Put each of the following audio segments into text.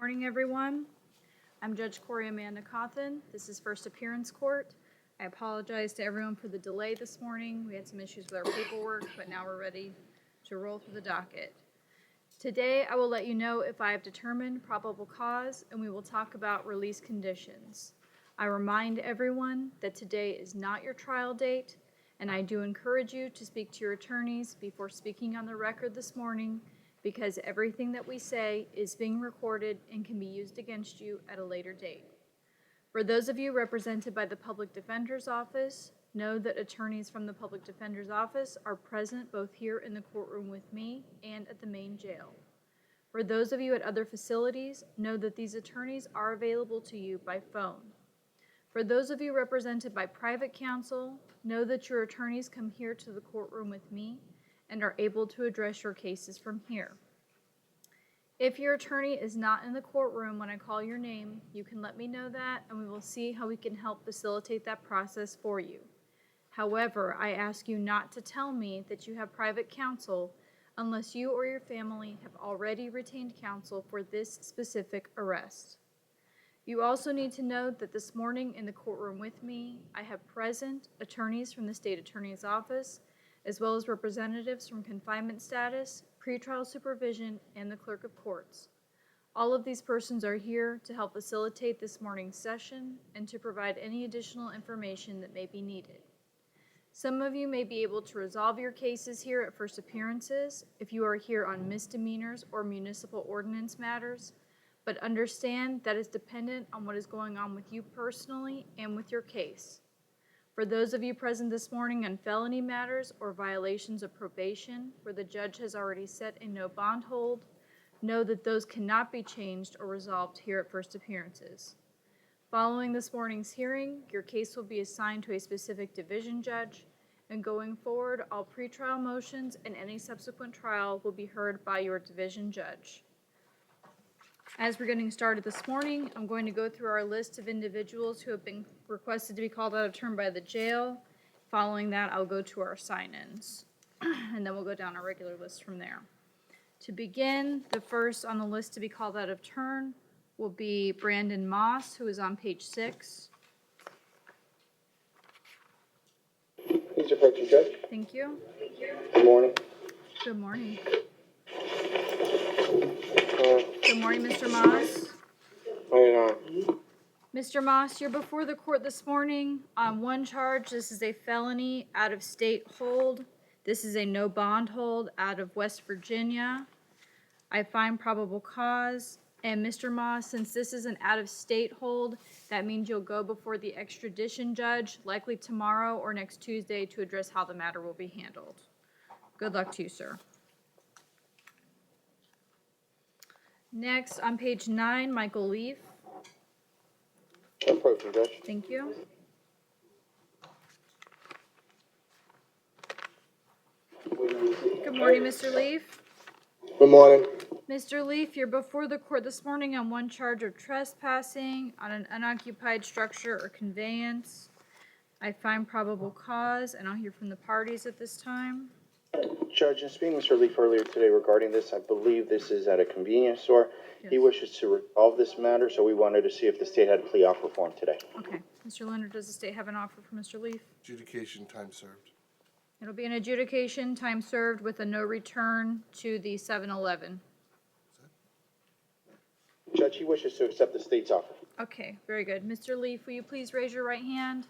Morning, everyone. I'm Judge Corey Amanda Cawthon. This is First Appearance Court. I apologize to everyone for the delay this morning. We had some issues with our paperwork, but now we're ready to roll through the docket. Today, I will let you know if I have determined probable cause, and we will talk about release conditions. I remind everyone that today is not your trial date, and I do encourage you to speak to your attorneys before speaking on the record this morning, because everything that we say is being recorded and can be used against you at a later date. For those of you represented by the Public Defender's Office, know that attorneys from the Public Defender's Office are present both here in the courtroom with me and at the main jail. For those of you at other facilities, know that these attorneys are available to you by phone. For those of you represented by private counsel, know that your attorneys come here to the courtroom with me and are able to address your cases from here. If your attorney is not in the courtroom when I call your name, you can let me know that and we will see how we can help facilitate that process for you. However, I ask you not to tell me that you have private counsel unless you or your family have already retained counsel for this specific arrest. You also need to note that this morning in the courtroom with me, I have present attorneys from the State Attorney's Office, as well as representatives from confinement status, pretrial supervision, and the clerk of courts. All of these persons are here to help facilitate this morning's session and to provide any additional information that may be needed. Some of you may be able to resolve your cases here at first appearances if you are here on misdemeanors or municipal ordinance matters, but understand that is dependent on what is going on with you personally and with your case. For those of you present this morning on felony matters or violations of probation where the judge has already set a no bond hold, know that those cannot be changed or resolved here at first appearances. Following this morning's hearing, your case will be assigned to a specific division judge, and going forward, all pretrial motions and any subsequent trial will be heard by your division judge. As we're getting started this morning, I'm going to go through our list of individuals who have been requested to be called out of turn by the jail. Following that, I'll go to our sign-ins, and then we'll go down our regular list from there. To begin, the first on the list to be called out of turn will be Brandon Moss, who is on page 6. Please approach the judge. Thank you. Good morning. Good morning. Good morning, Mr. Moss. Mr. Moss, you're before the court this morning on one charge. This is a felony out-of-state hold. This is a no bond hold out of West Virginia. I find probable cause. And Mr. Moss, since this is an out-of-state hold, that means you'll go before the extradition judge, likely tomorrow or next Tuesday, to address how the matter will be handled. Good luck to you, sir. Next, on page 9, Michael Leaf. Approach the judge. Thank you. Good morning, Mr. Leaf. Good morning. Mr. Leaf, you're before the court this morning on one charge of trespassing on an unoccupied structure or conveyance. I find probable cause, and I'll hear from the parties at this time. Judge, in speaking with Mr. Leaf earlier today regarding this, I believe this is at a convenience store. Yes. He wishes to resolve this matter, so we wanted to see if the state had a plea offer for him today. Okay. Mr. Leonard, does the state have an offer for Mr. Leaf? Adjudication, time served. It'll be an adjudication, time served, with a no return to the 7-Eleven. Judge, he wishes to accept the state's offer. Okay, very good. Mr. Leaf, will you please raise your right hand?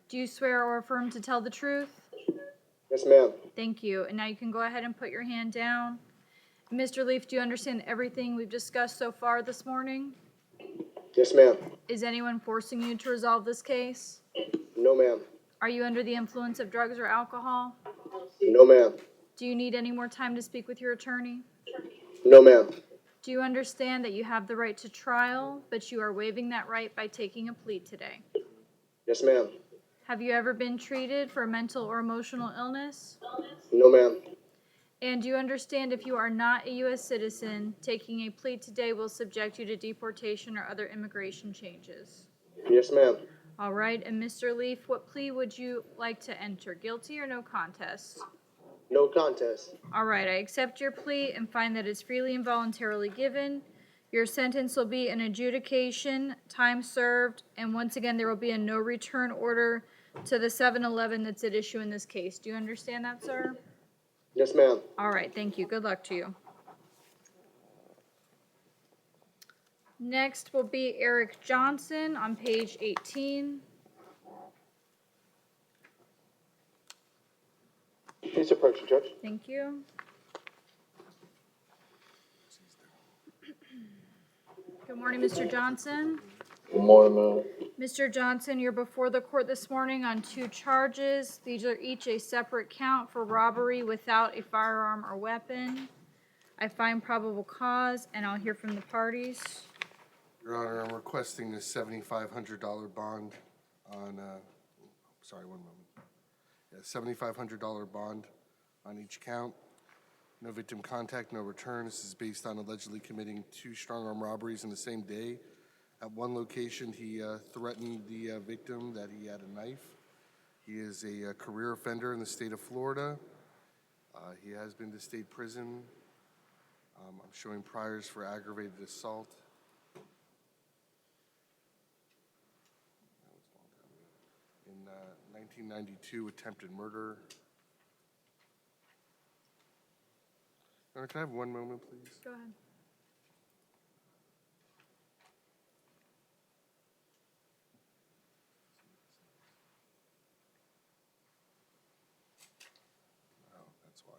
Do you swear or affirm to tell the truth? Yes, ma'am. Thank you. And now you can go ahead and put your hand down. Mr. Leaf, do you understand everything we've discussed so far this morning? Yes, ma'am. Is anyone forcing you to resolve this case? No, ma'am. Are you under the influence of drugs or alcohol? No, ma'am. Do you need any more time to speak with your attorney? No, ma'am. Do you understand that you have the right to trial, but you are waiving that right by taking a plea today? Yes, ma'am. Have you ever been treated for a mental or emotional illness? No, ma'am. And do you understand if you are not a U.S. citizen, taking a plea today will subject you to deportation or other immigration changes? Yes, ma'am. All right, and Mr. Leaf, what plea would you like to enter? Guilty or no contest? No contest. All right, I accept your plea and find that it's freely and voluntarily given. Your sentence will be an adjudication, time served, and once again, there will be a no return order to the 7-Eleven that's at issue in this case. Do you understand that, sir? Yes, ma'am. All right, thank you. Good luck to you. Next will be Eric Johnson on page 18. Please approach the judge. Thank you. Good morning, Mr. Johnson. Good morning, ma'am. Mr. Johnson, you're before the court this morning on 2 charges. These are each a separate count for robbery without a firearm or weapon. I find probable cause, and I'll hear from the parties. Your Honor, I'm requesting a $7,500 bond on, sorry, one moment. Yeah, $7,500 bond on each count. No victim contact, no return. This is based on allegedly committing 2 strong-arm robberies in the same day. At one location, he threatened the victim that he had a knife. He is a career offender in the state of Florida. He has been to state prison. I'm showing priors for aggravated assault. In 1992, attempted murder. Can I have one moment, please? Go ahead. Oh, that's why.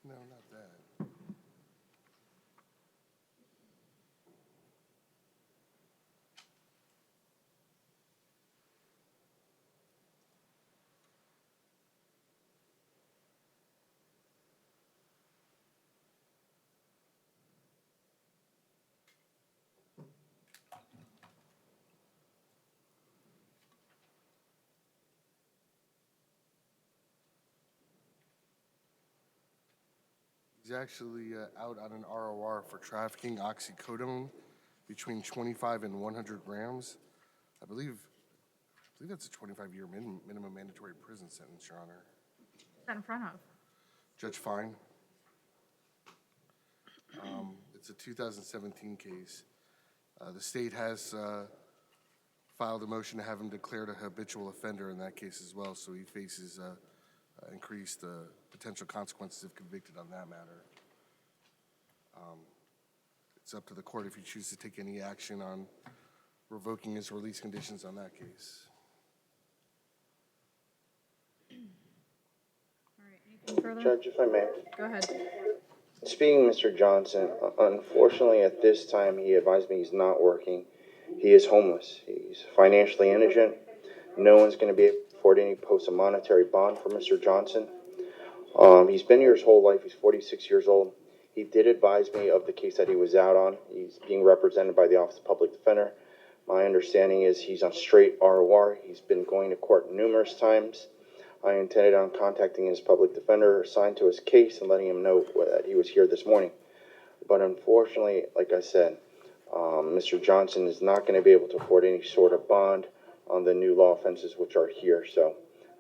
No, not that. He's actually out on an ROR for trafficking oxycodone between 25 and 100 grams. I believe that's a 25-year minimum mandatory prison sentence, Your Honor. What's that in front of? Judge Fine. It's a 2017 case. The state has filed a motion to have him declared a habitual offender in that case as well, so he faces increased potential consequences if convicted on that matter. It's up to the court if you choose to take any action on revoking his release conditions on that case. All right, anything further? Judge, if I may. Go ahead. Speaking of Mr. Johnson, unfortunately at this time he advised me he's not working. He is homeless. He's financially indigent. No one's going to be able to afford any post a monetary bond for Mr. Johnson. He's been here his whole life. He's 46 years old. He did advise me of the case that he was out on. He's being represented by the Office of Public Defender. My understanding is he's on straight ROR. He's been going to court numerous times. I intended on contacting his public defender assigned to his case and letting him know that he was here this morning. But unfortunately, like I said, Mr. Johnson is not going to be able to afford any sort of bond on the new law offenses which are here. So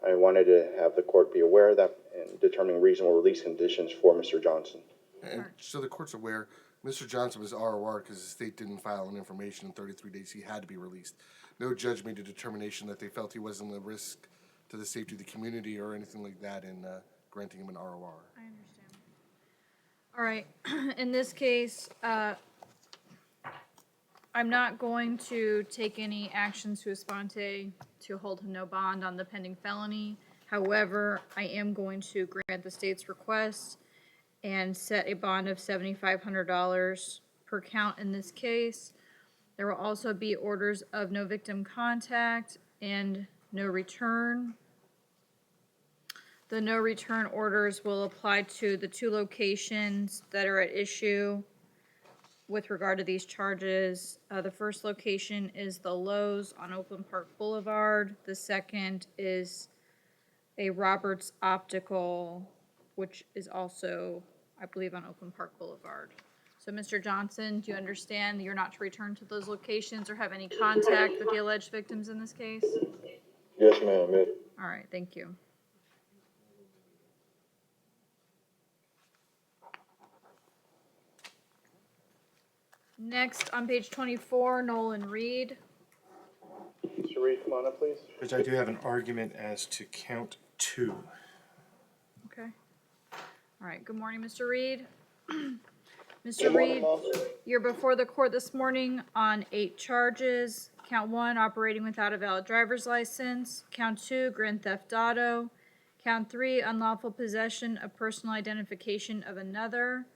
I wanted to have the court be aware of that and determining reasonable release conditions for Mr. Johnson. And so the court's aware, Mr. Johnson was ROR because the state didn't file an information in 33 days. He had to be released. No judge made a determination that they felt he wasn't a risk to the safety of the community or anything like that in granting him an ROR. I understand. All right, in this case, I'm not going to take any action sua sponte to hold him no bond on the pending felony. However, I am going to grant the state's request and set a bond of $7,500 per count in this case. There will also be orders of no victim contact and no return. The no return orders will apply to the 2 locations that are at issue with regard to these charges. The first location is the Lowe's on Oakland Park Boulevard. The second is a Roberts Optical, which is also, I believe, on Oakland Park Boulevard. So, Mr. Johnson, do you understand that you're not to return to those locations or have any contact with the alleged victims in this case? Yes, ma'am. Yes. All right, thank you. Next, on page 24, Nolan Reed. Mr. Reed, come on up, please. Judge, I do have an argument as to count 2. Okay. All right, good morning, Mr. Reed. Mr. Good morning, Reed, Mom. you're before the court this morning on 8 charges. Count 1, operating without a valid driver's license. Count 2, grand theft auto. Count 3, unlawful possession of personal identification of another.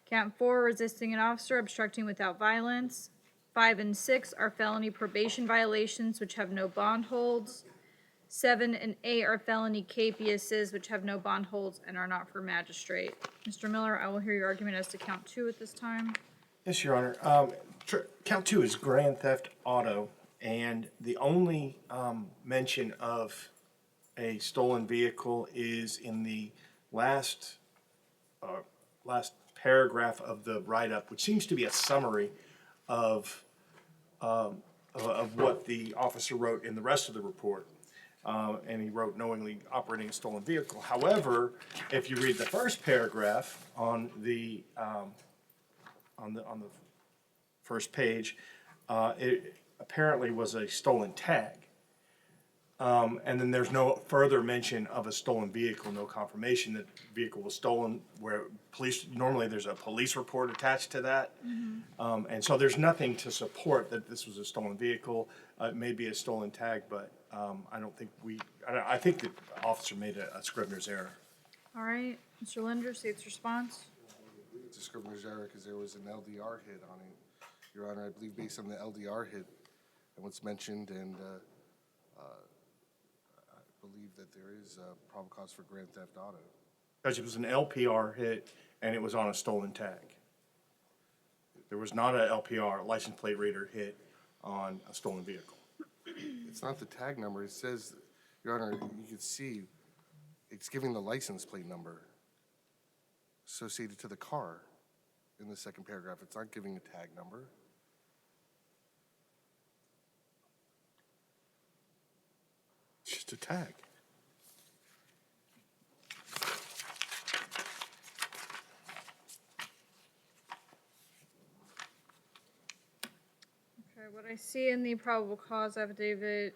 Count 4, resisting an officer, obstructing without violence. 5 and 6 are felony probation violations which have no bond holds. 7 and 8 are felony capiases which have no bond holds and are not for magistrate. Mr. Miller, I will hear your argument as to count 2 at this time. Yes, Your Honor. Count 2 is grand theft auto, and the only mention of a stolen vehicle is in the last paragraph of the write-up, which seems to be a summary of what the officer wrote in the rest of the report. And he wrote knowingly operating a stolen vehicle. However, if you read the first paragraph on the first page, it apparently was a stolen tag. And then there's no further mention of a stolen vehicle, no confirmation that the vehicle was stolen, where normally there's a police report attached to that. And so there's nothing to support that this was a stolen vehicle. It may be a stolen tag, but I think the officer made a scrivener's error. All right, Mr. Linder, state's response. It's a scrivener's error because there was an LDR hit on it. Your Honor, I believe based on the LDR hit and what's mentioned, and I believe that there is probable cause for grand theft auto. Judge, it was an LPR hit, and it was on a stolen tag. There was not a LPR, license plate reader, hit on a stolen vehicle. It's not the tag number. It says, Your Honor, you can see it's giving the license plate number associated to the car in the second paragraph. It's not giving a tag number. It's just a tag. Okay, what I see in the probable cause affidavit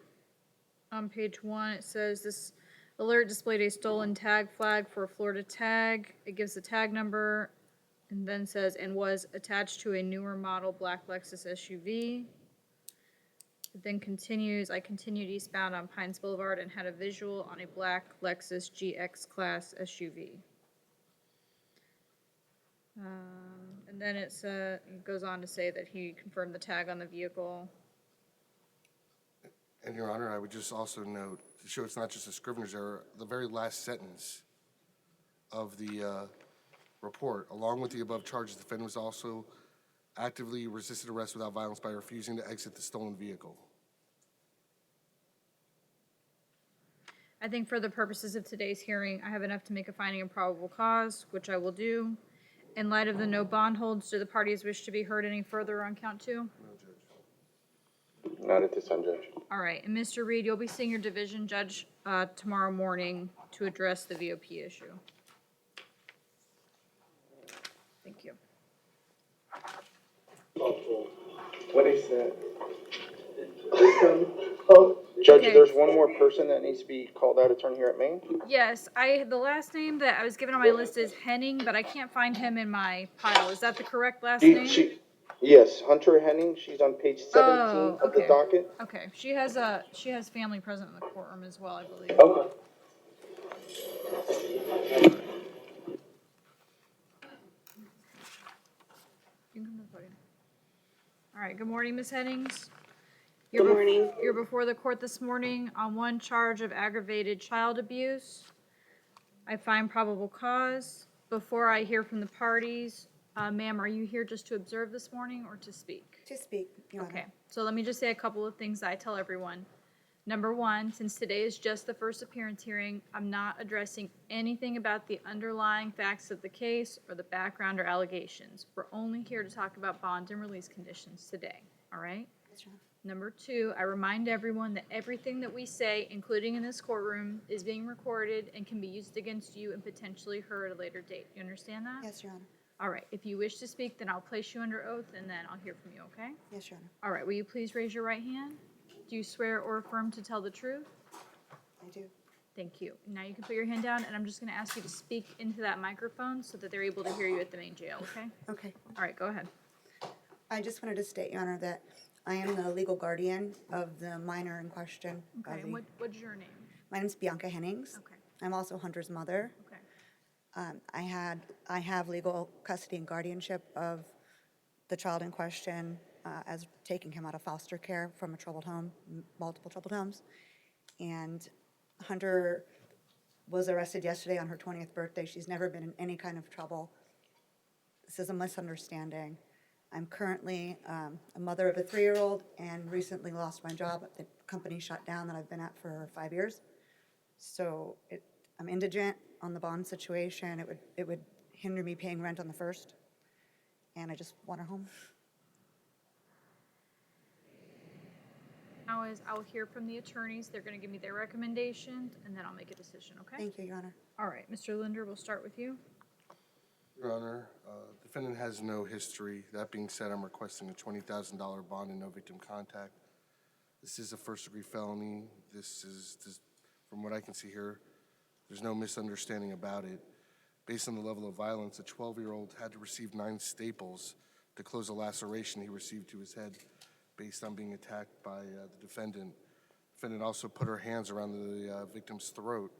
on page 1, it says this alert displayed a stolen tag flag for a Florida tag. It gives the tag number and then says, and was attached to a newer model black Lexus SUV. It then continues, I continued eastbound on Pines Boulevard and had a visual on a black Lexus GX class SUV. And then it goes on to say that he confirmed the tag on the vehicle. And Your Honor, I would just also note, to show it's not just a scrivener's error, the very last sentence of the report, along with the above charges, the defendant was also actively resisted arrest without violence by refusing to exit the stolen vehicle. I think for the purposes of today's hearing, I have enough to make a finding of probable cause, which I will do. In light of the no bond holds, do the parties wish to be heard any further on count 2? No, Judge. Not at this time, Judge. All right, and Mr. Reed, you'll be seeing your division judge tomorrow morning to address the VOP issue. Thank you. What is that? Judge, Okay. there's one more person that needs to be called out, attorney here at Maine. Yes, the last name that I was given on my list is Henning, but I can't find him in my pile. Is that the correct last name? Yes, Hunter Henning, she's on page 17 of the okay. docket. Okay, she has family present in the courtroom as well, I believe. Okay. You can come to the podium. All right, good morning, Ms. Hennings. Good morning. You're before the court this morning on one charge of aggravated child abuse. I find probable cause. Before I hear from the parties, ma'am, are you here just to observe this morning or to speak? To speak, Your Honor. Okay, so let me just say a couple of things that I tell everyone. Number one, since today is just the first appearance hearing, I'm not addressing anything about the underlying facts of the case or the background or allegations. We're only here to talk about bond and release conditions today, all right? Yes, Your Honor. Number two, I remind everyone that everything that we say, including in this courtroom, is being recorded and can be used against you and potentially heard at a later date. You understand that? Yes, Your Honor. All right, if you wish to speak, then I'll place you under oath and then I'll hear from you, okay? Yes, Your Honor. All right, will you please raise your right hand? Do you swear or affirm to tell the truth? I do. Thank you. Now you can put your hand down, and I'm just going to ask you to speak into that microphone so that they're able to hear you at the main jail, okay? Okay. All right, go ahead. I just wanted to state, Your Honor, that I am the legal guardian of the minor in question. Okay, and what's your name? My name's Bianca Hennings. Okay, I'm also Hunter's mother. okay. I have legal custody and guardianship of the child in question, as taking him out of foster care from a troubled home, multiple troubled homes. And Hunter was arrested yesterday on her 20th birthday. She's never been in any kind of trouble. This is a misunderstanding. I'm currently a mother of a 3-year-old and recently lost my job at the company shut down that I've been at for 5 years. So I'm indigent on the bond situation. It would hinder me paying rent on the first, and I just want her home. Now is I'll hear from the attorneys. They're going to give me their recommendations, and then I'll make a decision, okay? Thank you, Your Honor. All right, Mr. Linder, we'll start with you. Your Honor, defendant has no history. That being said, I'm requesting a $20,000 bond and no victim contact. This is a first-degree felony. This, from what I can see here, there's no misunderstanding about it. Based on the level of violence, a 12-year-old had to receive 9 staples to close a laceration he received to his head based on being attacked by the defendant. Defendant also put her hands around the victim's throat.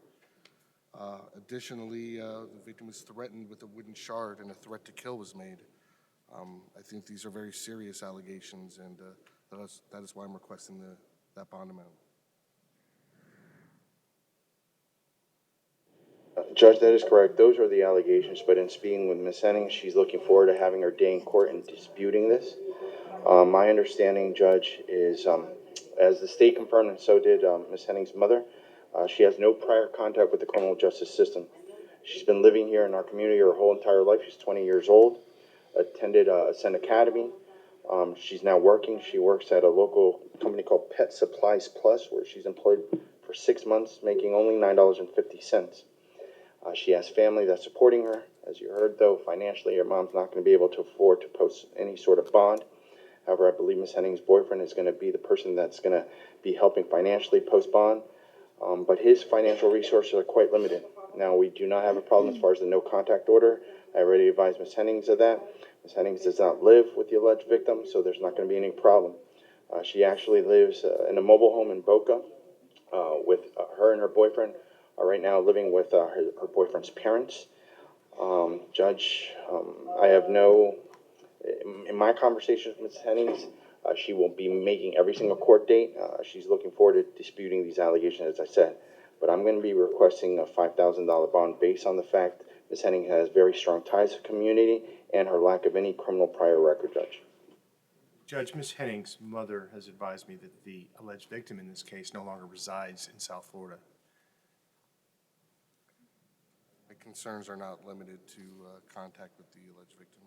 Additionally, the victim was threatened with a wooden shard and a threat to kill was made. I think these are very serious allegations, and that is why I'm requesting that bond amount. Judge, that is correct. Those are the allegations, but in speaking with Ms. Henning, she's looking forward to having her day in court and disputing this. My understanding, Judge, is as the state confirmed, and so did Ms. Henning's mother, she has no prior contact with the criminal justice system. She's been living here in our community her whole entire life. She's 20 years old, attended Ascend Academy. She's now working. She works at a local company called Pet Supplies Plus, where she's employed for 6 months, making only $9.50. She has family that's supporting her. As you heard, though, financially, her mom's not going to be able to afford to post any sort of bond. However, I believe Ms. Henning's boyfriend is going to be the person that's going to be helping financially post bond. But his financial resources are quite limited. Now, we do not have a problem as far as the no contact order. I already advised Ms. Hennings of that. Ms. Hennings does not live with the alleged victim, so there's not going to be any problem. She actually lives in a mobile home in Boca with her and her boyfriend are right now living with her boyfriend's parents. Judge, I have in my conversations with Ms. Hennings, she will be making every single court date. She's looking forward to disputing these allegations, as I said. But I'm going to be requesting a $5,000 bond based on the fact Ms. Henning has very strong ties to the community and her lack of any criminal prior record, Judge. Judge, Ms. Henning's mother has advised me that the alleged victim in this case no longer resides in South Florida. My concerns are not limited to contact with the alleged victim.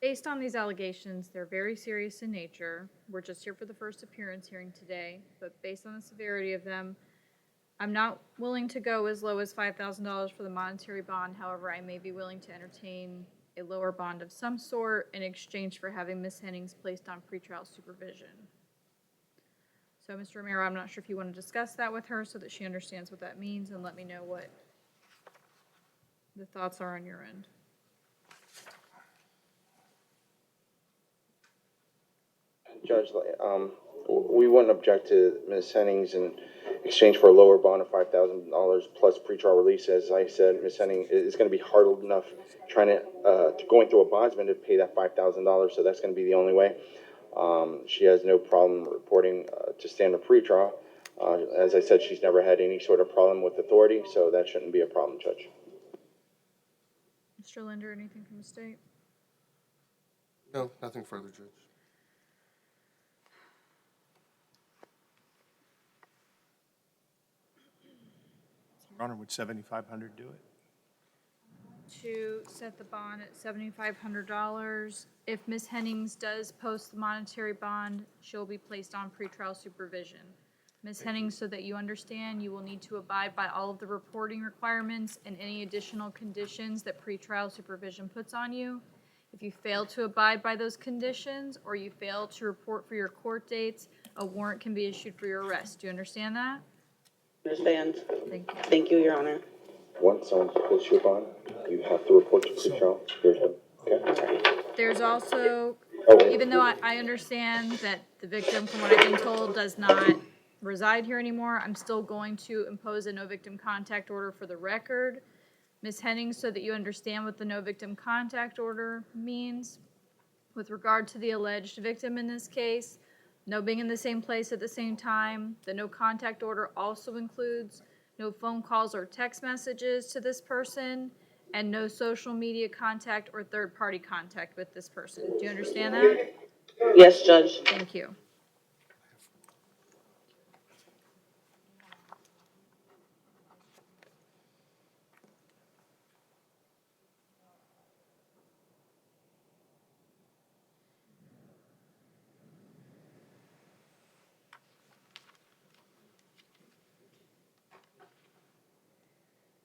Based on these allegations, they're very serious in nature. We're just here for the first appearance hearing today, but based on the severity of them, I'm not willing to go as low as $5,000 for the monetary bond. However, I may be willing to entertain a lower bond of some sort in exchange for having Ms. Hennings placed on pretrial supervision. So, Mr. Romero, I'm not sure if you want to discuss that with her so that she understands what that means and let me know what the thoughts are on your end. Judge, we wouldn't object to Ms. Hennings in exchange for a lower bond of $5,000 plus pretrial release. As I said, Ms. Henning is going to be hard enough trying to going through a bondsman to pay that $5,000, so that's going to be the only way. She has no problem reporting to standard pretrial. As I said, she's never had any sort of problem with authority, so that shouldn't be a problem, Judge. Mr. Linder, anything from the state? No, nothing further, Judge. Your Honor, would $7,500 do it? to set the bond at $7,500. If Ms. Hennings does post the monetary bond, she'll be placed on pretrial supervision. Ms. Hennings, so that you understand, you will need to abide by all of the reporting requirements and any additional conditions that pretrial supervision puts on you. If you fail to abide by those conditions or you fail to report for your court dates, a warrant can be issued for your arrest. Do you understand that? Understand. Thank you. Thank you, Your Honor. Once someone posts your bond, you have to report to pretrial. Okay? There's also, Oh. even though I understand that the victim, from what I've been told, does not reside here anymore, I'm still going to impose a no victim contact order for the record. Ms. Hennings, so that you understand what the no victim contact order means, with regard to the alleged victim in this case, no being in the same place at the same time, the no contact order also includes no phone calls or text messages to this person, and no social media contact or third-party contact with this person. Do you understand that? Yes, Judge. Thank you.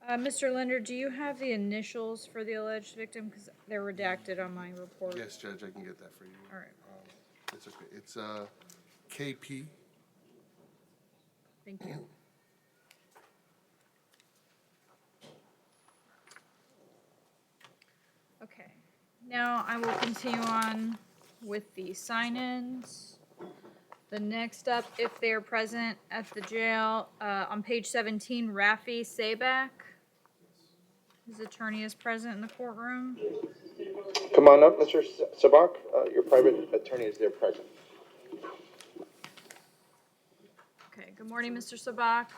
Mr. Linder, do you have the initials for the alleged victim? Because they're redacted on my report. Yes, Judge, I can get that for you. All right. It's okay. It's KP. Thank you. Okay, now I will continue on with the sign-ins. The next up, if they're present at the jail, on page 17, Rafi Sabak. His attorney is present in the courtroom. Come on up, Mr. Sabak. Your private attorney is there present. Okay, good morning, Mr. Sabak.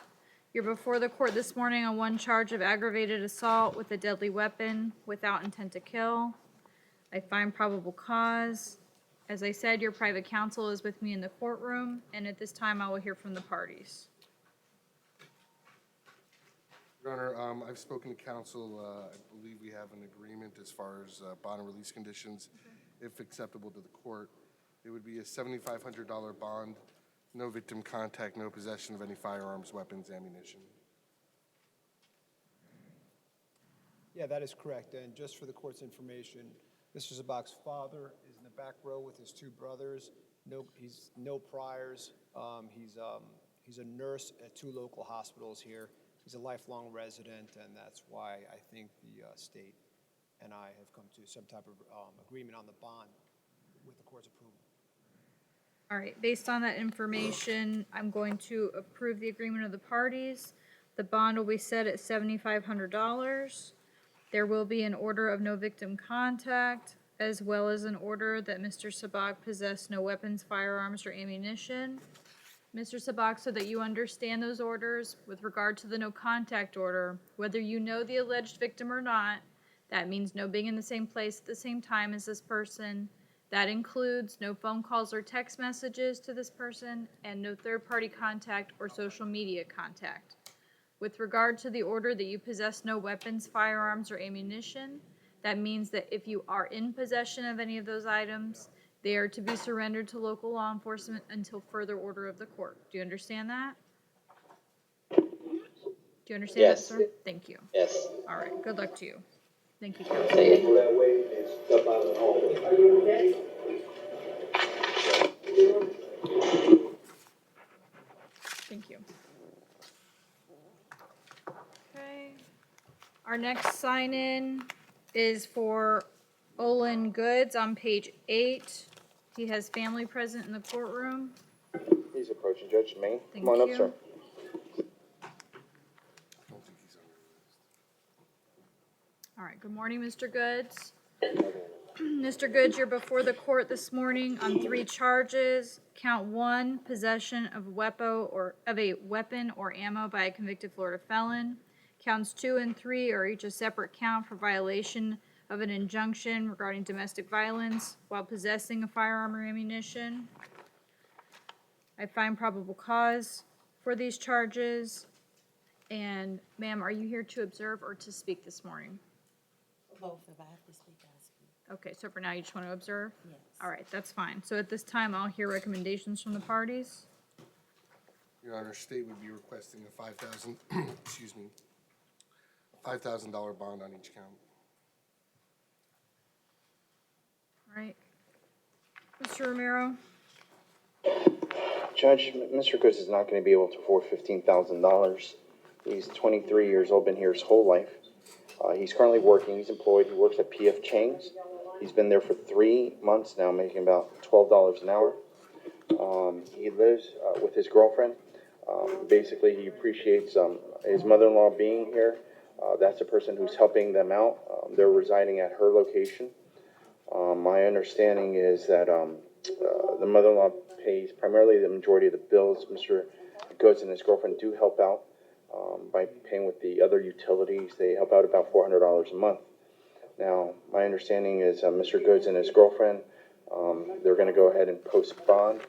You're before the court this morning on one charge of aggravated assault with a deadly weapon without intent to kill. I find probable cause. As I said, your private counsel is with me in the courtroom, and at this time, I will hear from the parties. Your Honor, I've spoken to counsel. I believe we have an agreement as far as bond and release conditions, if acceptable to the court. It would be a $7,500 bond, no victim contact, no possession of any firearms, weapons, ammunition. Yeah, that is correct. And just for the court's information, Mr. Zabak's father is in the back row with his two brothers. He's no priors. He's a nurse at two local hospitals here. He's a lifelong resident, and that's why I think the state and I have come to some type of agreement on the bond with the court's approval. All right, based on that information, I'm going to approve the agreement of the parties. The bond will be set at $7,500. There will be an order of no victim contact, as well as an order that Mr. Sabak possess no weapons, firearms, or ammunition. Mr. Sabak, so that you understand those orders, with regard to the no contact order, whether you know the alleged victim or not, that means no being in the same place at the same time as this person. That includes no phone calls or text messages to this person, and no third-party contact or social media contact. With regard to the order that you possess no weapons, firearms, or ammunition, that means that if you are in possession of any of those items, they are to be surrendered to local law enforcement until further order of the court. Do you understand that? Do you understand that, Yes. sir? Thank you. Yes. All right, good luck to you. Thank you, counsel. Thank you. That way and step out of the hallway. Thank you. Okay. Our next sign-in is for Olin Goods on page 8. He has family present in the courtroom. He's approaching Judge Maine. Thank Come on up, you. sir. I don't think he's on your list. All right, good morning, Mr. Goods. Mr. Goods, you're before the court this morning on 3 charges. Count 1, possession of a weapon or ammo by a convicted Florida felon. Counts 2 and 3 are each a separate count for violation of an injunction regarding domestic violence while possessing a firearm or ammunition. I find probable cause for these charges. And ma'am, are you here to observe or to speak this morning? Both, if I have to speak, I speak. Okay, so for now, you just want to observe? Yes. All right, that's fine. So at this time, I'll hear recommendations from the parties. Your Honor, state would be requesting a $5,000, excuse me, $5,000 bond on each count. All right. Mr. Romero? Judge, Mr. Goods is not gonna be able to afford $15,000. He's 23 years old, been here his whole life. He's currently working, he's employed, he works at PF Chang's. He's been there for 3 months now, making about $12 an hour. He lives, with his girlfriend. Basically, he appreciates, his mother-in-law being here. That's a person who's helping them out. They're residing at her location. My understanding is that, the mother-in-law pays primarily the majority of the bills. Mr. Goods and his girlfriend do help out, by paying with the other utilities. They help out about $400 a month. Now, my understanding is, Mr. Goods and his girlfriend, they're gonna go ahead and post bond.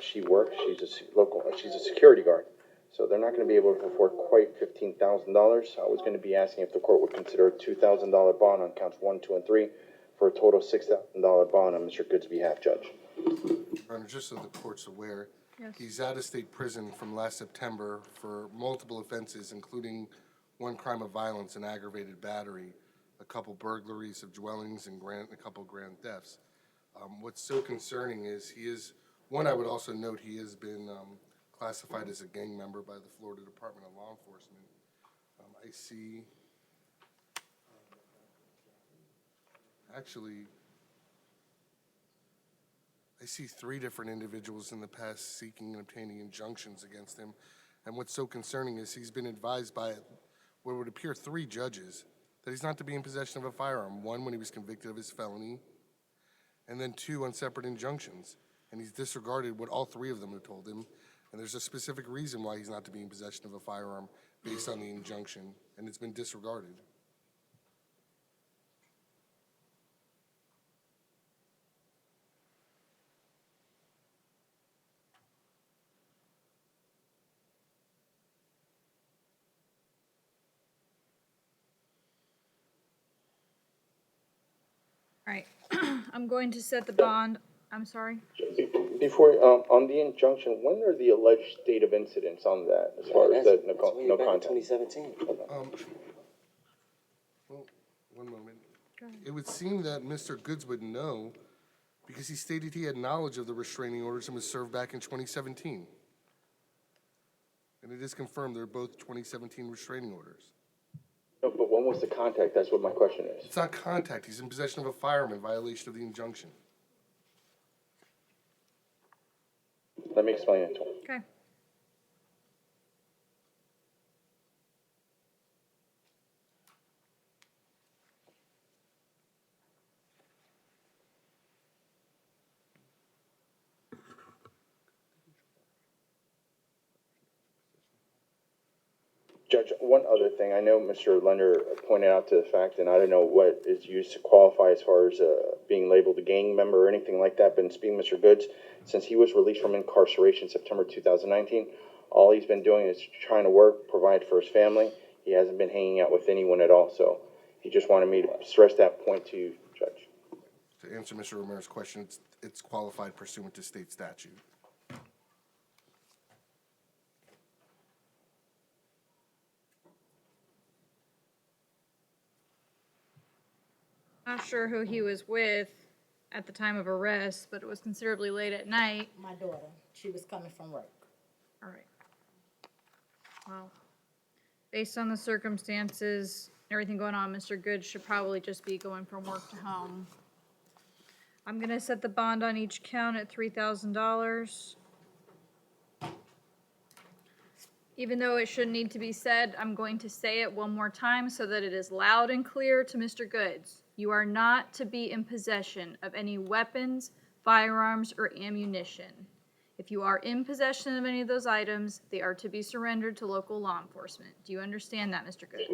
She works, she's a security guard. So they're not gonna be able to afford quite $15,000. I was gonna be asking if the court would consider a $2,000 bond on counts 1, 2, and 3 for a total $6,000 bond on Mr. Goods' behalf, Judge. Your Honor, just so the court's aware, Yes. he's out of state prison from last September for multiple offenses, including one crime of violence and aggravated battery, a couple burglaries of dwellings, and a couple grand thefts. What's so concerning is one, I would also note he has been classified as a gang member by the Florida Department of Law Enforcement. I see 3 different individuals in the past seeking and obtaining injunctions against him. And what's so concerning is he's been advised by what would appear 3 judges that he's not to be in possession of a firearm. 1, when he was convicted of his felony, and then 2 on separate injunctions. And he's disregarded what all 3 of them have told him. And there's a specific reason why he's not to be in possession of a firearm based on the injunction, and it's been disregarded. All right. I'm going to set the bond. I'm sorry. Before, on the injunction, when are the alleged date of incidents on that, as far as that no contact? 2017. Well, one moment. Go ahead. It would seem that Mr. Goods would know because he stated he had knowledge of the restraining orders and was served back in 2017. And it is confirmed they're both 2017 restraining orders. No, but when was the contact? That's what my question is. It's not contact. He's in possession of a firearm in violation of the injunction. Let me explain it to him. Okay. Judge, one other thing, I know Mr. Lender pointed out to the fact, and I don't know what is used to qualify as far as being labeled a gang member or anything like that, but in speaking of Mr. Goods, since he was released from incarceration September 2019, all he's been doing is trying to work, provide for his family. He hasn't been hanging out with anyone at all, so he just wanted me to stress that point to you, Judge. To answer Mr. Romero's question, it's qualified pursuant to state statute. Not sure who he was with at the time of arrest, but it was considerably late at night. My daughter, she was coming from work. All right. Well, based on the circumstances, everything going on, Mr. Goods should probably just be going from work to home. I'm gonna set the bond on each count at $3,000. Even though it shouldn't need to be said, I'm going to say it one more time so that it is loud and clear to Mr. Goods. You are not to be in possession of any weapons, firearms, or ammunition. If you are in possession of any of those items, they are to be surrendered to local law enforcement. Do you understand that, Mr. Goods?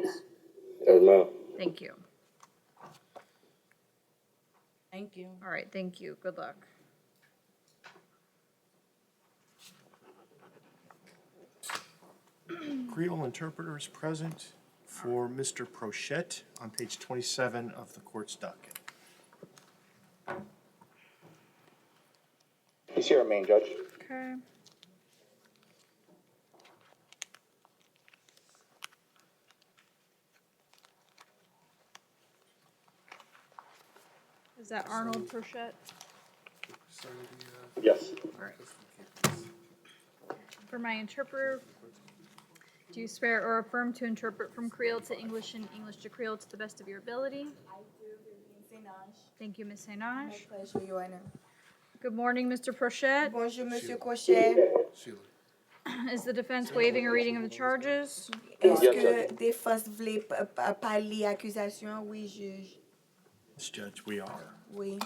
Yes, ma'am. Thank you. Thank you. All right, thank you. Good luck. Creole interpreter is present. for Mr. Prochette on page 27 of the court's docket. He's here, main judge. Okay. Is that Arnold Burchett? Yes. All right. For my interpreter, do you swear or affirm to interpret from Creole to English and English to Creole to the best of your ability? Thank you, Ms. Hainage. Pleasure, Your Honor. Good morning, Mr. Prochette. Bonjour, Monsieur Crochet. Sheila. Is the defense waiving a reading of the charges? Est-ce Yes, que sir. défense voulait parler accusation? Oui, juge. Yes, Judge, we are. Oui.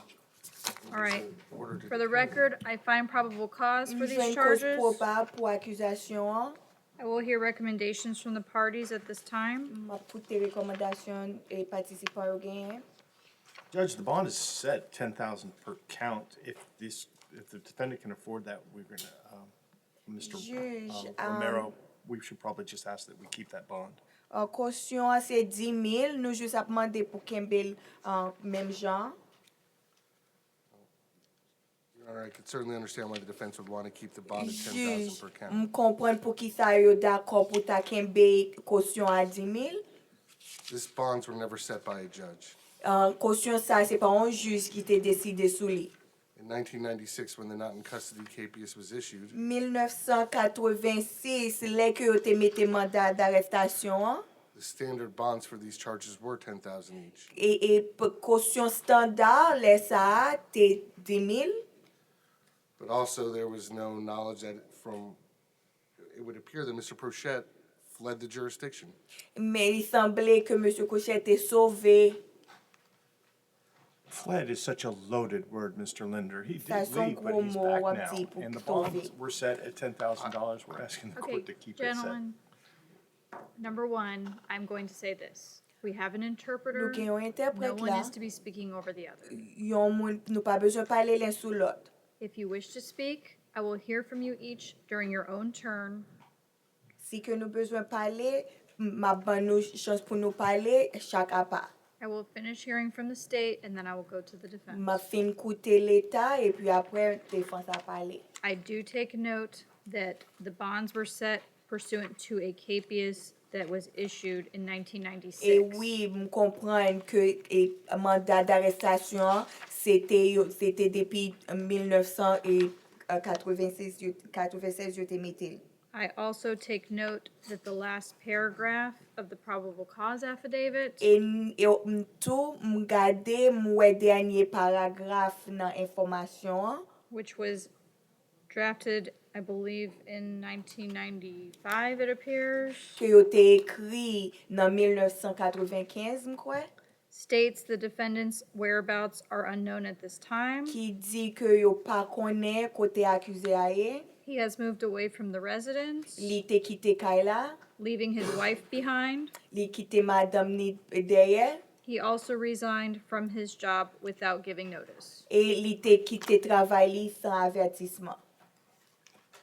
All right. Order to For the record, I find probable cause for J'ai these une cause charges. probable pour accusation. I will hear recommendations from the parties at this time. M'a écouté recommandations et participants au gain. Judge, the bond is set 10,000 per count. If the defendant can afford that, we're gonna, Mr. Juge, Romero, we should probably just ask that we keep that bond. En caution, c'est 10 000. Nous juste à demander pour Campbell même genre. Your Honor, I could certainly understand why the defense would want to keep the bond at 10,000 Juge, per count. me comprendre pour qui ça yo d'accord pour ta Campbell caution à 10 000. These bonds were never set by a judge. Caution ça, c'est pas un juge qui t'a décidé sous lui. In 1996, when the not in custody capias was issued, 1986, là que yo te mette mandat d'arrestation, the standard bonds for these charges were 10,000 each. et caution standard, là ça, t'es 10 000. But also, there was no knowledge that it would appear that Mr. Prochette fled the jurisdiction. Mais il semblait que M. Cochet était sauvé. Fled is such a loaded word, Mr. Linder. He Ça, did son leave, but gros he's mot, back un now. petit pour And the sauver. bonds were set at $10,000. We're asking the Okay, court to keep it set. gentlemen. Number one, I'm going to say this. We have an interpreter. Nous gagnons un No interprète one là. is to be speaking over the other. Nous pas besoin de parler l'un sous l'autre. If you wish to speak, I will hear from you each during your own turn. Si que nous besoin de parler, m'a ban nous chance pour nous parler chaque à part. I will finish hearing from the state and then I will go to the defense. M'a fin écouter l'État et puis après, défense à parler. I do take note that the bonds were set pursuant to a capias that was issued in 1996. Et oui, me comprendre que mandat d'arrestation, c'était depuis 1996, je t'ai mis. I also take note that the last paragraph of the probable cause affidavit Et tout, m'gade mwen dernier paragraphe dans information, which was drafted, I believe, in 1995, it appears, que yo te écrit dans 1995, m'kwe, states the defendant's whereabouts are unknown at this time. qui dit que yo pa konnen kote accusé a ye, He has moved away from the residence, li te kite kay la, leaving his wife behind. li kite madame ni derrière, He also resigned from his job without giving notice, et li te kite travail li sans avertissement.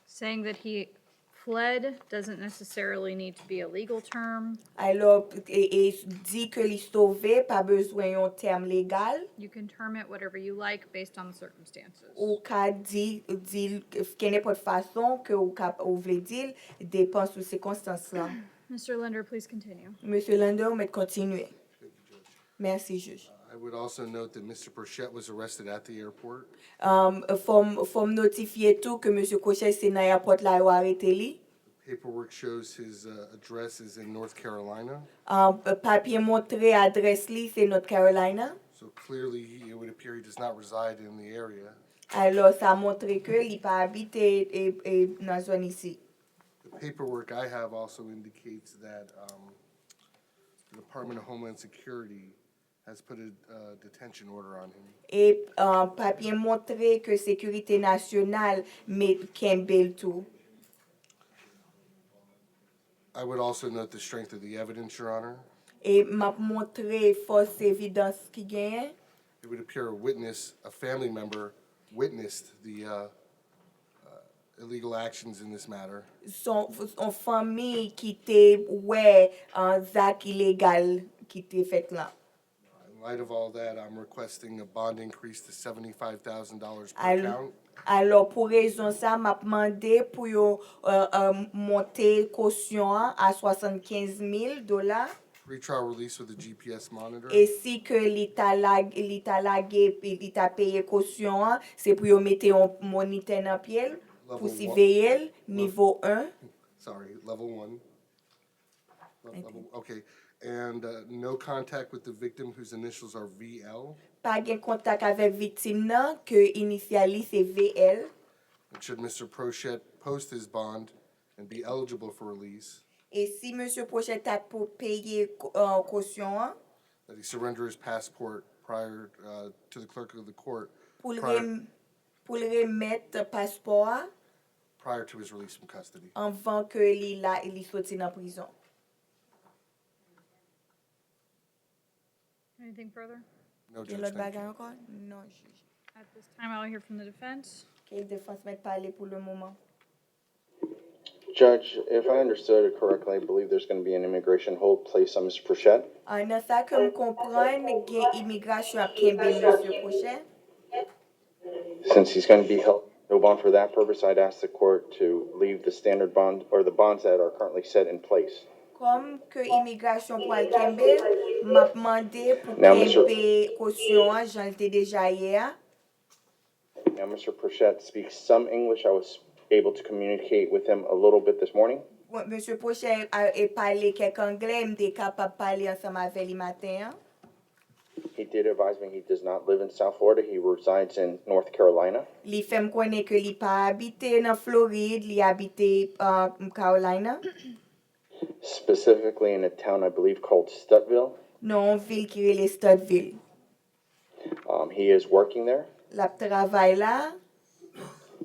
saying that he fled doesn't necessarily need to be a legal term. Alors, et dit que li sauvé, pas besoin yon terme légal, You can term it whatever you like based on the circumstances. ou ka di que n'importe façon que ou vle dire, dépend sous circonstances là. Mr. Linder, please continue. Monsieur Lander, on va continuer. Merci, juge. I would also note that Mr. Prochette was arrested at the airport. Fom notifiye tout que Monsieur Cochet se nan airport la yo arete li. Paperwork shows his address is in North Carolina. Papier montre adresse li, c'est North Carolina. So clearly, it would appear he does not reside in the area. Alors, ça montre que li pa habite nan zone ici. The paperwork I have also indicates that the Department of Homeland Security has put a detention order on him. Et papier montre que Sécurité nationale met Campbell tout. I would also note the strength of the evidence, Your Honor. Et m'a montré force évidence qui gagne. It would appear a family member, witnessed the illegal actions in this matter. son famille qui te ouais zak illégal qui te fait là. In light of all that, I'm requesting a bond increase to $75,000 per Al- count. Alors, pour raison ça, m'a demandé pour yo monter caution à $75,000 Pretrial release with a GPS monitor. et si que l'État lagué puis l'État payé caution, c'est pour yo mettre un moniteur dans pied pour Level surveiller niveau 1. Sorry, level 1. Thank Okay, and no contact with the victim whose initials are VL. Pas de contact avec victime nan que initially c'est VL. And should Mr. Prochette post his bond and be eligible for release, Et si monsieur Prochet a pour payer caution, that he surrender his passport prior to the clerk of the court pour le prior, pour le remettre passeport prior to his release from custody. avant que il sorti dans prison. Anything further? No, Il y a Judge, l'autre thank you. bagarre encore? Non, juge. At this time, I'll hear from the defense. Que défense mette parler pour le moment. Judge, if I understood it correctly, I believe there's going to be an immigration hold placed on Mr. Prachette. Dans ça que me comprendre, gen immigration a kembe monsieur Prochet. Since he's going to be held no bond for that purpose, I'd ask the court to leave the standard bond or the bonds that are currently set in place. Comme que immigration pour al kembe, m'a demandé pour Now, Mr. kembe caution, j'en étais déjà hier. Now, Mr. Prachette speaks some English. I was able to communicate with him a little bit this morning. Monsieur Prochet a parlé quelques anglais, m'était capable de parler ensemble avec lui matin. He did advise me he does not live in South Florida. He resides in North Carolina. Li fait me connaître que li pas habité dans Floride, li habité Carolina. Specifically in a town I believe called Stuttville. Non, ville qui est Studville. He is working there. La travaille là,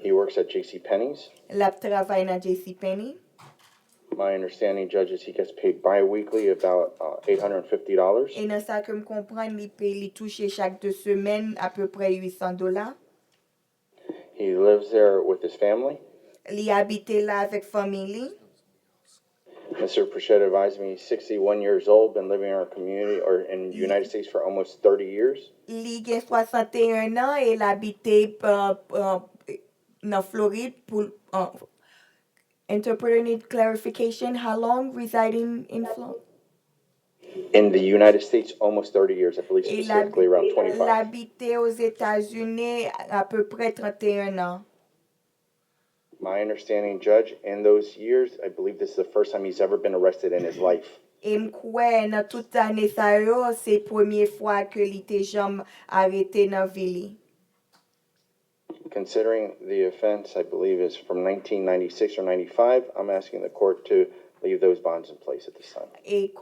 He works at J.C. Penney's. la travaille dans JCPenney. My understanding, Judge, is he gets paid bi-weekly about $850. Et dans ça que me comprendre, li touche chaque 2 semaines à peu près $800. He lives there with his family. Li habite là avec famille. Mr. Prachette advised me he's 61 years old, been living in our community or in the United States for almost 30 years. Li gen 61 ans et il habite dans Floride pour interpreter need clarification. How long residing in Florida? In the United States, almost 30 years, I believe Il specifically around 25. habite aux États-Unis à peu près 31 ans. My understanding, Judge, in those years, I believe this is the first time he's ever been arrested in his life. Et m'kwe dans toute année ça yo, c'est première fois que li te jam arrêté dans ville. Considering the offense, I believe, is from 1996 or 95, I'm asking the court to leave those bonds in place at this time. Et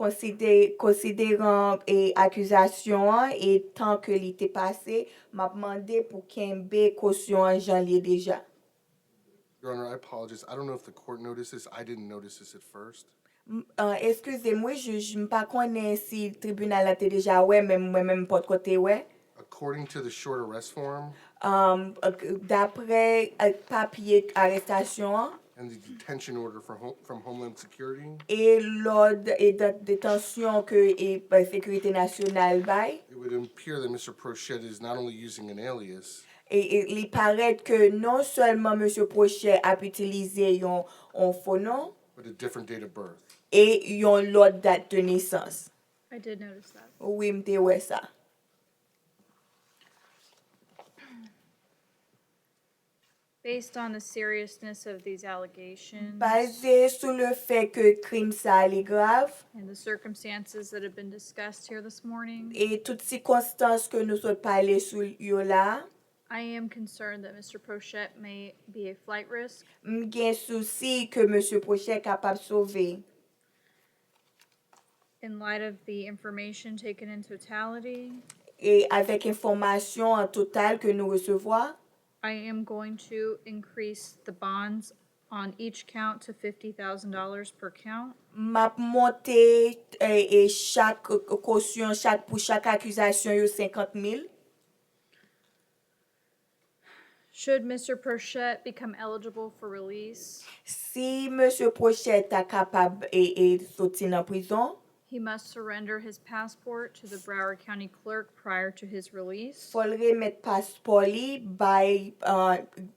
considérant accusation et tant que li te passé, m'a demandé pour kembe caution en janvier déjà. Your Honor, I apologize. I don't know if the court noticed this. I didn't notice this at first. Excusez-moi, je ne pas connais si le tribunal a déjà ouais, même pas de côté ouais. According to the short arrest form D'après papier arrestation and the detention order from Homeland Security, et l'ordre et de détention que sécurité nationale bail. it would appear that Mr. Prochette is not only using an alias, Et il paraît que non seulement M. Prochet a utilisé un faux nom but a different date of birth. et l'autre date de naissance. I did notice that. Oui, m'te ouais ça. Based on the seriousness of these allegations Basé sur le fait que crime ça est grave and the circumstances that have been discussed here this morning, et toutes circonstances que nous avons parlé sur yo là, I am concerned that Mr. Prochette may be a flight risk. m'gen souci que M. Prochet est capable de sauver. In light of the information taken in totality, Et avec information en total que nous recevons, I am going to increase the bonds on each count to $50,000 per count. m'a monté et chaque caution, pour chaque accusation, yo 50,000. Should Mr. Prochette become eligible for release, Si Monsieur Prochet ta kapab e soti nan prison, he must surrender his passport to the Broward County Clerk prior to his release. fol remet paspor li bay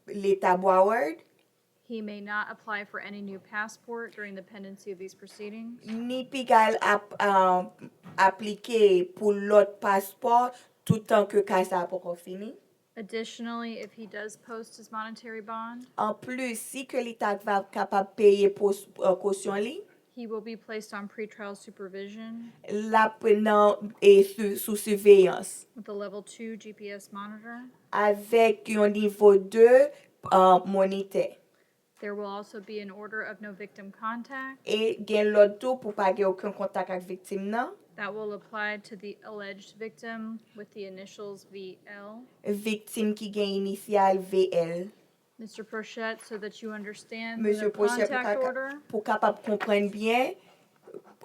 l'Etat Broward, He may not apply for any new passport during the pendency of these proceedings. ni pigal aplike pou lot paspor toutan ke kasa pou kon fini. Additionally, if he does post his monetary bond, En plus, si ke l'Etat va kapab peye kosyon li, he will be placed on pretrial supervision la prenan sou surveillance with a level 2 GPS monitor. avèk yon niveau 2 monite. There will also be an order of no victim contact E gen lot tou pou pa gen okon kontak ak viktim nan. that will apply to the alleged victim with the initials VL. Victime ki gen inisyal VL. Mr. Prochette, so that you understand the Monsieur no Prochet contact order, pou kapab kompren bien,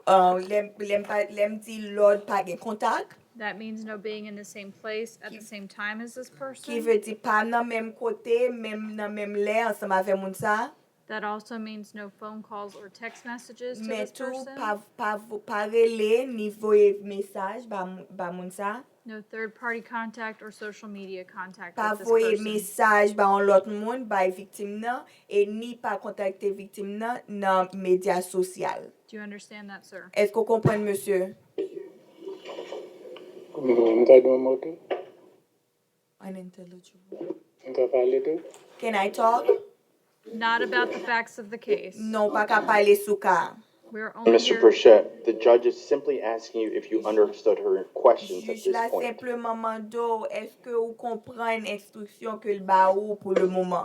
lem di lord pa gen kontak, that means no being in the same place at the same time as this ki person. ve di pa nan menm kote, nan menm lè ansam avè moun sa, That also means no phone calls or text messages to men this tou person. pa rele ni voye mesaj ba moun sa, No third-party contact or social media contact pa with this voye person. mesaj ba an lot moun ba viktim nan, e ni pa kontakte viktim nan media sosyal. Do you understand that, sir? Esko kompren, monsieur? Nka do mo to? Unintelligible. Nka pale to? Can I talk? Not about the facts of the case. Non, pa ka pale sou ka. We're only Mr. here. Burchett, the judge is simply asking you if you understood her questions at Juge this la point. simplement mando, eske ou kompren instruksyon ke l ba ou pou le mouman?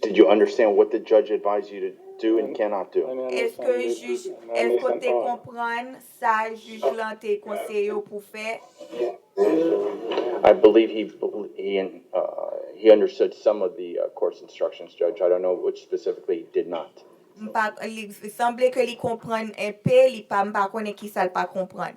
Did you understand what the judge advised you to do and cannot do? Eske juge, eske te kompren sa juge lan te konseyo pou fe? I believe he understood some of the course instructions, Judge. I don't know which specifically he did not. Li semble ke li kompren un pe, li pa mpa konen ki sa l pa kompren.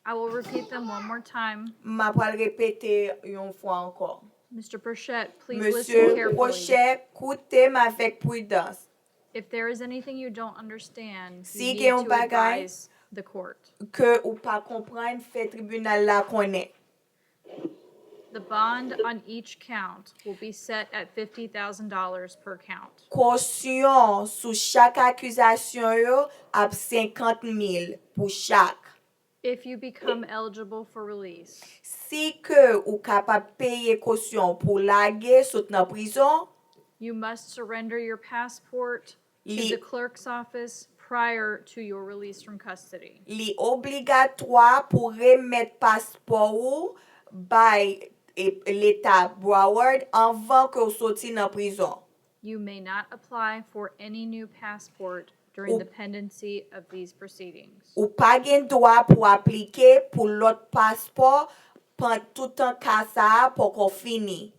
I will repeat them one more time. Ma pral repete yon fwa ankor. Mr. Burchett, please listen Monsieur carefully. Prochet, koute m avèk prudans. If there is anything you don't understand, Si you need gen yon to bagay, advise the court. Ke ou pa kompren, fe tribunal la konen. The bond on each count will be set at $50,000 per count. Kosyon sou chak akuzasyon yo ap 50,000 pou chak. If you become eligible for release, Si ke ou kapap peye kosyon pou lage sot nan prison, you must surrender your passport to Li- the clerk's office prior to your release from custody. li obligatwa pou remet paspor ou bay l'Etat Broward anvan ke ou soti nan prison. You may not apply for any new passport during the pendency of these proceedings. Ou pa gen doa pou aplike pou lot paspor pan toutan kasa pou kon fini.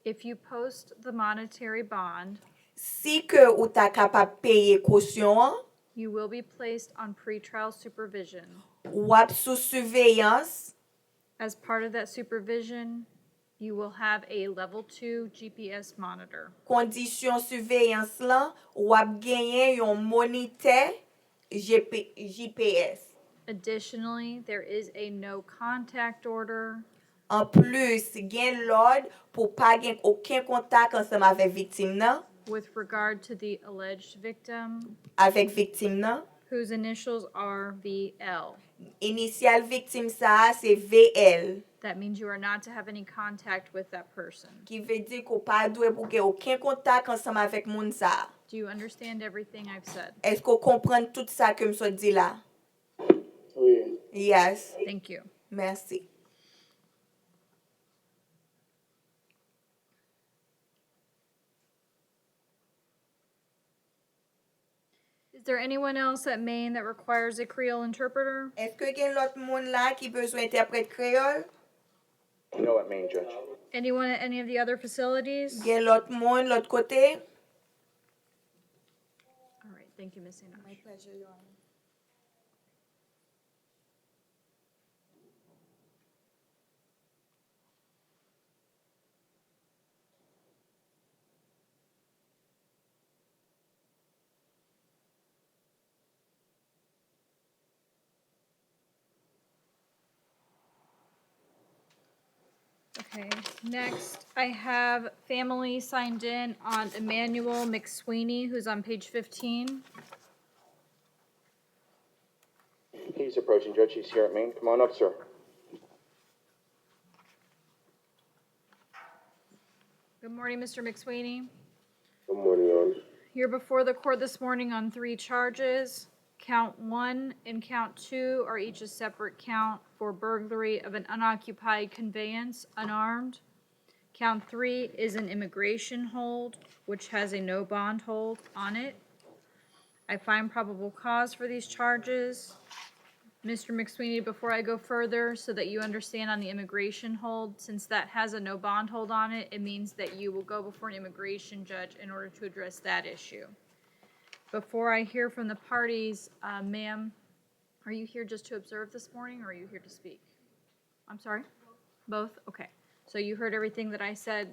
If you post the monetary bond, Si ke ou ta kapap peye kosyon an, you will be placed on pretrial supervision. wap sou surveillance. As part of that supervision, you will have a level 2 GPS monitor. Kondisyon surveillance lan, wap genyen yon monite GPS. Additionally, there is a no contact order En plus, gen lord pou pa gen oken kontak ansam avek viktim nan, with regard to the alleged victim, avek viktim nan. whose initials are VL. Inisyal viktim sa se VL, That means you are not to have any contact with that person. ki ve di ko pa dwe pou gen oken kontak ansam avek moun sa. Do you understand everything I've said? Esko kompren tout sa ke mso di la? Oui. Yes, Thank you. merci. Is there anyone else at Maine that requires a Creole interpreter? Eske gen lot moun la ki bezwen interpret kreol? No, at Maine, Judge. Anyone at any of the other facilities? Gen lot moun lot kote? All right, thank you, Ms. Enoch. pleasure, Your Honor. Okay, next, I have family signed in on Emmanuel McSweeney, who's on page 15. He's approaching, Judge. He's here at Maine. Come on up, sir. Good morning, Mr. McSweeney. Good morning, Your Honor. You're before the court this morning on 3 charges. Count 1 and count 2 are each a separate count for burglary of an unoccupied conveyance, unarmed. Count 3 is an immigration hold, which has a no bond hold on it. I find probable cause for these charges. Mr. McSweeney, before I go further, so that you understand on the immigration hold, since that has a no bond hold on it, it means that you will go before an immigration judge in order to address that issue. Before I hear from the parties, ma'am, are you here just to observe this morning, or are you here to speak? I'm sorry? Both? Okay. So you heard everything that I said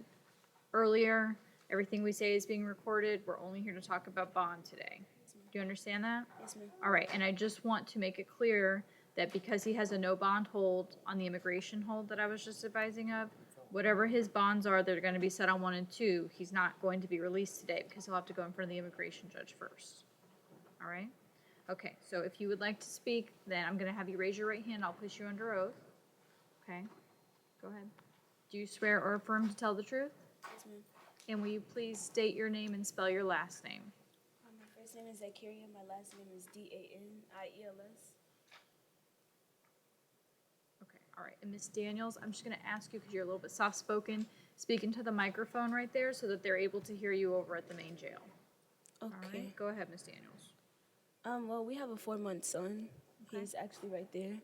earlier. Everything we say is being recorded. We're only here to talk about bond today. Do you understand that? Yes, ma'am. All right, and I just want to make it clear that because he has a no bond hold on the immigration hold that I was just advising of, whatever his bonds are, they're gonna be set on 1 and 2. He's not going to be released today because he'll have to go in front of the immigration judge first. All right? Okay, so if you would like to speak, then I'm gonna have you raise your right hand. I'll place you under oath. Okay, go ahead. Do you swear or affirm to tell the truth? Yes, ma'am. And will you please state your name and spell your last name? My first name is Zakaria. My last name is Daniels. Okay, all right. And Miss Daniels, I'm just gonna ask you, because you're a little bit soft-spoken, speak into the microphone right there so that they're able to hear you over at the main jail. All Okay. right, go ahead, Miss Daniels. Well, we have a 4-month son. Okay. He's actually right there.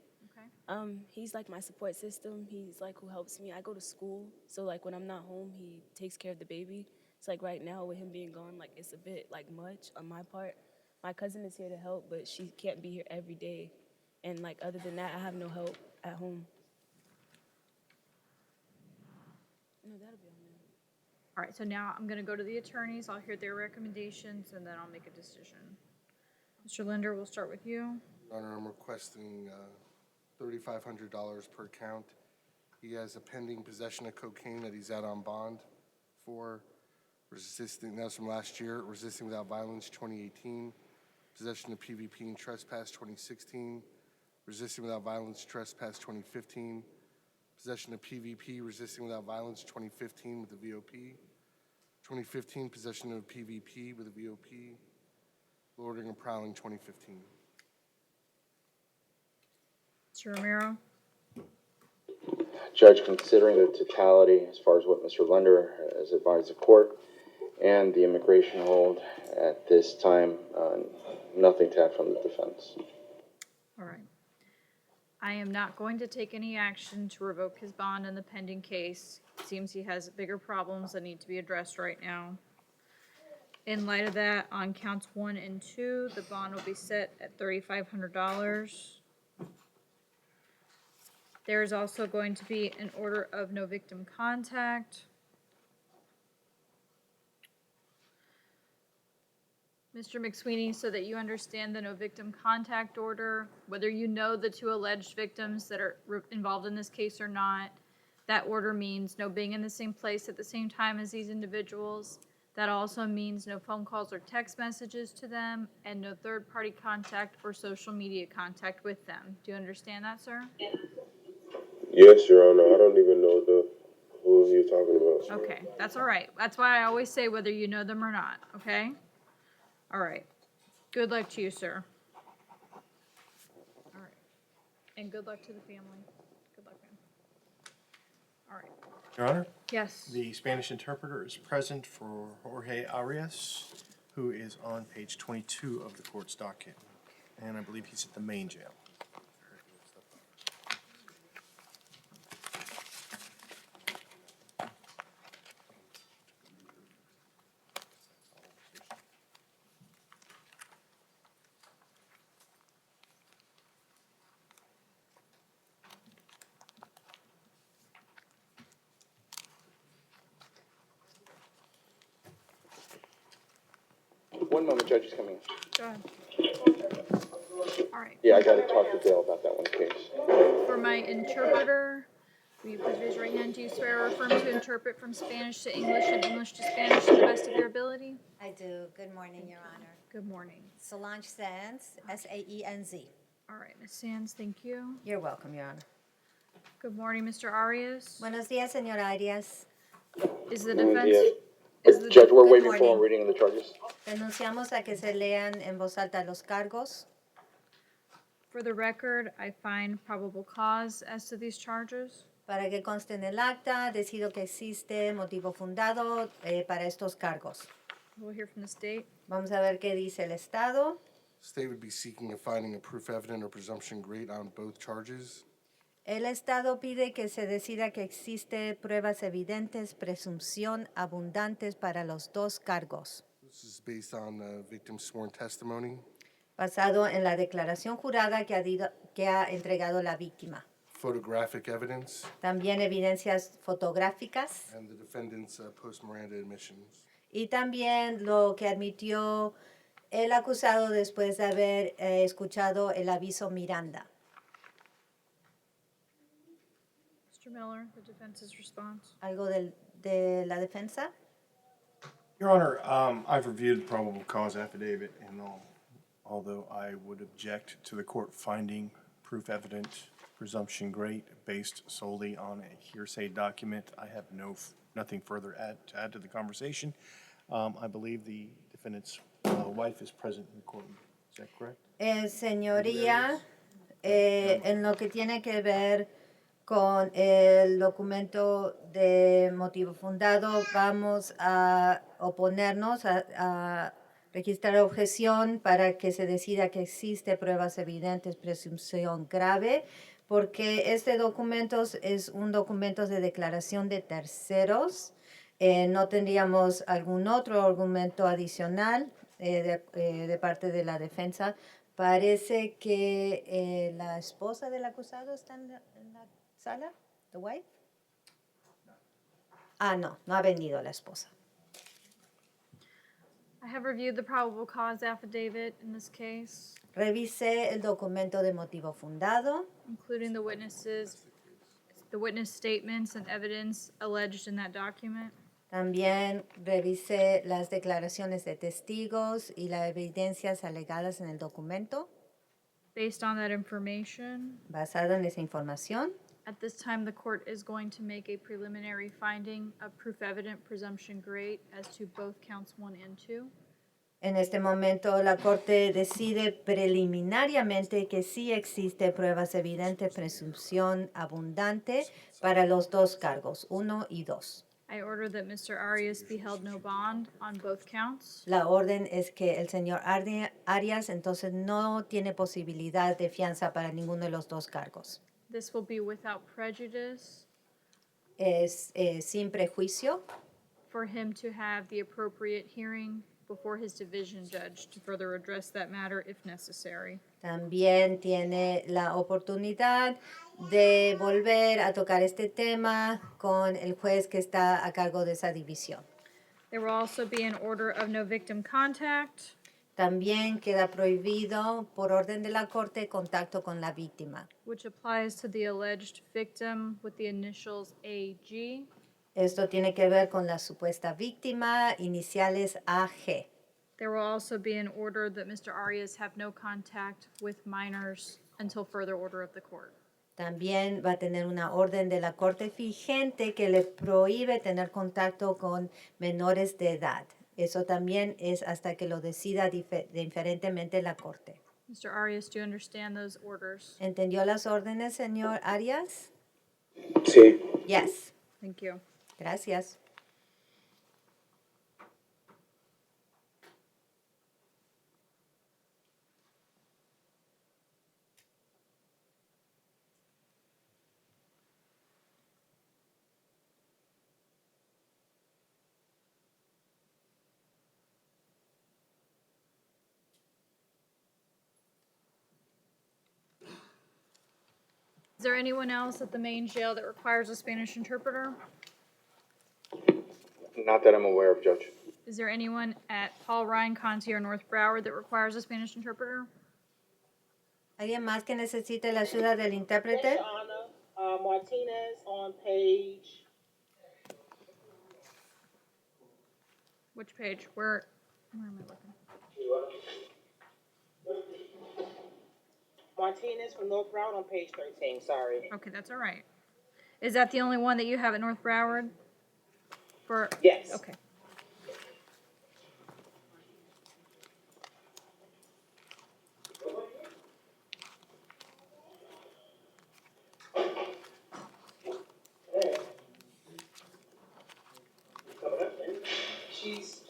Okay, He's like my support system. He's like who helps me. I go to school, so like when I'm not home, he takes care of the baby. It's like right now with him being gone, like it's a bit like much on my part. My cousin is here to help, but she can't be here every day. And like other than that, I have no help at home. No, that'll be on there. all right, so now I'm gonna go to the attorneys. I'll hear their recommendations, and then I'll make a decision. Mr. Linder, we'll start with you. Your Honor, I'm requesting $3,500 per count. He has a pending possession of cocaine that he's out on bond for, resisting, that was from last year, resisting without violence, 2018, possession of PVP and trespass, 2016, resisting without violence, trespass, 2015, possession of PVP, resisting without violence, 2015 with the VOP, 2015, possession of PVP with the VOP, loitering and prowling, 2015. Mr. Romero? Judge, considering the totality as far as what Mr. Lender has advised the court and the immigration hold at this time, nothing to add from the defense. All right. I am not going to take any action to revoke his bond in the pending case. It seems he has bigger problems that need to be addressed right now. In light of that, on counts 1 and 2, the bond will be set at $3,500. There is also going to be an order of no victim contact. Mr. McSweeney, so that you understand the no victim contact order, whether you know the 2 alleged victims that are involved in this case or not, that order means no being in the same place at the same time as these individuals. That also means no phone calls or text messages to them, and no third-party contact or social media contact with them. Do you understand that, sir? Yes, Your Honor. I don't even know who you're talking about. Okay, that's all right. That's why I always say whether you know them or not, okay? All right. Good luck to you, sir. All right. And good luck to the family. Good luck, man. All right. Your Honor, Yes. the Spanish interpreter is present for Jorge Arias, who is on page 22 of the court's docket. And I believe he's at the main jail. One moment, Judge is coming. Go ahead. All right. Yeah, I gotta talk to Dale about that one case. For my interpreter, Will you please raise your right hand? Do you swear or affirm to interpret from Spanish to English and English to Spanish to the best of your ability? I do. Good morning, Your Honor. Good morning. Solange Sands, S-A-E-N-Z. All right, Ms. Sands, thank you. You're welcome, Your Honor. Good morning, Mr. Arias. Buenos días, señor Arias. Is the Buenos defense, días. is the, Judge, we're Good waiting for a morning. reading of the charges. Renunciamos a que se lean en voz alta los cargos. for the record, I find probable cause as to these charges. Para que conste en el acta, decido que existe motivo fundado para estos cargos. We'll hear from the state. Vamos a ver qué dice el Estado. State would be seeking a finding of proof evident or presumption great on both charges. El Estado pide que se decida que existe pruebas evidentes, presunción abundantes para los dos cargos, This is based on the victim's sworn testimony, basado en la declaración jurada que ha entregado la víctima. photographic evidence, También evidencias fotográficas and the defendant's post-Miranda admissions. y también lo que admitió el acusado después de haber escuchado el aviso Miranda. Mr. Miller, the defense's response. ¿Algo de la defensa? Your Honor, I've reviewed the probable cause affidavit and although I would object to the court finding proof evident, presumption great, based solely on a hearsay document, I have nothing further to add to the conversation. I believe the defendant's wife is present in the courtroom. Is that correct? Señoría, en lo que tiene que ver con el documento de motivo fundado, vamos a oponernos a registrar objeción para que se decida que existe pruebas evidentes, presunción grave, porque este documento es un documento de declaración de terceros. No tendríamos algún otro argumento adicional de parte de la defensa. Parece que la esposa del acusado está en la sala, the wife. No ha venido la esposa. I have reviewed the probable cause affidavit in this case, Revisé el documento de motivo fundado, including the witness statements and evidence alleged in that document. también revisé las declaraciones de testigos y las evidencias alegadas en el documento. Based on that information, Basado en esa información, at this time, the court is going to make a preliminary finding of proof evident presumption great as to both counts 1 and 2. en este momento la Corte decide preliminariamente que sí existe pruebas evidentes, presunción abundante para los dos cargos, 1 y 2. I order that Mr. Arias be held no bond on both counts. La orden es que el señor Arias entonces no tiene posibilidad de fianza para ninguno de los dos cargos. This will be without prejudice Es sin prejuicio for him to have the appropriate hearing before his division judge to further address that matter if necessary. También tiene la oportunidad de volver a tocar este tema con el juez que está a cargo de esa división. There will also be an order of no victim contact. También queda prohibido por orden de la Corte contacto con la víctima. Which applies to the alleged victim with the initials AG. Esto tiene que ver con la supuesta víctima, iniciales AG. There will also be an order that Mr. Arias have no contact with minors until further order of the court. También va a tener una orden de la Corte vigente que le prohíbe tener contacto con menores de edad. Eso también es hasta que lo decida diferentemente la Corte. Mr. Arias, do you understand those orders? ¿Entendió las órdenes, señor Arias? Sí. Yes. Thank you. Gracias. Is there anyone else at the main jail that requires a Spanish interpreter? Not that I'm aware of, Judge. Is there anyone at Paul Ryan Conti or North Broward that requires a Spanish interpreter? ¿Alguien más que necesite la ayuda del intérprete? Martinez on page, Which page? Where am I looking? Martinez from North Broward on page 13, sorry. Okay, that's all right. Is that the only one that you have at North Broward? For Yes. Okay. She's,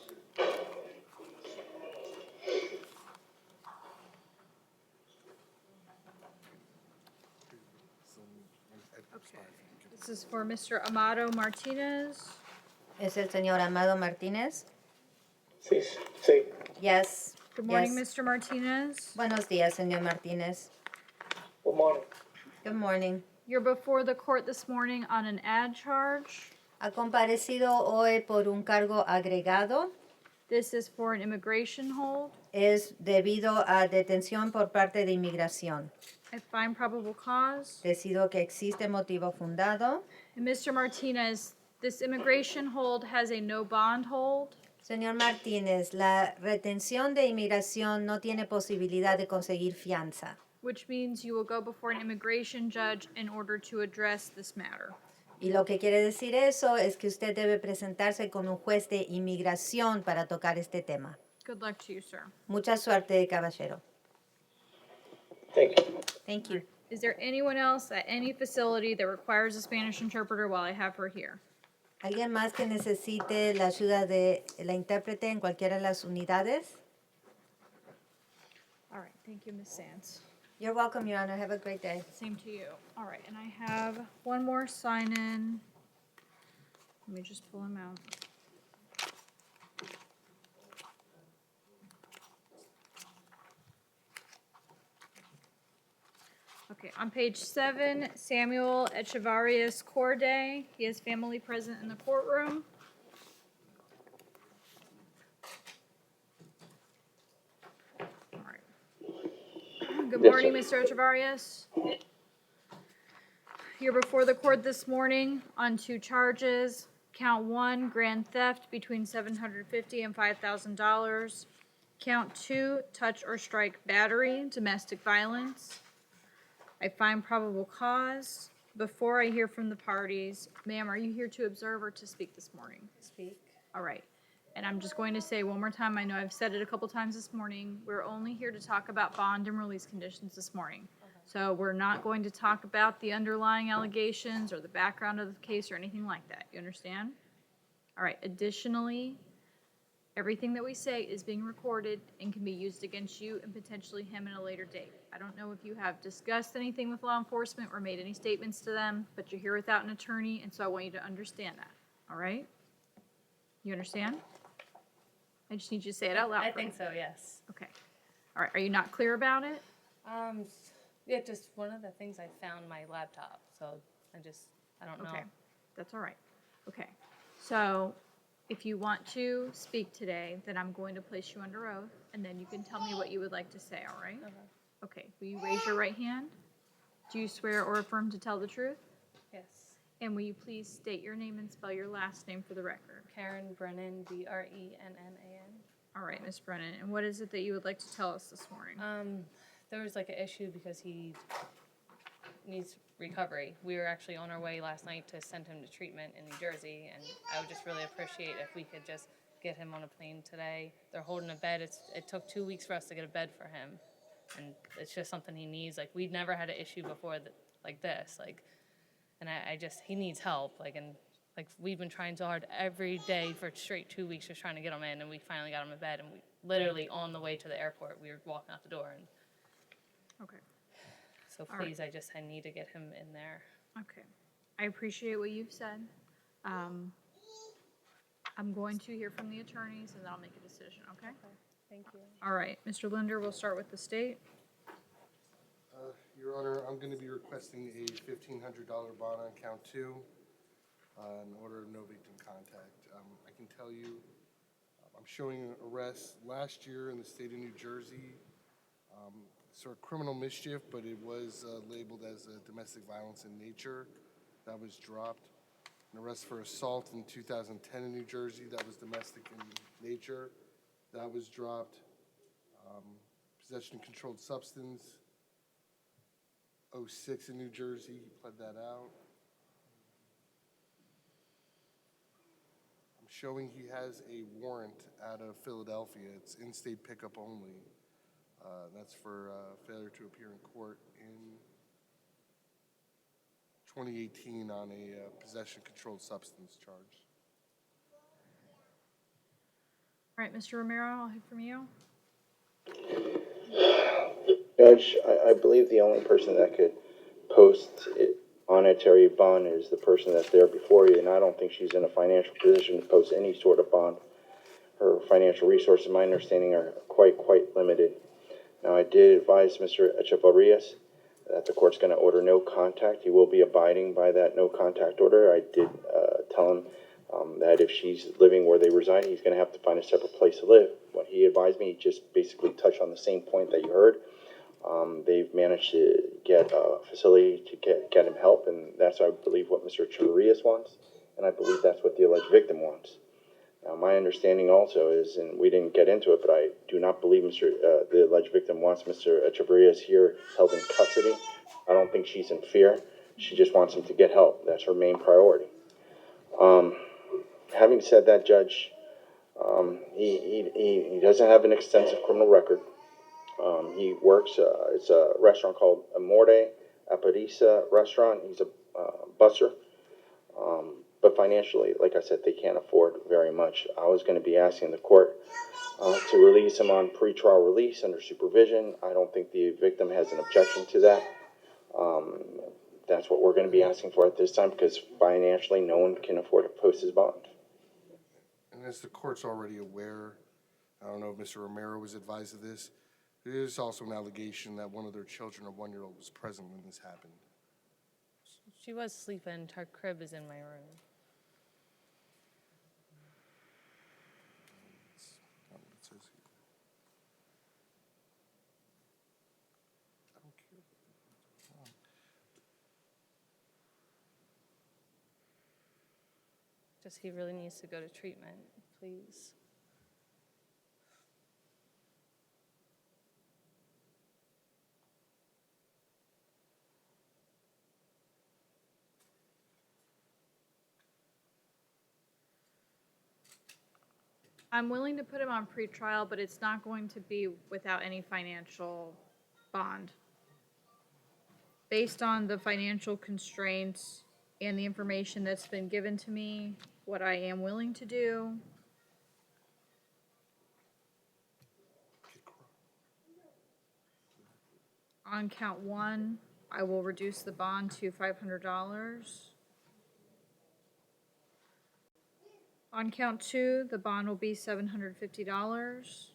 Okay. This is for Mr. Amado Martinez. ¿Es el señor Amado Martínez? Sí, sí. Yes. Good morning, Yes. Mr. Martinez. Buenos días, señor Martínez. Good morning. Good morning. You're before the court this morning on an ad charge. Ha comparecido hoy por un cargo agregado. This is for an immigration hold. Es debido a detención por parte de inmigración. I find probable cause. Decido que existe motivo fundado. And Mr. Martinez, this immigration hold has a no bond hold. Señor Martínez, la retención de inmigración no tiene posibilidad de conseguir fianza, Which means you will go before an immigration judge in order to address this matter. y lo que quiere decir eso es que usted debe presentarse con un juez de inmigración para tocar este tema. Good luck to you, sir. Mucha suerte, caballero. Thank you. Thank you. Is there anyone else at any facility that requires a Spanish interpreter while I have her here? ¿Alguien más que necesite la ayuda de la intérprete en cualquiera de las unidades? All right, thank you, Ms. Sands. You're welcome, Your Honor. Have a great day. Same to you. All right, and I have one more sign-in. Let me just pull him out. Okay, on page 7, Samuel Echevarius Corday. He has family present in the courtroom. All right. Good Yes, morning, sir. Mr. Echevarius. You're before the court this morning on 2 charges. Count 1, grand theft between $750 and $5,000. Count 2, touch or strike battery, domestic violence. I find probable cause. Before I hear from the parties, ma'am, are you here to observe or to speak this morning? Speak. All right. And I'm just going to say one more time, I know I've said it a couple times this morning, we're only here to talk about bond and release conditions this morning. So we're not going to talk about the underlying allegations or the background of the case or anything like that. You understand? All right. Additionally, everything that we say is being recorded and can be used against you and potentially him at a later date. I don't know if you have discussed anything with law enforcement or made any statements to them, but you're here without an attorney, and so I want you to understand that. All right? You understand? I just need you to say it out loud. I for me. think so, yes. Okay. All right. Are you not clear about it? Yeah, just one of the things I found my laptop, so I don't know. Okay. That's all right. Okay. So if you want to speak today, then I'm going to place you under oath, and then you can tell me what you would like to say, all right? Okay. Will you raise your right hand? Do you swear or affirm to tell the truth? Yes. And will you please state your name and spell your last name for the record? Karen Brennan, Brennan. All right, Ms. Brennan. And what is it that you would like to tell us this morning? There was like an issue because he needs recovery. We were actually on our way last night to send him to treatment in New Jersey, and I would just really appreciate if we could just get him on a plane today. They're holding a bed. It took 2 weeks for us to get a bed for him, and it's just something he needs. Like, we'd never had an issue before like this. And he needs help. And we've been trying so hard every day for straight 2 weeks just trying to get him in, and we finally got him a bed. And we literally on the way to the airport, we were walking out the door, and Okay. so All right. please, I need to get him in there. Okay. I appreciate what you've said. I'm going to hear from the attorneys, and then I'll make a decision, okay? Thank you. All right, Mr. Linder, we'll start with the state. Your Honor, I'm going to be requesting a $1,500 bond on count 2 in order of no victim contact. I can tell you, I'm showing an arrest last year in the state of New Jersey. Sort of criminal mischief, but it was labeled as domestic violence in nature. That was dropped. An arrest for assault in 2010 in New Jersey. That was domestic in nature. That was dropped. Possession of controlled substance. 06 in New Jersey. He pled that out. I'm showing he has a warrant out of Philadelphia. It's in-state pickup only. That's for failure to appear in court in 2018 on a possession of controlled substance charge. All right, Mr. Romero, I'll hear from you. Judge, I believe the only person that could post it monetary bond is the person that's there before you, and I don't think she's in a financial position to post any sort of bond. Her financial resources, my understanding, are quite limited. Now, I did advise Mr. Echevarrias that the court's going to order no contact. He will be abiding by that no contact order. I did tell him that if she's living where they reside, he's going to have to find a separate place to live. What he advised me, he just basically touched on the same point that you heard. They've managed to get a facility to get him help, and that's, I believe, what Mr. Echevarrias wants, and I believe that's what the alleged victim wants. Now, my understanding also is, and we didn't get into it, but I do not believe the alleged victim wants Mr. Echevarrias here held in custody. I don't think she's in fear. She just wants him to get help. That's her main priority. Having said that, Judge, he doesn't have an extensive criminal record. He works, it's a restaurant called Amore Aparisa Restaurant. He's a busser. But financially, like I said, they can't afford very much. I was going to be asking the court to release him on pretrial release under supervision. I don't think the victim has an objection to that. That's what we're going to be asking for at this time, because financially no one can afford to post his bond. And as the court's already aware, I don't know if Mr. Romero was advised of this, there is also an allegation that one of their children, a 1-year-old, was present when this happened. She was sleeping. Her crib is in my room. That's not what it says here. I don't care. Just he really needs to go to treatment, please. I'm willing to put him on pretrial, but it's not going to be without any financial bond. Based on the financial constraints and the information that's been given to me, what I am willing to do. On count 1, I will reduce the bond to $500. On count 2, the bond will be $750.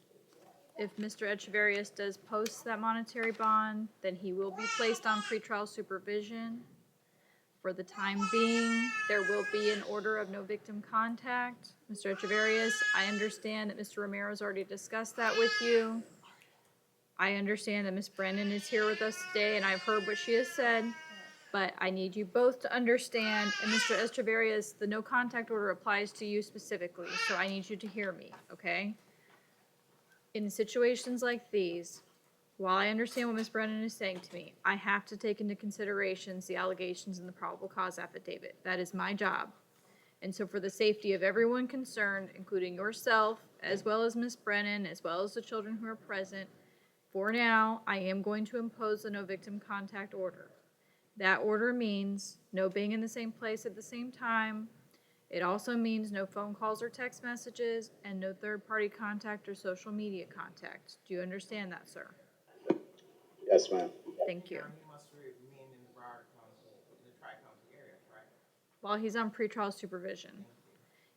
If Mr. Echevarrias does post that monetary bond, then he will be placed on pretrial supervision. For the time being, there will be an order of no victim contact. Mr. Echevarrias, I understand that Mr. Romero's already discussed that with you. I understand that Ms. Brennan is here with us today, and I've heard what she has said. But I need you both to understand, and Mr. Echevarrias, the no contact order applies to you specifically, so I need you to hear me, okay? In situations like these, while I understand what Ms. Brennan is saying to me, I have to take into consideration the allegations in the probable cause affidavit. That is my job. And so for the safety of everyone concerned, including yourself, as well as Ms. Brennan, as well as the children who are present, for now, I am going to impose a no victim contact order. That order means no being in the same place at the same time. It also means no phone calls or text messages and no third-party contact or social media contact. Do you understand that, sir? Yes, ma'am. Thank you. While he's on pretrial supervision.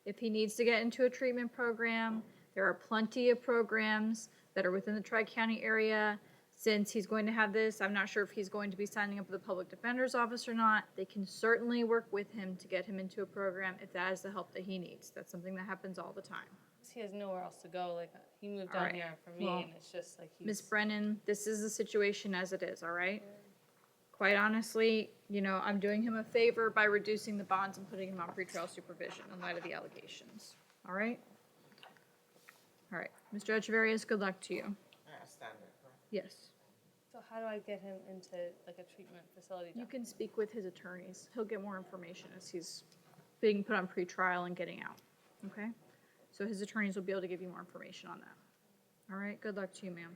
If he needs to get into a treatment program, there are plenty of programs that are within the Tri-County area. Since he's going to have this, I'm not sure if he's going to be signing up with the Public Defender's Office or not. They can certainly work with him to get him into a program if that is the help that he needs. That's something that happens all the time. he has nowhere else to go. Like, he moved All down right. here for me, Well, and it's just like he's. Ms. Brennan, this is the situation as it is, all right? Quite honestly, I'm doing him a favor by reducing the bonds and putting him on pretrial supervision in light of the allegations, all right? All right, Mr. Echeverrius, good luck to you. Yes. So how do I get him into like a treatment facility? You can speak with his attorneys. He'll get more information as he's being put on pretrial and getting out, okay? So his attorneys will be able to give you more information on that. All right, good luck to you, ma'am.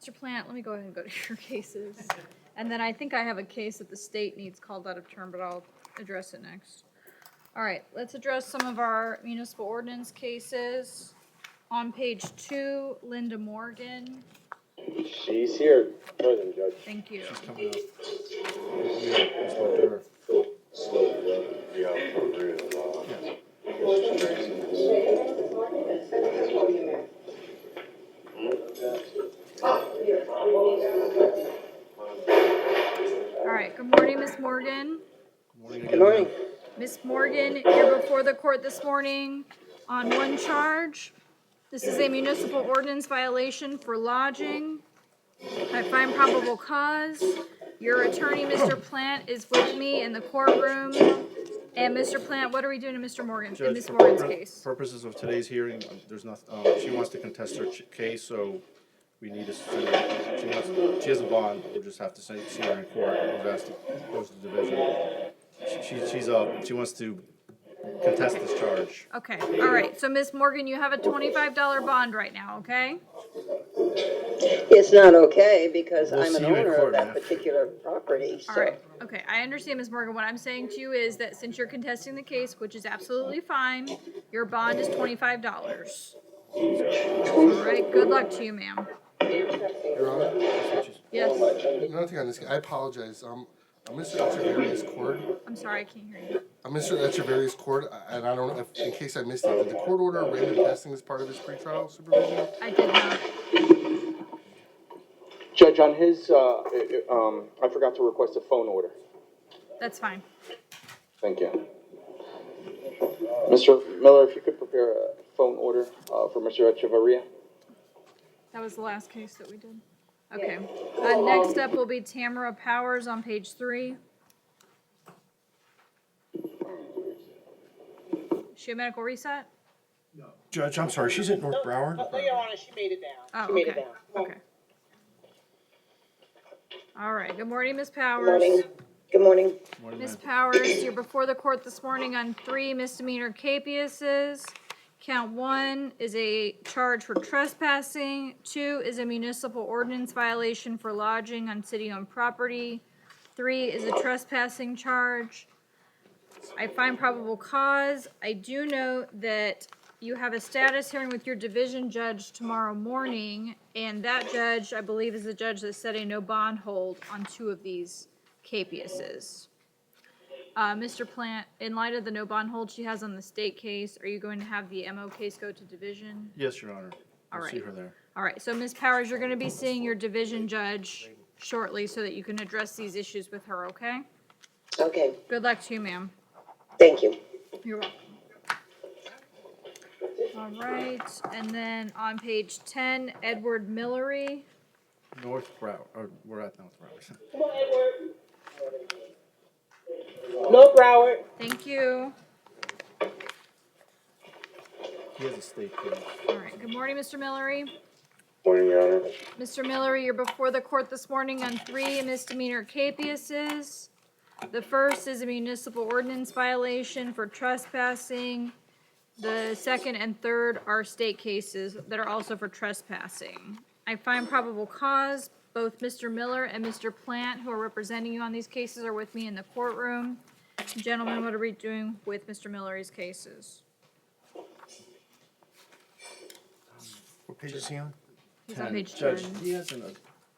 Mr. Plant, let me go ahead and go to your cases. And then I think I have a case that the state needs called out of term, but I'll address it next. All right, let's address some of our municipal ordinance cases. On page 2, Linda Morgan. She's here, present, Judge. Thank you. She's coming up. We spoke to her. Yeah, for real. Yeah. All right, good morning, Ms. Morgan. Good morning. Ms. Morgan, you're before the court this morning on one charge. This is a municipal ordinance violation for lodging. I find probable cause. Your attorney, Mr. Plant, is with me in the courtroom. And Mr. Plant, what are we doing to Mr. Morgan, in Judge, Ms. for Morgan's case? purposes of today's hearing, there's not, she wants to contest her case, so we need to send her, she has a bond, we'll just have to see her in court, we've asked to go to the division. She wants to contest this charge. Okay, all right. So Ms. Morgan, you have a $25 bond right now, okay? It's not okay because We'll I'm an see you in owner court, of that ma'am. particular property, All so. right, okay, I understand, Ms. Morgan. What I'm saying to you is that since you're contesting the case, which is absolutely fine, your bond is $25. All right, good luck to you, ma'am. Your Honor, Yes, another thing on this, I apologize, Mr. Echeverria's court, I'm sorry, I can't hear you. Mr. Echeverria's court, and I don't know if, in case I missed it, did the court order random testing as part of his pretrial supervision? I did not. Judge, on his, I forgot to request a phone order. That's fine. Thank you. Mr. Miller, if you could prepare a phone order for Mr. Echeverria. That was the last case that we did. Okay. Next up will be Tamara Powers on page 3. She a medical reset? Judge, I'm sorry, she's at North Broward? No, Your Honor, she made it down. Oh, She made it okay. down. Okay. All right, good morning, Ms. Powers. Good morning. Good morning. Morning, Ms. ma'am. Powers, you're before the court this morning on 3 misdemeanor capiases. Count 1 is a charge for trespassing. 2 is a municipal ordinance violation for lodging on city-owned property. 3 is a trespassing charge. I find probable cause. I do note that you have a status hearing with your division judge tomorrow morning, and that judge, I believe, is the judge that set a no bond hold on 2 of these capiases. Mr. Plant, in light of the no bond hold she has on the state case, are you going to have the MO case go to division? Yes, Your Honor. All We'll see right. her there. All right, so Ms. Powers, you're gonna be seeing your division judge shortly so that you can address these issues with her, okay? Okay, Good luck to you, ma'am. thank you. You're welcome. All right, and then on page 10, Edward Millery. North Broward, or we're at North Broward. Come on, Edward. North Broward. Thank you. He has a state case. All right, good morning, Mr. Millery. Morning, Your Honor. Mr. Millery, you're before the court this morning on 3 misdemeanor capiases. The first is a municipal ordinance violation for trespassing. The second and third are state cases that are also for trespassing. I find probable cause. Both Mr. Miller and Mr. Plant, who are representing you on these cases, are with me in the courtroom. Gentlemen, what are we doing with Mr. Millery's cases? What page is he on? He's on page 10. Judge, he has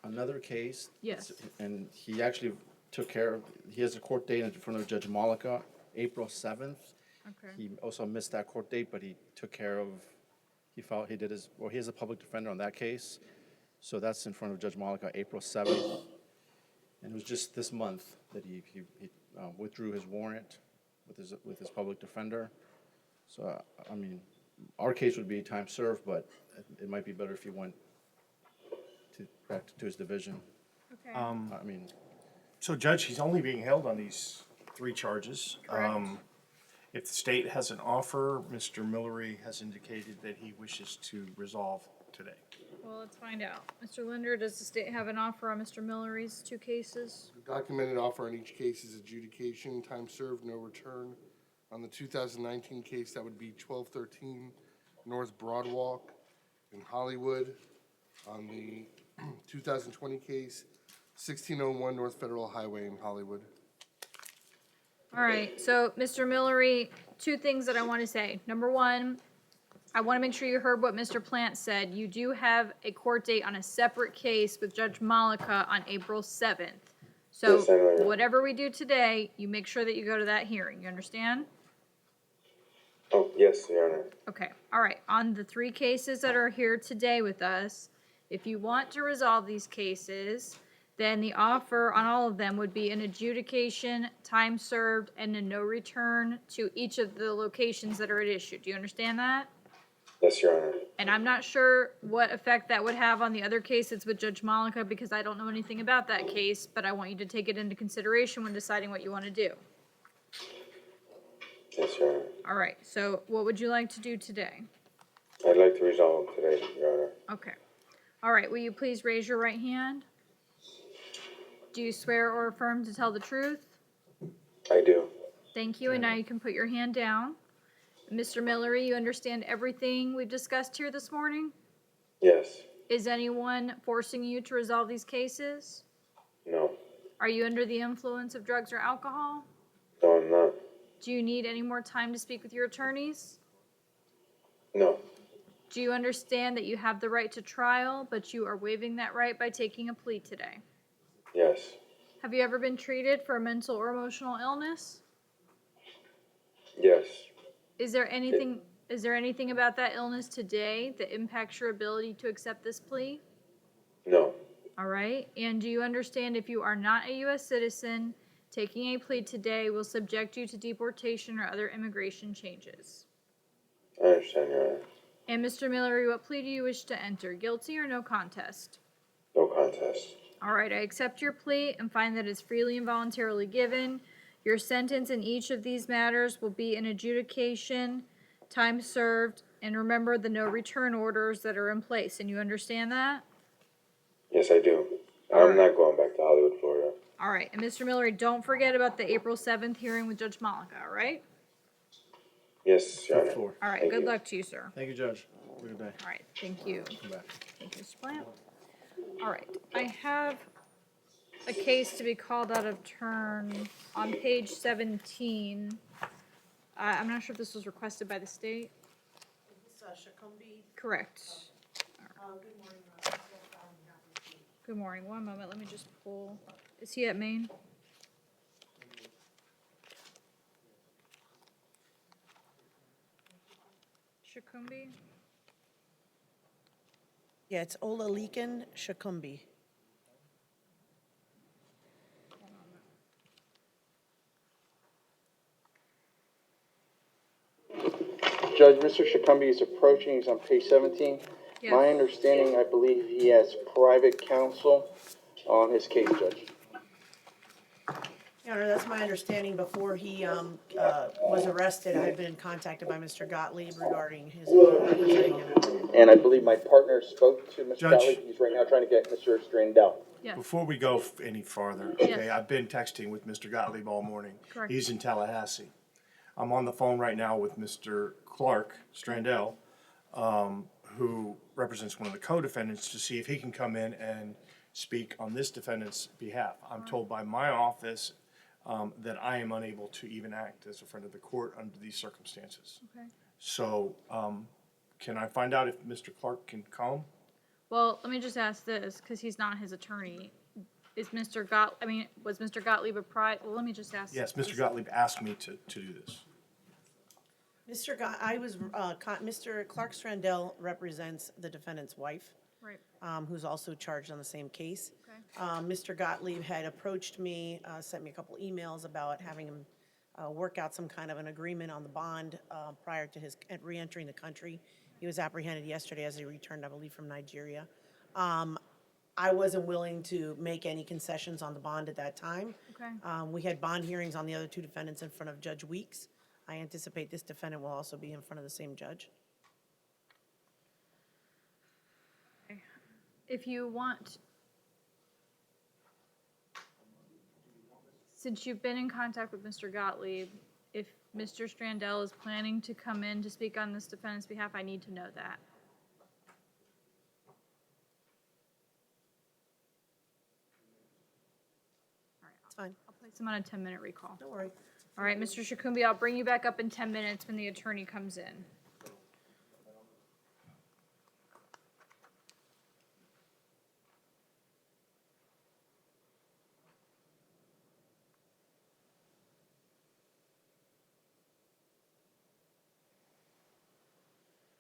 another case. Yes. And he actually took care of, he has a court date in front of Judge Malika, April 7th. Okay. He also missed that court date, but he took care of, he has a public defender on that case. So that's in front of Judge Malika, April 7th. And it was just this month that he withdrew his warrant with his public defender. So, I mean, our case would be time served, but it might be better if he went back to his division. Okay. I mean, So Judge, he's only being held on these 3 charges. Correct. If the state has an offer, Mr. Millery has indicated that he wishes to resolve today. Well, let's find out. Mr. Linder, does the state have an offer on Mr. Millery's 2 cases? The documented offer on each case is adjudication, time served, no return. On the 2019 case, that would be 1213 North Broadwalk in Hollywood. On the 2020 case, 1601 North Federal Highway in Hollywood. All right, so Mr. Millery, 2 things that I want to say. Number 1, I want to make sure you heard what Mr. Plant said. You do have a court date on a separate case with Judge Malika on April 7th. So Yes, I know. whatever we do today, you make sure that you go to that hearing. You understand? Oh, yes, Your Honor. Okay, all right. On the 3 cases that are here today with us, if you want to resolve these cases, then the offer on all of them would be an adjudication, time served, and a no return to each of the locations that are at issue. Do you understand that? Yes, Your Honor. And I'm not sure what effect that would have on the other cases with Judge Malika because I don't know anything about that case, but I want you to take it into consideration when deciding what you want to do. Yes, Your Honor. All right, so what would you like to do today? I'd like to resolve today, Your Honor. Okay. All right, will you please raise your right hand? Do you swear or affirm to tell the truth? I do. Thank you, and now you can put your hand down. Mr. Millery, you understand everything we've discussed here this morning? Yes. Is anyone forcing you to resolve these cases? No. Are you under the influence of drugs or alcohol? No, I'm not. Do you need any more time to speak with your attorneys? No. Do you understand that you have the right to trial, but you are waiving that right by taking a plea today? Yes. Have you ever been treated for a mental or emotional illness? Yes. Is there anything about that illness today that impacts your ability to accept this plea? No. All right. And do you understand if you are not a U.S. citizen, taking a plea today will subject you to deportation or other immigration changes? I understand, Your Honor. And Mr. Millery, what plea do you wish to enter? Guilty or no contest? No contest. All right, I accept your plea and find that it's freely and voluntarily given. Your sentence in each of these matters will be an adjudication, time served, and remember the no return orders that are in place. And you understand that? Yes, I do. All I'm right. not going back to Hollywood, Florida. All right, and Mr. Millery, don't forget about the April 7th hearing with Judge Malika, all right? Yes, Your Honor. floor. All right, Thank good you. luck to you, sir. Thank you, Judge. Have a good day. All right, thank you. Come back. Thank you, Mr. Plant. All right, I have a case to be called out of turn on page 17. I'm not sure if this was requested by the state. Correct. Good morning. One moment. Let me just pull. Is he at Maine? Shakumbi? Yeah, it's Olalekan Shakumbi. Judge, Mr. Shakumbi is approaching, he's on page 17. Yes. My understanding, I believe he has private counsel on his case, Judge. Your Honor, that's my understanding. Before he was arrested, I had been contacted by Mr. Gottlieb regarding his representing him. And I believe my partner spoke to Mr. Judge. Gottlieb. He's right now trying to get Mr. Strandell. Yes. Before we go any farther, Yes. okay, I've been texting with Mr. Gottlieb all morning. Correct. He's in Tallahassee. I'm on the phone right now with Mr. Clark Strandell, who represents one of the co-defendants, to see if he can come in and speak on this defendant's behalf. I'm told by my office that I am unable to even act as a friend of the court under these circumstances. Okay. So, can I find out if Mr. Clark can come? Well, let me just ask this, because he's not his attorney. was Mr. Gottlieb a well, let me just ask. Yes, Mr. Gottlieb asked me to do this. Mr. Clark Strandell represents the defendant's wife, Right, who's also charged on the same case. okay. Mr. Gottlieb had approached me, sent me a couple emails about having him work out some kind of an agreement on the bond prior to his re-entering the country. He was apprehended yesterday as he returned, I believe, from Nigeria. I wasn't willing to make any concessions on the bond at that time. Okay. We had bond hearings on the other two defendants in front of Judge Weeks. I anticipate this defendant will also be in front of the same judge. If you want, since you've been in contact with Mr. Gottlieb, if Mr. Strandell is planning to come in to speak on this defendant's behalf, I need to know that. It's fine. I'll place him on a 10-minute recall. Don't worry. All right, Mr. Shakumbi, I'll bring you back up in 10 minutes when the attorney comes in.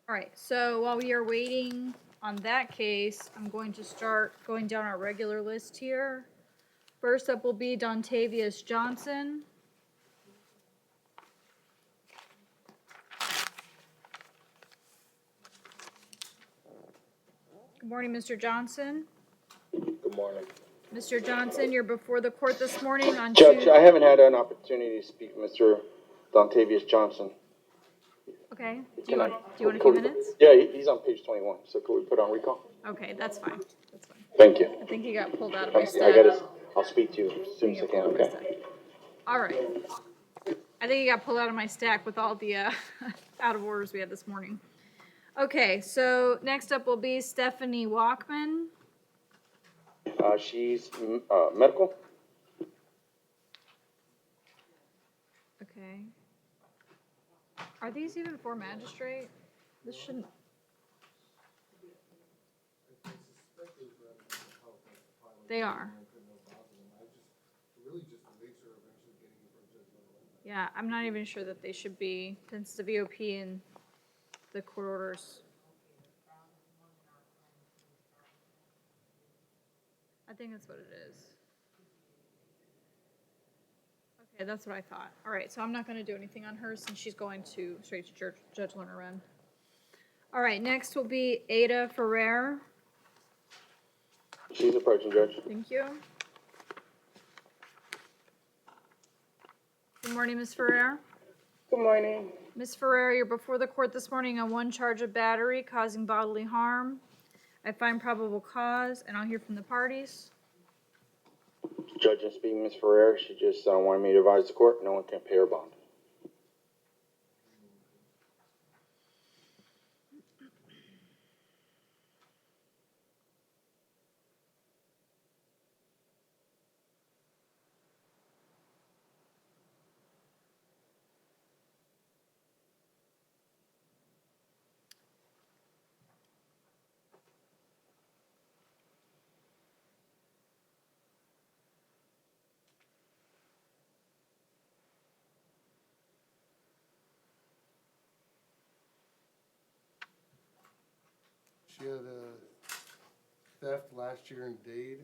All right, so while we are waiting on that case, I'm going to start going down our regular list here. First up will be Dontavius Johnson. Good morning, Mr. Johnson. Good morning. Mr. Johnson, you're before the court this morning on Judge, I haven't had an opportunity to speak with Mr. Dontavius Johnson. Okay, do you Can want I- a few minutes? Yeah, he's on page 21, so can we put on recall? Okay, that's fine, that's fine. Thank you. I think he got pulled out of my I stack. I'll speak to you as soon as I can, okay? All right. I think he got pulled out of my stack with all the out of orders we had this morning. Okay, so next up will be Stephanie Walkman. She's medical. Okay. Are these even for magistrate? This shouldn't. They are. Yeah, I'm not even sure that they should be, since the VOP and the court orders. I think that's what it is. Okay, that's what I thought. All right, so I'm not going to do anything on her since she's going straight to Judge Lerner Wren. All right, next will be Ada Ferrer. She's approaching, Judge. Thank you. Good morning, Ms. Ferrer. Good morning. Ms. Ferrer, you're before the court this morning on one charge of battery causing bodily harm. I find probable cause, and I'll hear from the parties. Judge, and speaking Ms. Ferrer, she just wanted me to advise the court, no one can pay her bond. She had a theft last year in Dade,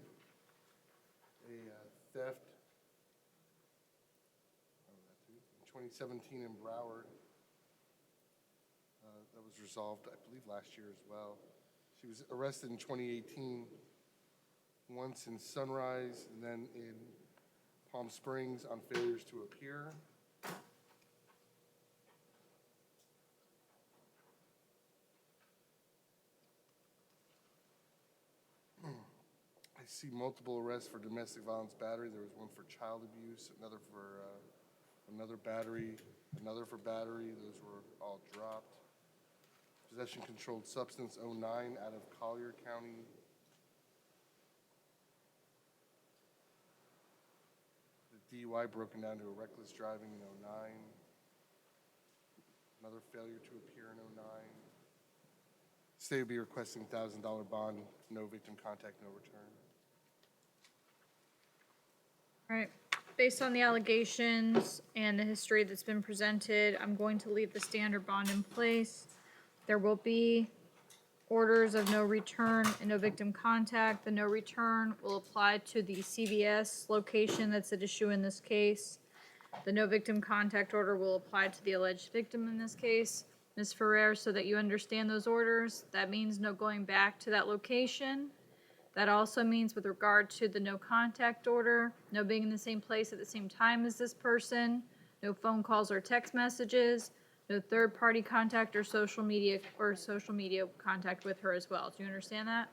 a theft in 2017 in Broward. That was resolved, I believe, last year as well. She was arrested in 2018, once in Sunrise and then in Palm Springs on failures to appear. I see multiple arrests for domestic violence battery. There was one for child abuse, another for another battery, another for battery. Those were all dropped. Possession controlled substance 09 out of Collier County. The DUI broken down to a reckless driving in 09. Another failure to appear in 09. State would be requesting $1,000 bond, no victim contact, no return. All right, based on the allegations and the history that's been presented, I'm going to leave the standard bond in place. There will be orders of no return and no victim contact. The no return will apply to the CVS location that's at issue in this case. The no victim contact order will apply to the alleged victim in this case, Ms. Ferrer, so that you understand those orders. That means no going back to that location. That also means with regard to the no contact order, no being in the same place at the same time as this person, no phone calls or text messages, no third-party contact or social media contact with her as well. Do you understand that?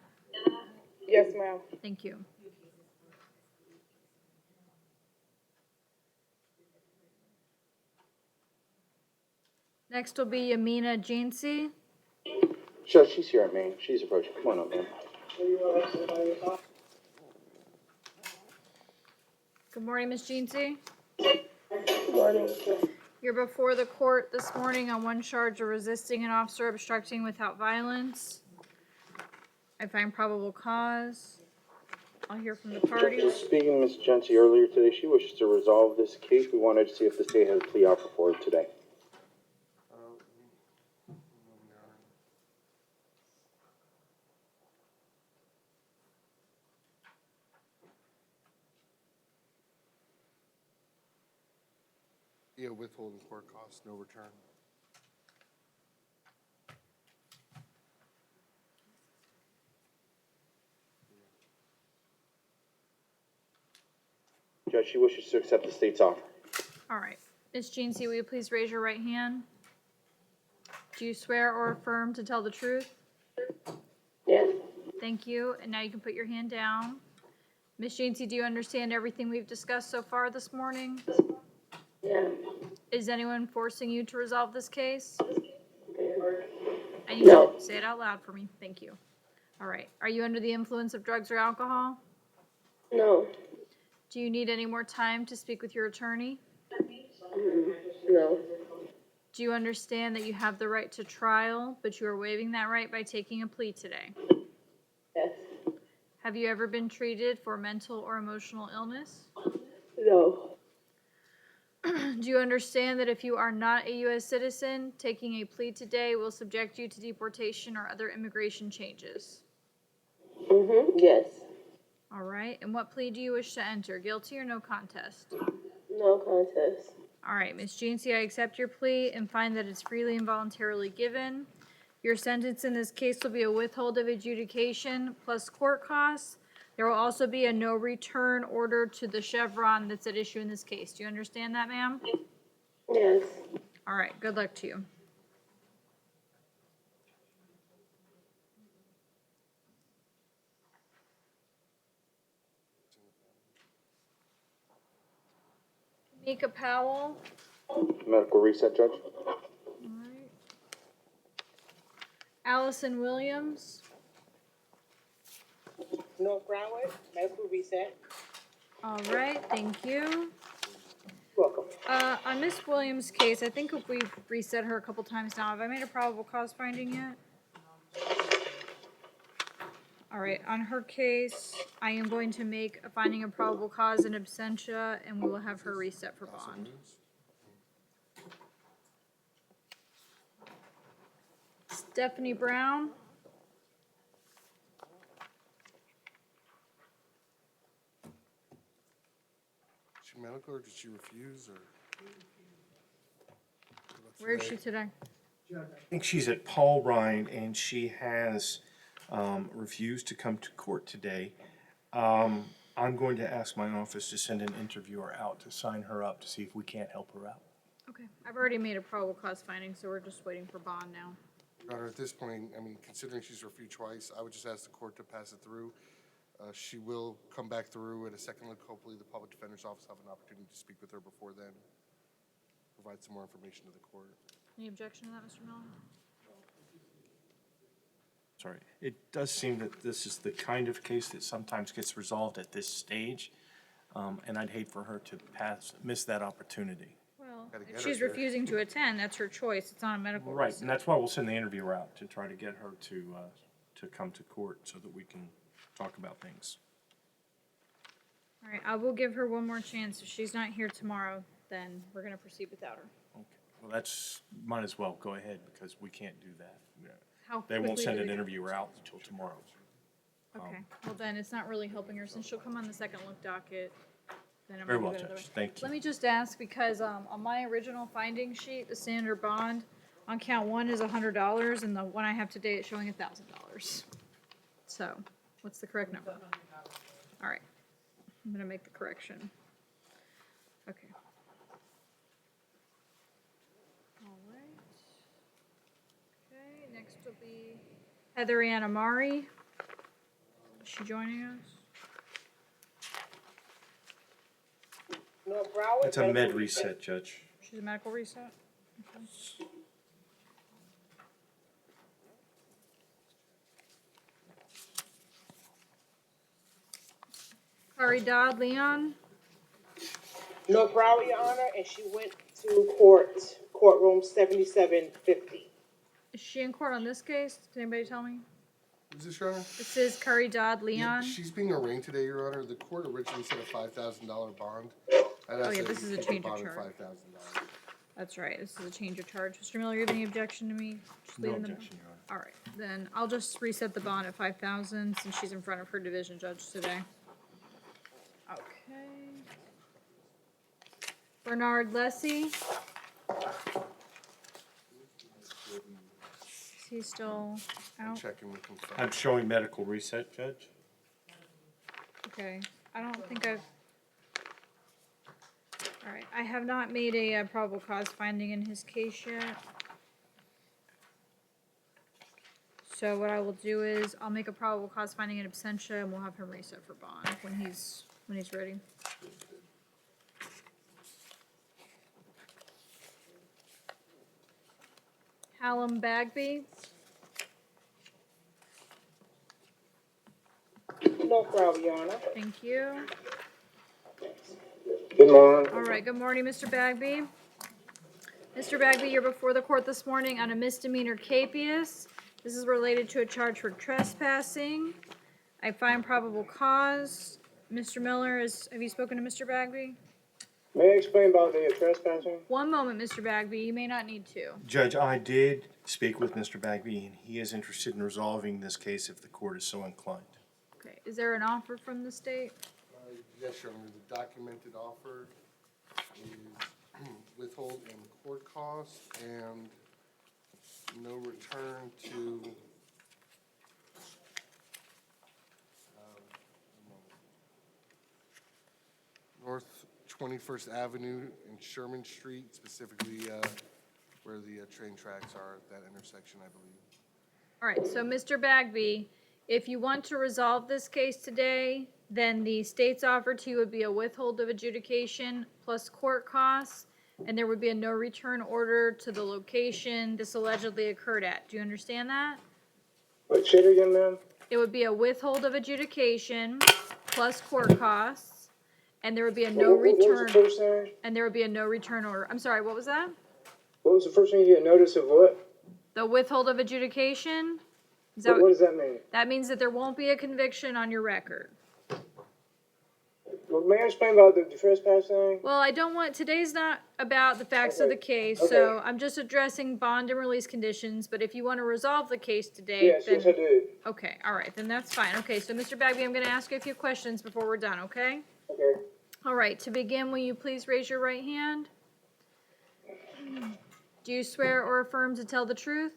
Yes, ma'am. Thank you. Next will be Yamina Jancy. Judge, she's here at Maine. She's approaching. Come on up, man. Good morning, Ms. Jancy. Good morning. You're before the court this morning on one charge of resisting an officer obstructing without violence. I find probable cause. I'll hear from the parties. Speaking to Ms. Genty earlier today, she wishes to resolve this case. We wanted to see if the state has a plea offer for her today. Yeah, withholding court costs, no return. Judge, she wishes to accept the state's offer. All right. Ms. Jancy, will you please raise your right hand? Do you swear or affirm to tell the truth? Yes. Thank you. And now you can put your hand down. Ms. Jancy, do you understand everything we've discussed so far this morning? Yeah. Is anyone forcing you to resolve this case? I need No. you to say it out loud for me. Thank you. All right. Are you under the influence of drugs or alcohol? No. Do you need any more time to speak with your attorney? No. Do you understand that you have the right to trial, but you are waiving that right by taking a plea today? Yes. Have you ever been treated for mental or emotional illness? No. Do you understand that if you are not a U.S. citizen, taking a plea today will subject you to deportation or other immigration changes? Yes. All right. And what plea do you wish to enter? Guilty or no contest? No contest. All right, Ms. Jancy, I accept your plea and find that it's freely and voluntarily given. Your sentence in this case will be a withhold of adjudication plus court costs. There will also be a no return order to the Chevron that's at issue in this case. Do you understand that, ma'am? Yes. All right, good luck to you. Mika Powell. Medical reset, Judge. All right. Allison Williams. North Broward, medical reset. All right, thank you. Welcome. On Miss Williams' case, I think if we've reset her a couple times now, have I made a probable cause finding yet? All right, on her case, I am going to make a finding of probable cause in absentia, and we will have her reset for bond. Stephanie Brown. Is she medical or did she refuse or? Where is she today? I think she's at Paul Ryan, and she has refused to come to court today. I'm going to ask my office to send an interviewer out to sign her up to see if we can't help her out. Okay, I've already made a probable cause finding, so we're just waiting for bond now. Your Honor, at this point, I mean, considering she's refused twice, I would just ask the court to pass it through. She will come back through at a second look. Hopefully, the public defender's office will have an opportunity to speak with her before then. Provide some more information to the court. Any objection to that, Mr. Miller? Sorry. It does seem that this is the kind of case that sometimes gets resolved at this stage, and I'd hate for her to miss that opportunity. Well, Gotta get if her she's there. refusing to attend, that's her choice. It's not a medical Right, reason. and that's why we'll send the interviewer out to try to get her to come to court so that we can talk about things. All right, I will give her one more chance. If she's not here tomorrow, then we're gonna proceed without her. Okay. Well, might as well go ahead because we can't do that. Yeah. How They won't quickly send do an we- interviewer out until tomorrow. Okay, well then, it's not really helping her, since she'll come on the second look docket, then I'm Very gonna well, do it other way. Judge. Thank you. Let me just ask, because, on my original finding sheet, the standard bond on count one is $100, and the one I have today is showing $1,000. So, what's the correct number? All right, I'm gonna make the correction. Okay. All right. Okay, next will be Heather Ann Amari. Is she joining us? North Broward. It's a Medical med reset, Judge. She's a medical reset? Okay. Kari Dodd Leon, North Broward, Your Honor, and she went to courtroom 7750. is she in court on this case? Can anybody tell me? Is this, Your Honor? It says Kari Dodd Yeah, Leon. she's being arraigned today, Your Honor. The court originally said a $5,000 bond. Oh, yeah, this is a change of charge. $5,000. That's right, this is a change of charge. Mr. Miller, you have any objection to me? Just No leaving the- objection, Your Honor. All right, then I'll just reset the bond at 5,000 since she's in front of her division judge today. Okay. Bernard Lessie. Is he still I'm out? checking with him. I'm showing medical reset, Judge. Okay, I don't think I've. All right, I have not made a probable cause finding in his case yet. So what I will do is I'll make a probable cause finding in absentia and we'll have him reset for bond when he's ready. Hallam Bagby. North Broward, Your Honor. Thank you. Good morning. All right, good morning, Mr. Bagby. Mr. Bagby, you're before the court this morning on a misdemeanor capias. This is related to a charge for trespassing. I find probable cause. Mr. Miller, have you spoken to Mr. Bagby? May I explain about the trespassing? One moment, Mr. Bagby, you may not need to. Judge, I did speak with Mr. Bagby, and he is interested in resolving this case if the court is so inclined. Okay, is there an offer from the state? Yes, Your Honor. The documented offer is withhold and court costs and no return to North 21st Avenue and Sherman Street, specifically where the train tracks are at that intersection, I believe. All right, so Mr. Bagby, if you want to resolve this case today, then the state's offer to you would be a withhold of adjudication plus court costs, and there would be a no return order to the location this allegedly occurred at. Do you understand that? What, say it again, ma'am? It would be a withhold of adjudication plus court costs, and there would be a no What was return, the first thing? and there would be a no return order. I'm sorry, what was that? What was the first thing you get notice of what? The withhold of adjudication? Is What does that mean? That means that there won't be a conviction on your record. Well, may I explain about the trespass thing? Well, I don't want, today's not about the facts of the case, Okay. so I'm just addressing bond and release conditions, but if you want to resolve the case today, Yes, then. yes, I do. Okay, all right, then that's fine. Okay, so Mr. Bagby, I'm gonna ask you a few questions before we're done, okay? Okay. All right, to begin, will you please raise your right hand? Do you swear or affirm to tell the truth?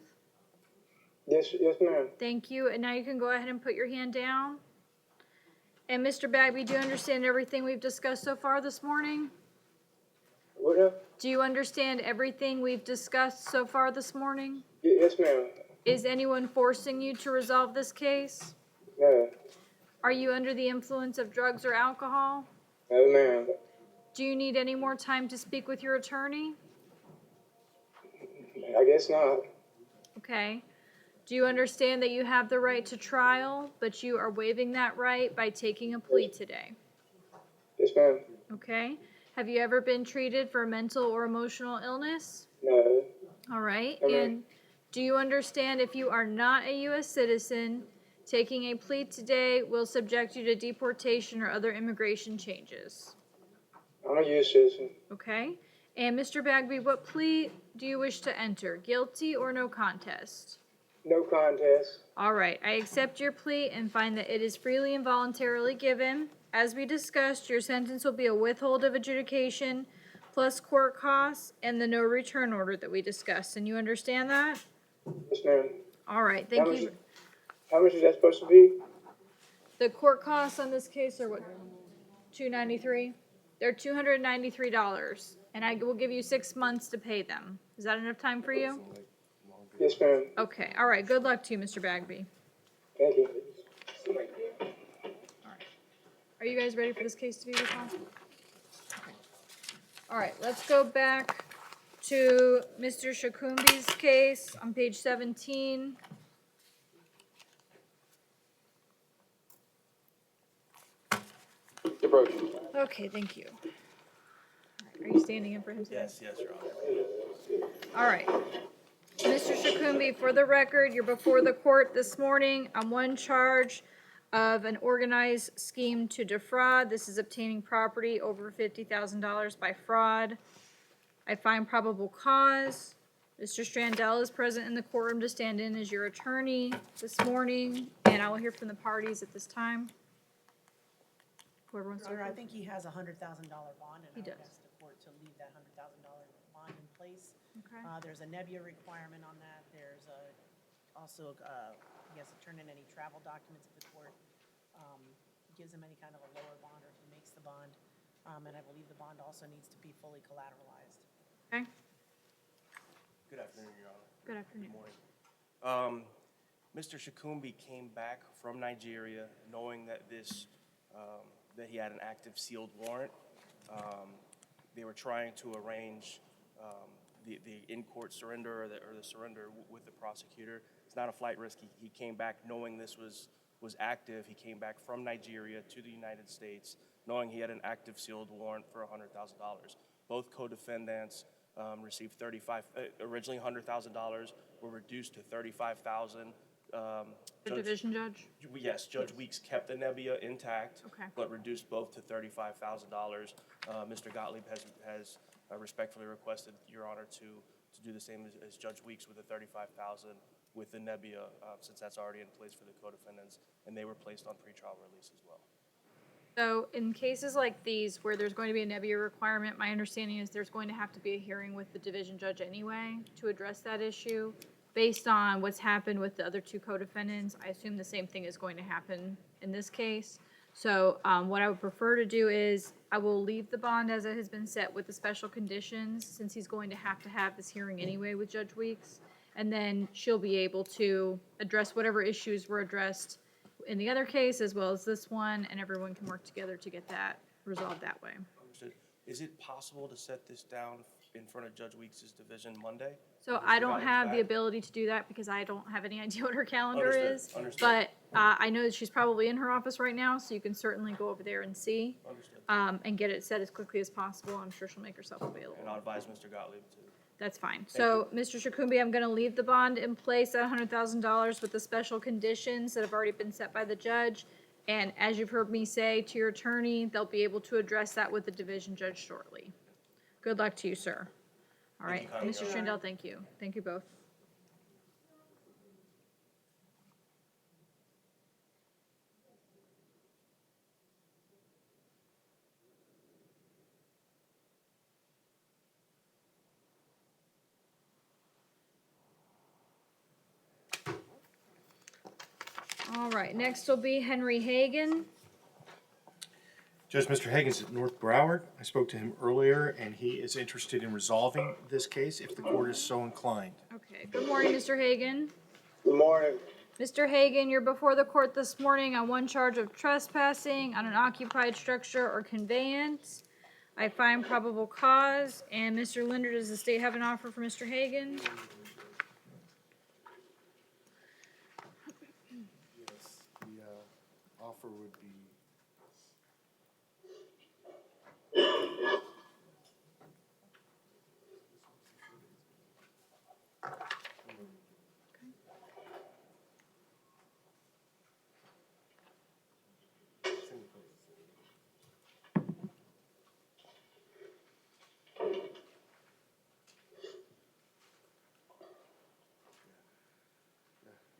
Yes, yes, ma'am. Thank you, and now you can go ahead and put your hand down. And Mr. Bagby, do you understand everything we've discussed so far this morning? What now? Do you understand everything we've discussed so far this morning? Yes, ma'am. Is anyone forcing you to resolve this case? No. Are you under the influence of drugs or alcohol? No, ma'am. Do you need any more time to speak with your attorney? I guess not. Okay. Do you understand that you have the right to trial, but you are waiving that right by taking a plea today? Yes, ma'am. Okay. Have you ever been treated for a mental or emotional illness? No. All right. Okay. And do you understand if you are not a U.S. citizen, Taking a plea today will subject you to deportation or other immigration changes. I'm a U.S. citizen. Okay? And Mr. Bagby, what plea do you wish to enter? Guilty or no contest? No contest. All right, I accept your plea and find that it is freely and voluntarily given. As we discussed, your sentence will be a withhold of adjudication plus court costs and the no return order that we discussed. And you understand that? Yes, ma'am. All right, thank you. How much is that supposed to be? The court costs on this case are what, $293? They're $293, and I will give you 6 months to pay them. Is that enough time for you? Yes, ma'am. Okay, all right, good luck to you, Mr. Bagby. Thank you. Are you guys ready for this case to be recalled? Okay. All right, let's go back to Mr. Shakumbi's case on page 17. Okay, thank you. All right, are you standing in for him today? Yes, Your Honor. All right. Mr. Shakumbi, for the record, you're before the court this morning on one charge of an organized scheme to defraud. This is obtaining property over $50,000 by fraud. I find probable cause. Mr. Strandell is present in the courtroom to stand in as your attorney this morning, and I will hear from the parties at this time. Whoever wants to Your go Honor, I first. think he has a $100,000 bond, and He I would does. ask the court to leave that $100,000 bond in place. Okay. There's a Nebia requirement on that. There's also, he has to turn in any travel documents if the court gives him any kind of a lower bond or if he makes the bond. And I believe the bond also needs to be fully collateralized. Okay. Good afternoon, Your Honor. Good afternoon. Good morning. Mr. Shakumbi came back from Nigeria knowing that that he had an active sealed warrant. They were trying to arrange the in-court surrender or the surrender with the prosecutor. It's not a flight risk. He came back knowing this was active. He came back from Nigeria to the United States knowing he had an active sealed warrant for $100,000. Both co-defendants received originally $100,000, were reduced to $35,000. The division judge? Yes, Judge Weeks kept the Nebia intact, Okay. but reduced both to $35,000. Mr. Gottlieb has respectfully requested, Your Honor, to do the same as Judge Weeks with the $35,000 with the Nebia, since that's already in place for the co-defendants, and they were placed on pretrial release as well. So in cases like these where there's going to be a Nebia requirement, my understanding is there's going to have to be a hearing with the division judge anyway to address that issue. Based on what's happened with the other two co-defendants, I assume the same thing is going to happen in this case. So what I would prefer to do is I will leave the bond as it has been set with the special conditions, since he's going to have this hearing anyway with Judge Weeks. And then she'll be able to address whatever issues were addressed in the other case as well as this one, and everyone can work together to get that resolved that way. Understood. Is it possible to set this down in front of Judge Weeks' division Monday? So I don't have the ability to do that because I don't have any idea what her calendar Understood, is. understood. But I know that she's probably in her office right now, so you can certainly go over there and see. Understood. And get it set as quickly as possible. I'm sure she'll make herself available. And I'll advise Mr. Gottlieb to. That's fine. So, Mr. Shakumbi, I'm gonna leave the bond in place at $100,000 with the special conditions that have already been set by the judge. And as you've heard me say to your attorney, they'll be able to address that with the division judge shortly. Good luck to you, sir. All right, Thank you, Mr. Strandell, thank you. Thank you both. All right, next will be Henry Hagan. Judge, Mr. Hagan's at North Broward. I spoke to him earlier, and he is interested in resolving this case if the court is so inclined. Okay, good morning, Mr. Hagan. Good morning. Mr. Hagan, you're before the court this morning on one charge of trespassing on an occupied structure or conveyance. I find probable cause, and Mr. Linder, does the state have an offer for Mr. Hagan? Yes, the offer would be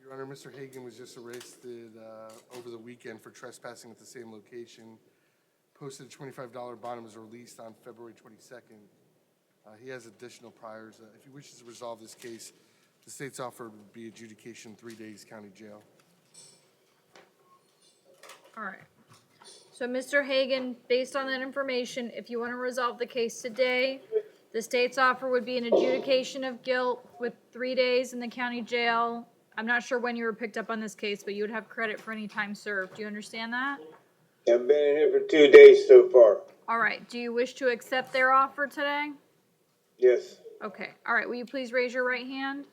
Your Honor, Mr. Hagan was just arrested over the weekend for trespassing at the same location. Posted a $25 bond and was released on February 22nd. He has additional priors. If he wishes to resolve this case, the state's offer would be adjudication 3 days county jail. All right. So, Mr. Hagan, based on that information, if you want to resolve the case today, the state's offer would be an adjudication of guilt with 3 days in the county jail. I'm not sure when you were picked up on this case, but you would have credit for any time served. Do you understand that? I've been in here for 2 days so far. All right. Do you wish to accept their offer today? Yes. Okay. All right. Will you please raise your right hand?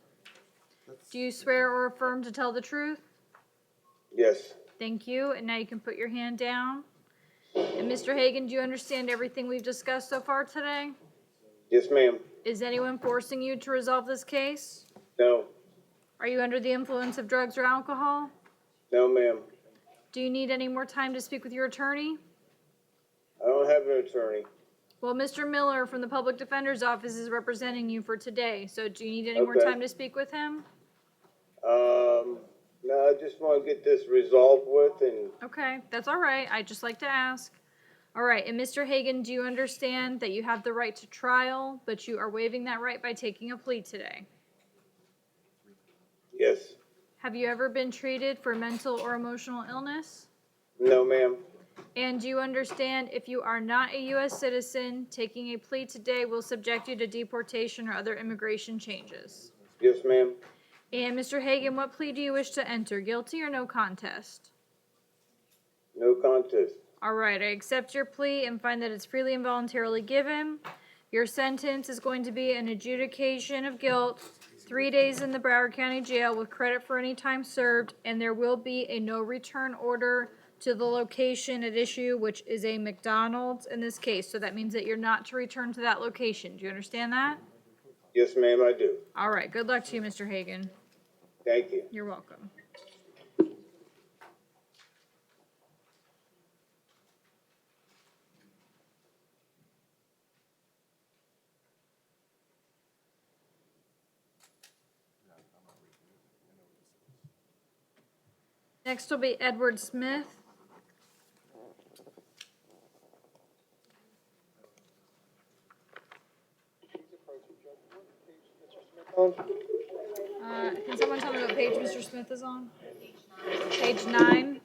Do you swear or affirm to tell the truth? Yes. Thank you. And now you can put your hand down. And Mr. Hagan, do you understand everything we've discussed so far today? Yes, ma'am. Is anyone forcing you to resolve this case? No. Are you under the influence of drugs or alcohol? No, ma'am. Do you need any more time to speak with your attorney? I don't have an attorney. Well, Mr. Miller from the Public Defender's Office is representing you for today, so do you need any more Okay. time to speak with him? No, I just want to get this resolved with and Okay, that's all right. I'd just like to ask. All right, and Mr. Hagan, do you understand that you have the right to trial, but you are waiving that right by taking a plea today? yes. Have you ever been treated for mental or emotional illness? No, ma'am. And do you understand if you are not a U.S. citizen, taking a plea today will subject you to deportation or other immigration changes? Yes, ma'am. And Mr. Hagan, what plea do you wish to enter, guilty or no contest? No contest. All right, I accept your plea and find that it's freely and voluntarily given. Your sentence is going to be an adjudication of guilt, 3 days in the Broward County Jail with credit for any time served, and there will be a no return order to the location at issue, which is a McDonald's in this case. So that means that you're not to return to that location. Do you understand that? Yes, ma'am, I do. All right, good luck to you, Mr. Hagan. Thank you. You're welcome. Next will be Edward Smith. Can someone tell me what page Mr. Smith is on? Page 9.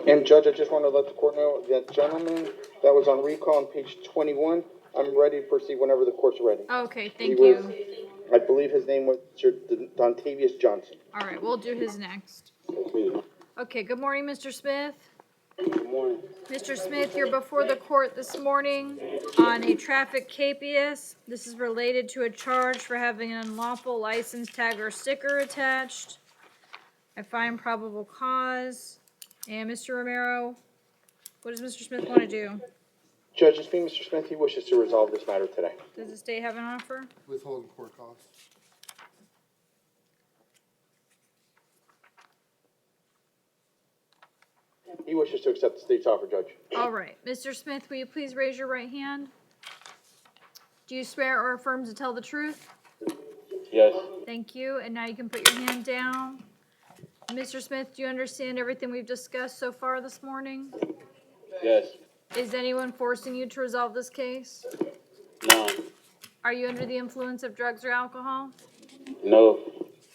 And Judge, I just want to let the court know that gentleman that was on recall on page 21, I'm ready to proceed whenever the court's ready. Okay, thank He was- you. I believe his name was Sir Dontavius Johnson. All right, we'll do his next. Okay, good morning, Mr. Smith. Good morning. Mr. Smith, you're before the court this morning on a traffic capias. This is related to a charge for having an unlawful license tag or sticker attached. I find probable cause. And Mr. Romero, what does Mr. Smith want to do? Judge, it's being Mr. Smith. He wishes to resolve this matter today. Does the state have an offer? Withholding court costs. He wishes to accept the state's offer, Judge. All right, Mr. Smith, will you please raise your right hand? Do you swear or affirm to tell the truth? Yes. Thank you, and now you can put your hand down. Mr. Smith, do you understand everything we've discussed so far this morning? Yes. Is anyone forcing you to resolve this case? No. Are you under the influence of drugs or alcohol? No.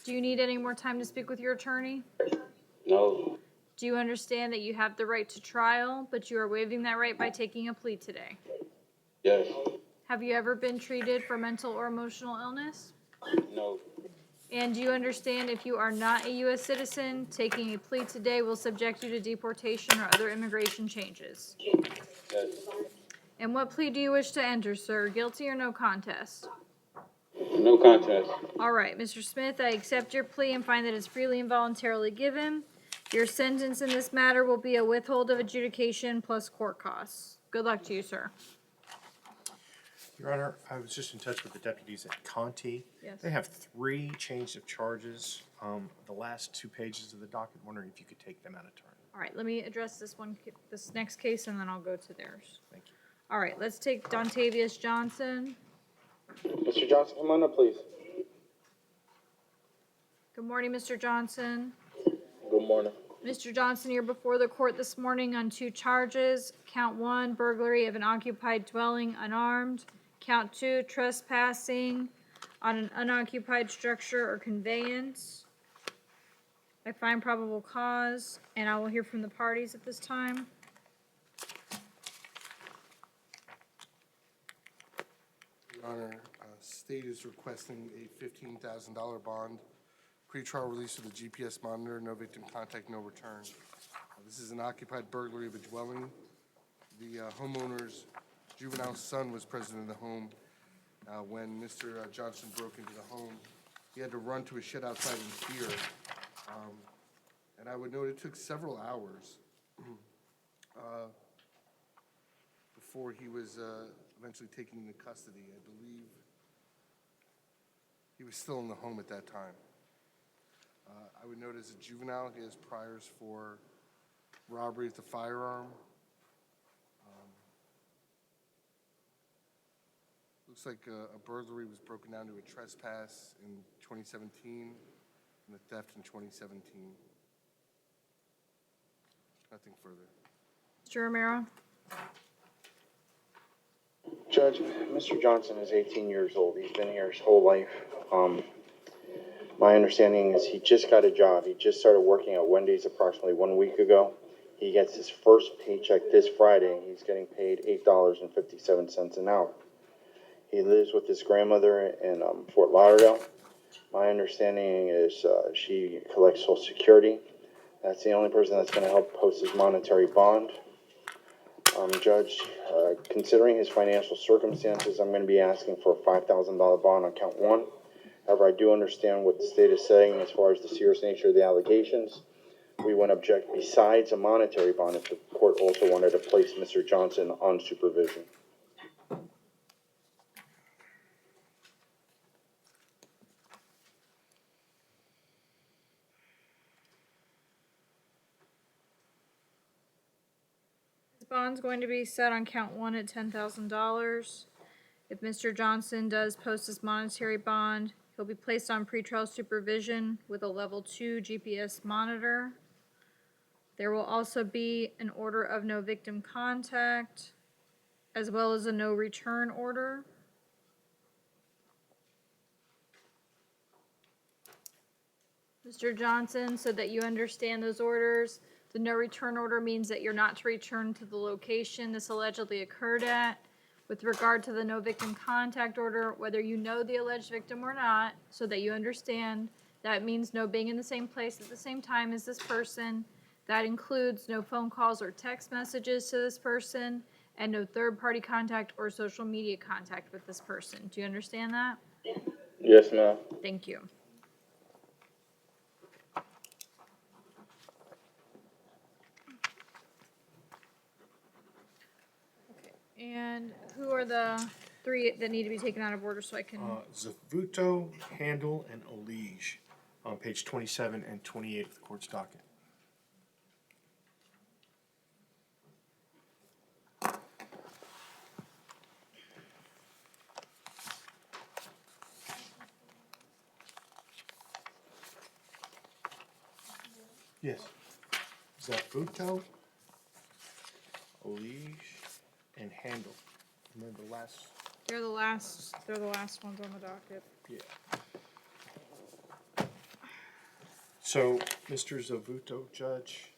Do you need any more time to speak with your attorney? No. Do you understand that you have the right to trial, but you are waiving that right by taking a plea today? Yes. Have you ever been treated for mental or emotional illness? No. And do you understand if you are not a U.S. citizen, taking a plea today will subject you to deportation or other immigration changes? Yes. And what plea do you wish to enter, sir? Guilty or no contest? No contest. All right, Mr. Smith, I accept your plea and find that it's freely and voluntarily given. Your sentence in this matter will be a withhold of adjudication plus court costs. Good luck to you, sir. Your Honor, I was just in touch with the deputies at Conti. Yes. They have 3 changes of charges. The last 2 pages of the docket, wondering if you could take them out of turn. All right, let me address this next case, and then I'll go to theirs. Thank you. All right, let's take Dontavius Johnson. Mr. Johnson, come on up, please. Good morning, Mr. Johnson. Good morning. Mr. Johnson, you're before the court this morning on 2 charges. Count 1, burglary of an occupied dwelling unarmed. Count 2, trespassing on an unoccupied structure or conveyance. I find probable cause, and I will hear from the parties at this time. Your Honor, state is requesting a $15,000 bond, pretrial release of the GPS monitor, no victim contact, no return. This is an occupied burglary of a dwelling. The homeowner's juvenile son was present in the home when Mr. Johnson broke into the home. He had to run to a shed outside in fear. And I would note it took several hours before he was eventually taken into custody. I believe he was still in the home at that time. I would note as a juvenile, he has priors for robbery with a firearm. Looks like a burglary was broken down to a trespass in 2017 and a theft in 2017. Nothing further. Mr. Romero? Judge, Mr. Johnson is 18 years old. He's been here his whole life. My understanding is he just got a job. He just started working at Wendy's approximately 1 week ago. He gets his first paycheck this Friday. He's getting paid $8.57 an hour. He lives with his grandmother in Fort Lauderdale. My understanding is she collects Social Security. That's the only person that's going to help post his monetary bond. Judge, considering his financial circumstances, I'm going to be asking for a $5,000 bond on count 1. However, I do understand what the state is saying as far as the serious nature of the allegations. We wouldn't object besides a monetary bond if the court also wanted to place Mr. Johnson on supervision. His bond's going to be set on count 1 at $10,000. If Mr. Johnson does post his monetary bond, he'll be placed on pretrial supervision with a level 2 GPS monitor. There will also be an order of no victim contact, as well as a no return order. Mr. Johnson, so that you understand those orders, the no return order means that you're not to return to the location this allegedly occurred at. With regard to the no victim contact order, whether you know the alleged victim or not, so that you understand, that means no being in the same place at the same time as this person. That includes no phone calls or text messages to this person, and no third-party contact or social media contact with this person. Do you understand that? Yes, ma'am. Thank you. And who are the 3 that need to be taken out of order so I can... Zavuto, Handel, and Olige on page 27 and 28 of the court's docket. Yes. Zavuto, Olige, and Handel. Remember the last? They're the last ones on the docket. Yeah. So, Mr. Zavuto, Judge,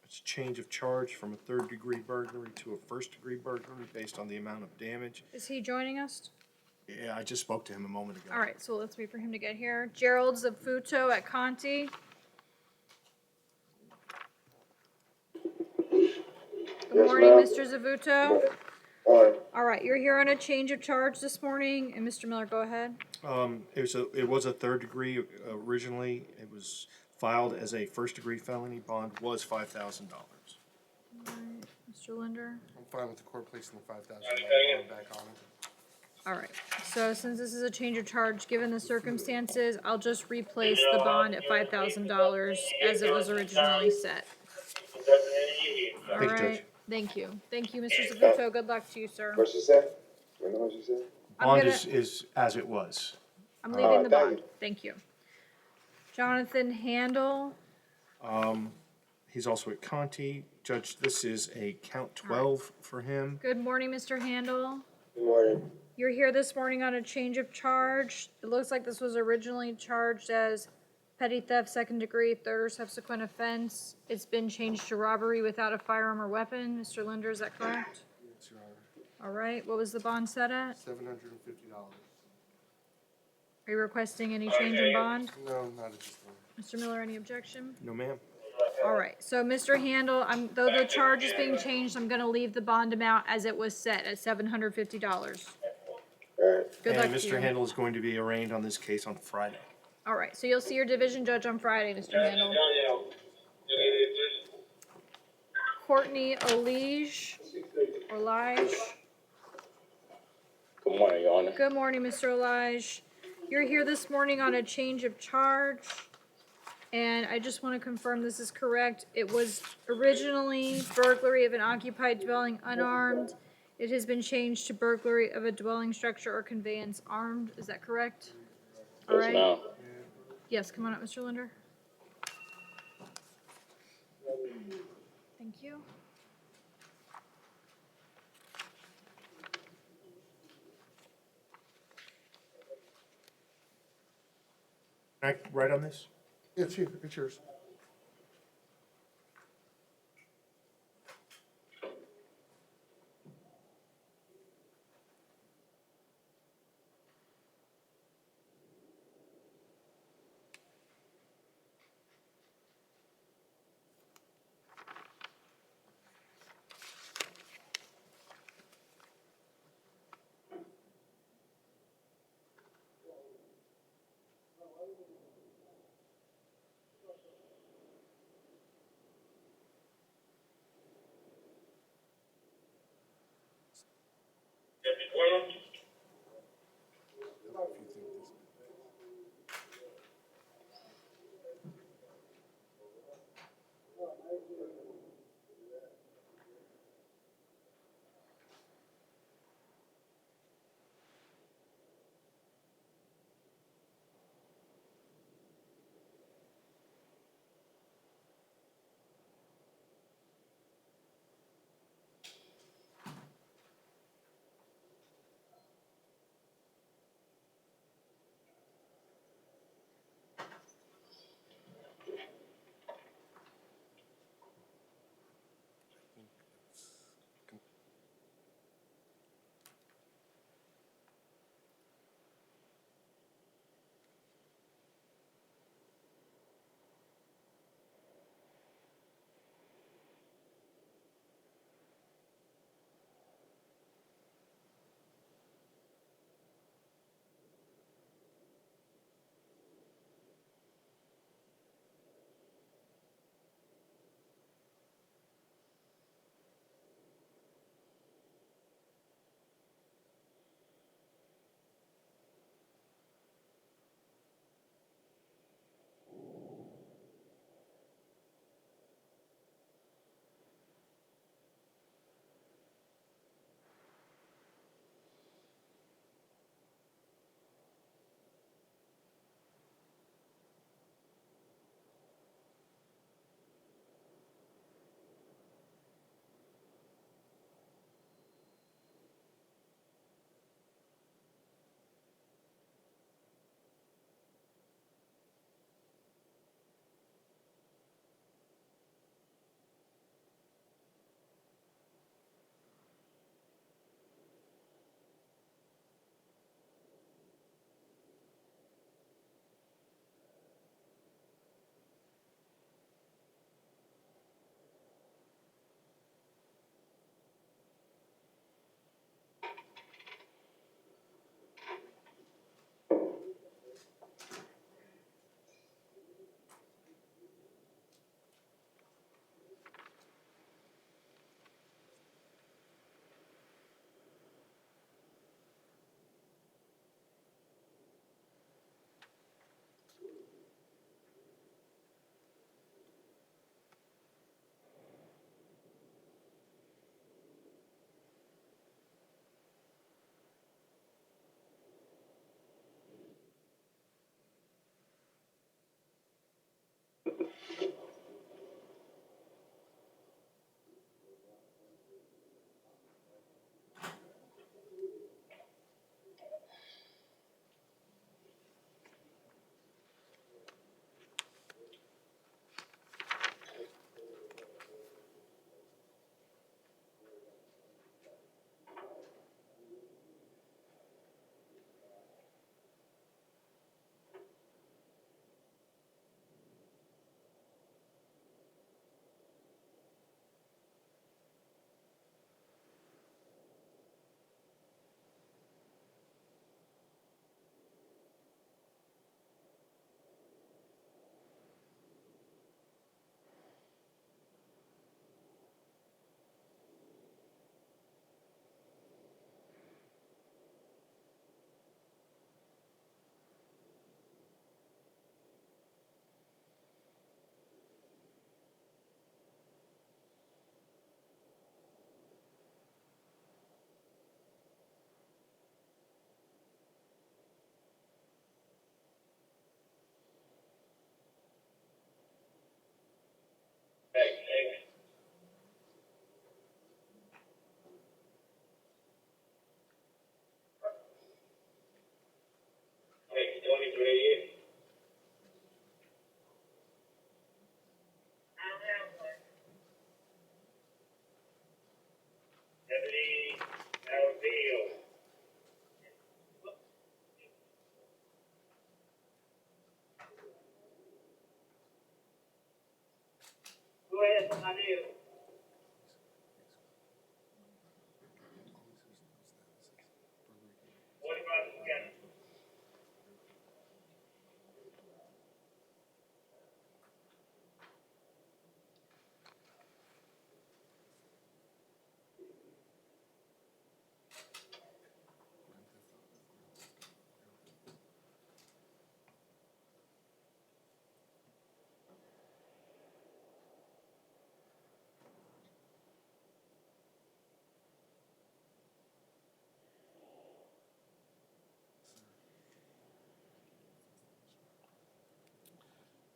it's a change of charge from a 3rd-degree burglary to a 1st-degree burglary based on the amount of damage. Is he joining us? Yeah, I just spoke to him a moment ago. All right, so let's wait for him to get here. Gerald Zafuto at Conti. Good morning, Mr. Zavuto. All right, you're here on a change of charge this morning, and Mr. Miller, go ahead. It was a 3rd degree originally. It was filed as a 1st-degree felony. Bond was $5,000. All right, Mr. Linder. I'm fine with the court placing the $5,000 bond back on it. All right, so since this is a change of charge, given the circumstances, I'll just replace the bond at $5,000 as it was originally set. All Thank you, right, Judge. thank you. Thank you, Mr. Zavuto. Good luck to you, sir. What she said? You know what she said? I'm Bond gonna- is as it was. I'm leaving the thank bond. Thank you. Jonathan Handel. He's also at Conti. Judge, this is a count 12 for him. Good morning, Mr. Handel. Good morning. You're here this morning on a change of charge. It looks like this was originally charged as petty theft, second degree, third or subsequent offense. It's been changed to robbery without a firearm or weapon. Mr. Linder, is that correct? Yes, Your Honor. All right, what was the bond set at? $750. Are you requesting any change in bond? No, not at this time. Mr. Miller, any objection? No, ma'am. All right, so Mr. Handel, though the charge is being changed, I'm gonna leave the bond amount as it was set at $750. Good luck And to Mr. you. Handel is going to be arraigned on this case on Friday. All right, so you'll see your division judge on Friday, Mr. Handel. Courtney Olige. Good morning, Your Honor. Good morning, Mr. Olige. You're here this morning on a change of charge. And I just want to confirm this is correct. It was originally burglary of an occupied dwelling unarmed. It has been changed to burglary of a dwelling structure or conveyance armed. Is that correct? All Yes, right. ma'am. Yes, come on up, Mr. Linder. Thank you. Can I write on this? It's you, it's yours.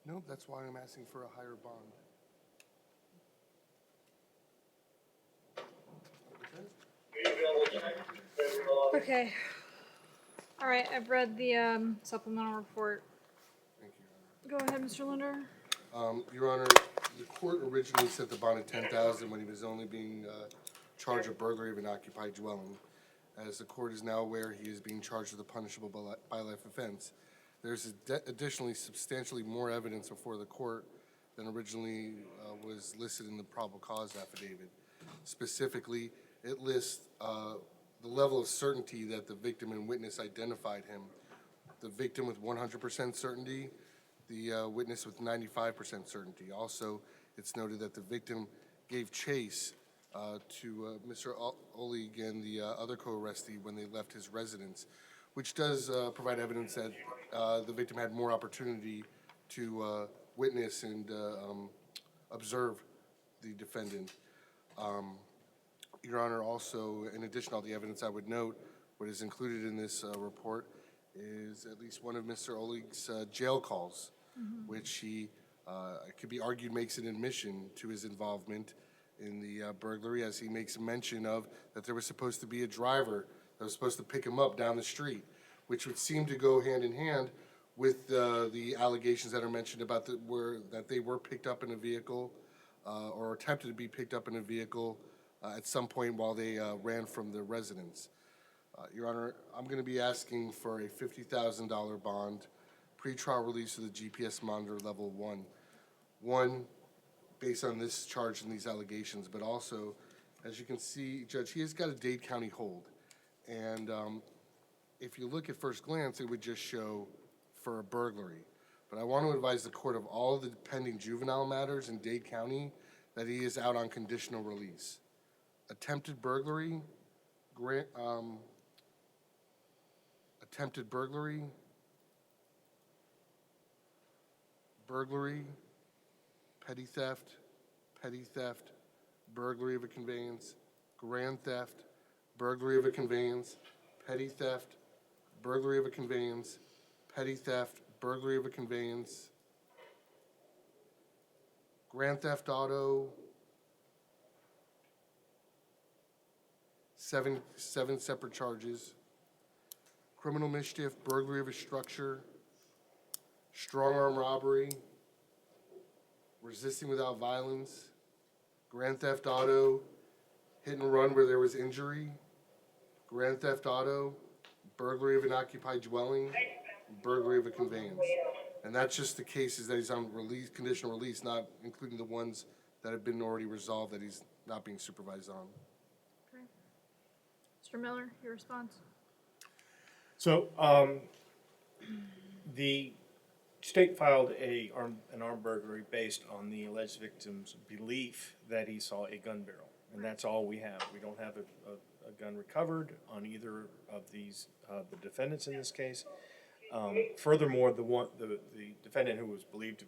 No, that's why I'm asking for a higher bond. Okay. All right, I've read the supplemental report. Thank you, Your Go ahead, Mr. Linder. Honor. Your Honor, the court originally set the bond at $10,000 when he was only being charged with burglary of an occupied dwelling. As the court is now aware, he is being charged with a punishable by life offense. There's additionally substantially more evidence before the court than originally was listed in the probable cause affidavit. Specifically, it lists the level of certainty that the victim and witness identified him. The victim with 100% certainty, the witness with 95% certainty. Also, it's noted that the victim gave chase to Mr. Oleg and the other co-arrestee when they left his residence, which does provide evidence that the victim had more opportunity to witness and observe the defendant. Your Honor, also, in addition to all the evidence, I would note what is included in this report is at least one of Mr. Oleg's jail calls, which he, it could be argued, makes an admission to his involvement in the burglary, as he makes mention of that there was supposed to be a driver that was supposed to pick him up down the street, which would seem to go hand in hand with the allegations that are mentioned about that they were picked up in a vehicle or attempted to be picked up in a vehicle at some point while they ran from the residence. Your Honor, I'm going to be asking for a $50,000 bond, pretrial release of the GPS monitor level 1. One, based on this charge and these allegations, but also, as you can see, Judge, he has got a Dade County hold. And if you look at first glance, it would just show for a burglary. But I want to advise the court of all of the pending juvenile matters in Dade County that he is out on conditional release. Attempted burglary, burglary, petty theft, burglary of a conveyance, grand theft, burglary of a conveyance, petty theft, burglary of a conveyance, petty theft, burglary of a conveyance, grand theft auto, seven separate charges, criminal mischief, burglary of a structure, strong arm robbery, resisting without violence, grand theft auto, hit and run where there was injury, grand theft auto, burglary of an occupied dwelling, burglary of a conveyance. And that's just the cases that he's on release, conditional release, not including the ones that have been already resolved that he's not being supervised on. Okay. Mr. Miller, your response? So, the state filed an armed burglary based on the alleged victim's belief that he saw a gun barrel. And that's all we have. We don't have a gun recovered on either of these, the defendants in this case. Furthermore, the defendant who was believed to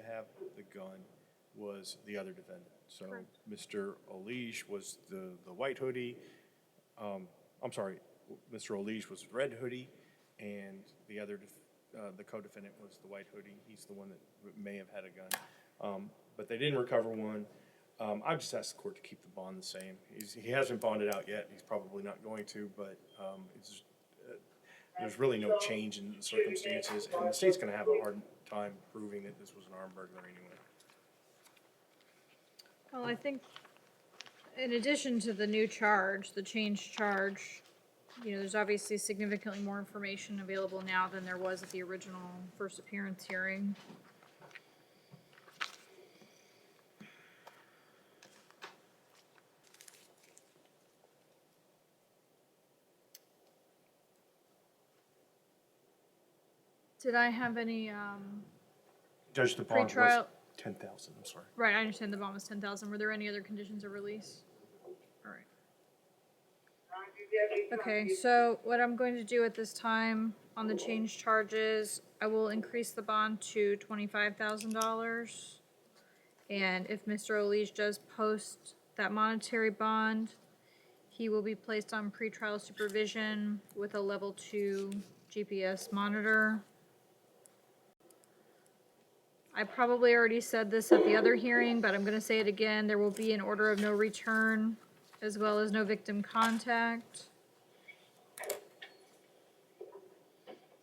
have the gun was the other defendant. So Correct. Mr. Olige was the white hoodie. I'm sorry, Mr. Olige was red hoodie, and the other the co-defendant was the white hoodie. He's the one that may have had a gun, but they didn't recover one. I just asked the court to keep the bond the same. He hasn't bonded out yet. He's probably not going to, but there's really no change in the circumstances, and the state's going to have a hard time proving that this was an armed burglary anyway. Well, I think in addition to the new charge, the changed charge, there's obviously significantly more information available now than there was at the original first appearance hearing. Did I have any, Judge, the bond was Pretrial- 10,000, I'm sorry. right, I understand the bond was 10,000. Were there any other conditions of release? All right. Okay, so what I'm going to do at this time on the change charges, I will increase the bond to $25,000. And if Mr. Olige does post that monetary bond, he will be placed on pretrial supervision with a level 2 GPS monitor. I probably already said this at the other hearing, but I'm gonna say it again. There will be an order of no return as well as no victim contact.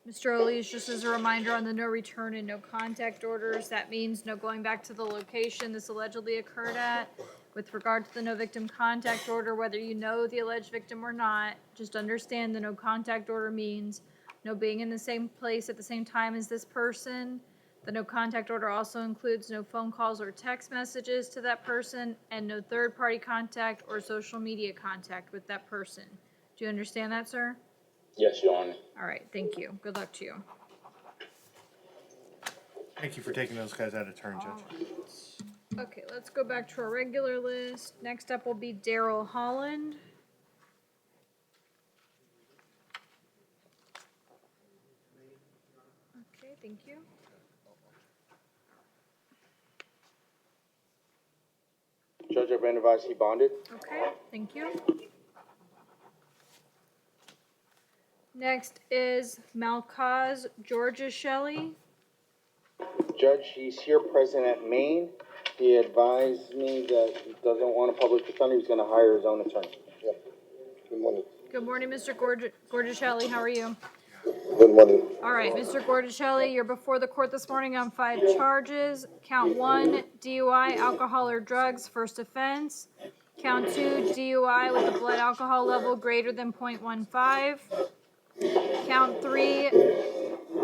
Mr. Olige, just as a reminder on the no return and no contact orders, that means no going back to the location this allegedly occurred at. With regard to the no victim contact order, whether you know the alleged victim or not, just understand the no contact order means no being in the same place at the same time as this person. The no contact order also includes no phone calls or text messages to that person and no third-party contact or social media contact with that person. Do you understand that, sir? Yes, Your Honor. All right, thank you. Good luck to you. Thank you for taking those guys out of turn, Judge. Okay, let's go back to our regular list. Next up will be Daryl Holland. Okay, thank you. Judge, I've been advised he bonded. Okay, thank you. Next is Malkaz Georgia Shelley. Judge, he's here present at Maine. He advised me that he doesn't want a public defender. He's going to hire his own attorney. Yep. Good morning. Good morning, Mr. Gorgicelli. How are you? Good morning. All right, Mr. Gorgicelli, you're before the court this morning on 5 charges. Count 1, DUI, alcohol or drugs, first offense. Count 2, DUI with a blood alcohol level greater than 0.15. Count 3,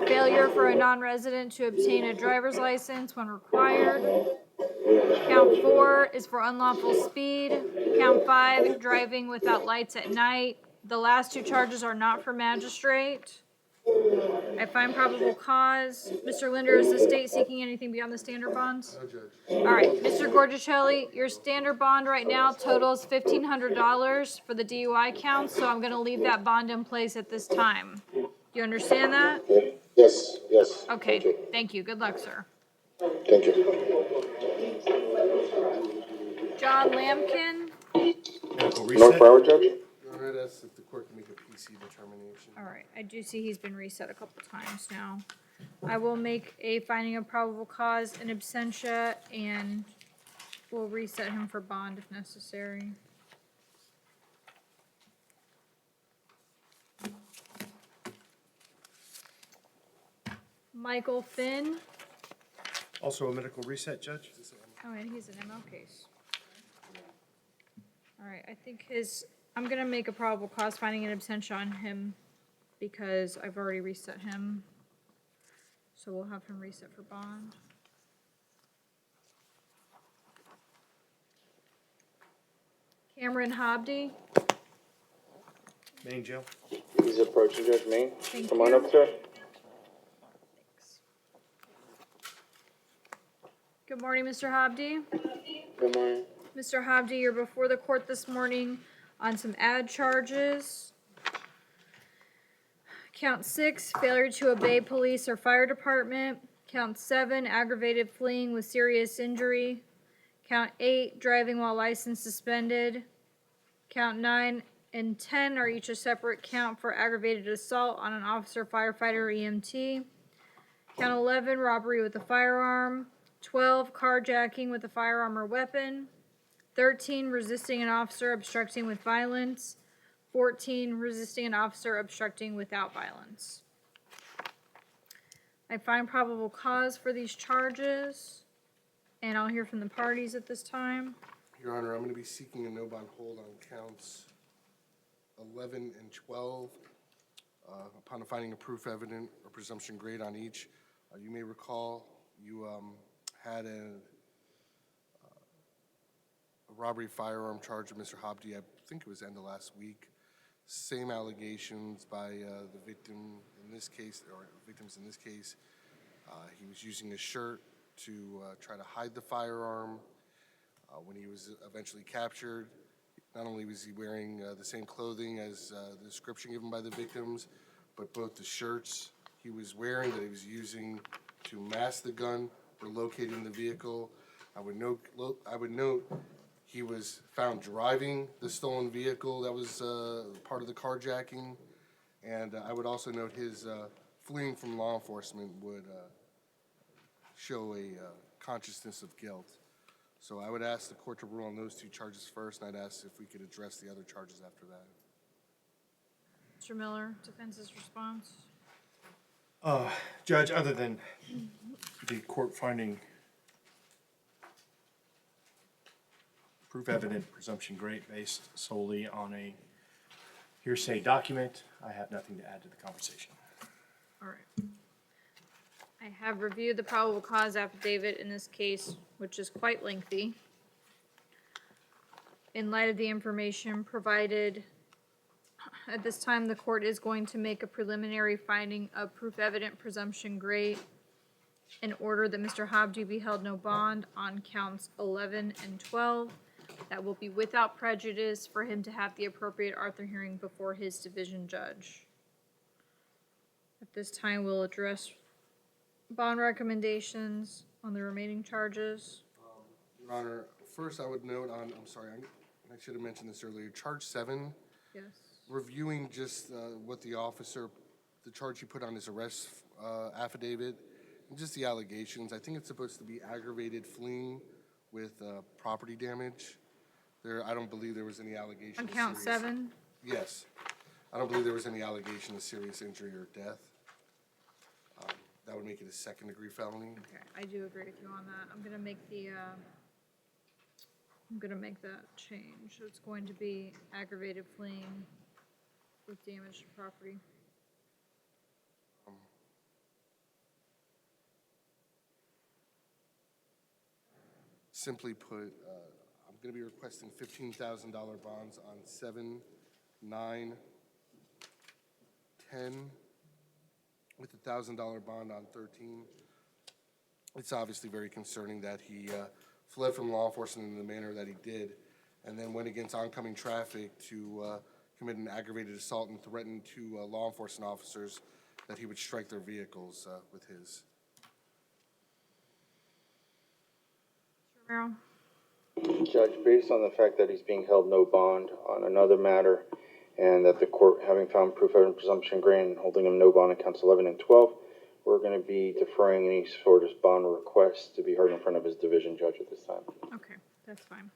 failure for a non-resident to obtain a driver's license when required. Count 4 is for unlawful speed. Count 5, driving without lights at night. The last 2 charges are not for magistrate. I find probable cause. Mr. Linder, is the state seeking anything beyond the standard bonds? No, Judge. All right, Mr. Gorgicelli, your standard bond right now totals $1,500 for the DUI count, so I'm gonna leave that bond in place at this time. Do you understand that? Yes, yes. Okay, thank you. Good luck, sir. Thank you. John Lampkin. Medical North reset. Broward, Judge? Your Honor, I'd ask if the court can make a PC determination. All right, I do see he's been reset a couple times now. I will make a finding of probable cause in absentia and we'll reset him for bond if necessary. Michael Finn. Also a medical reset, Judge? Oh, and he's an ML case. All right, I think I'm gonna make a probable cause finding in absentia on him because I've already reset him. So we'll have him reset for bond. Cameron Hobdy. Main jail. He's approaching Judge Maine. Thank Come on you. up, sir. Good morning, Mr. Hobdy. Good morning. Mr. Hobdy, you're before the court this morning on some ad charges. Count 6, failure to obey police or fire department. Count 7, aggravated fleeing with serious injury. Count 8, driving while license suspended. Count 9 and 10 are each a separate count for aggravated assault on an officer, firefighter, or EMT. Count 11, robbery with a firearm. 12, carjacking with a firearm or weapon. 13, resisting an officer, obstructing with violence. 14, resisting an officer, obstructing without violence. I find probable cause for these charges, and I'll hear from the parties at this time. Your Honor, I'm going to be seeking a no bond hold on counts 11 and 12. Upon finding a proof evident or presumption grade on each, you may recall you had a robbery firearm charge of Mr. Hobdy. I think it was the end of last week. same allegations by the victim in this case, or victims in this case. He was using a shirt to try to hide the firearm. When he was eventually captured, not only was he wearing the same clothing as the description given by the victims, but both the shirts he was wearing that he was using to mask the gun were located in the vehicle. I would note he was found driving the stolen vehicle that was part of the carjacking, and I would also note his fleeing from law enforcement would show a consciousness of guilt. So I would ask the court to rule on those two charges first, and I'd ask if we could address the other charges after that. Mr. Miller, defense's response. Judge, other than the court finding proof evident presumption great based solely on a hearsay document, I have nothing to add to the conversation. All right. I have reviewed the probable cause affidavit in this case, which is quite lengthy. In light of the information provided, at this time, the court is going to make a preliminary finding of proof evident presumption great in order that Mr. Habdi be held no bond on counts 11 and 12. That will be without prejudice for him to have the appropriate Arthur hearing before his division judge. At this time, we'll address bond recommendations on the remaining charges. Your Honor, first I would note on, I'm sorry, I should have mentioned this earlier, charge 7, Yes. reviewing just what the officer, the charge he put on his arrest affidavit, and just the allegations. I think it's supposed to be aggravated fleeing with property damage. I don't believe there was any allegation. On of count serious- 7? Yes. I don't believe there was any allegation of serious injury or death. That would make it a second-degree felony. Okay, I do agree with you on that. I'm gonna make that change. So it's going to be aggravated fleeing with damage to property. Simply put, I'm going to be requesting $15,000 bonds on 7, 9, 10, with a $1,000 bond on 13. It's obviously very concerning that he fled from law enforcement in the manner that he did, and then went against oncoming traffic to commit an aggravated assault and threatened to law enforcement officers that he would strike their vehicles with his. Romero? Judge, based on the fact that he's being held no bond on another matter, and that the court, having found proof of presumption great and holding him no bond on counts 11 and 12, we're going to be deferring any sort of bond request to be heard in front of his division judge at this time. Okay, that's fine.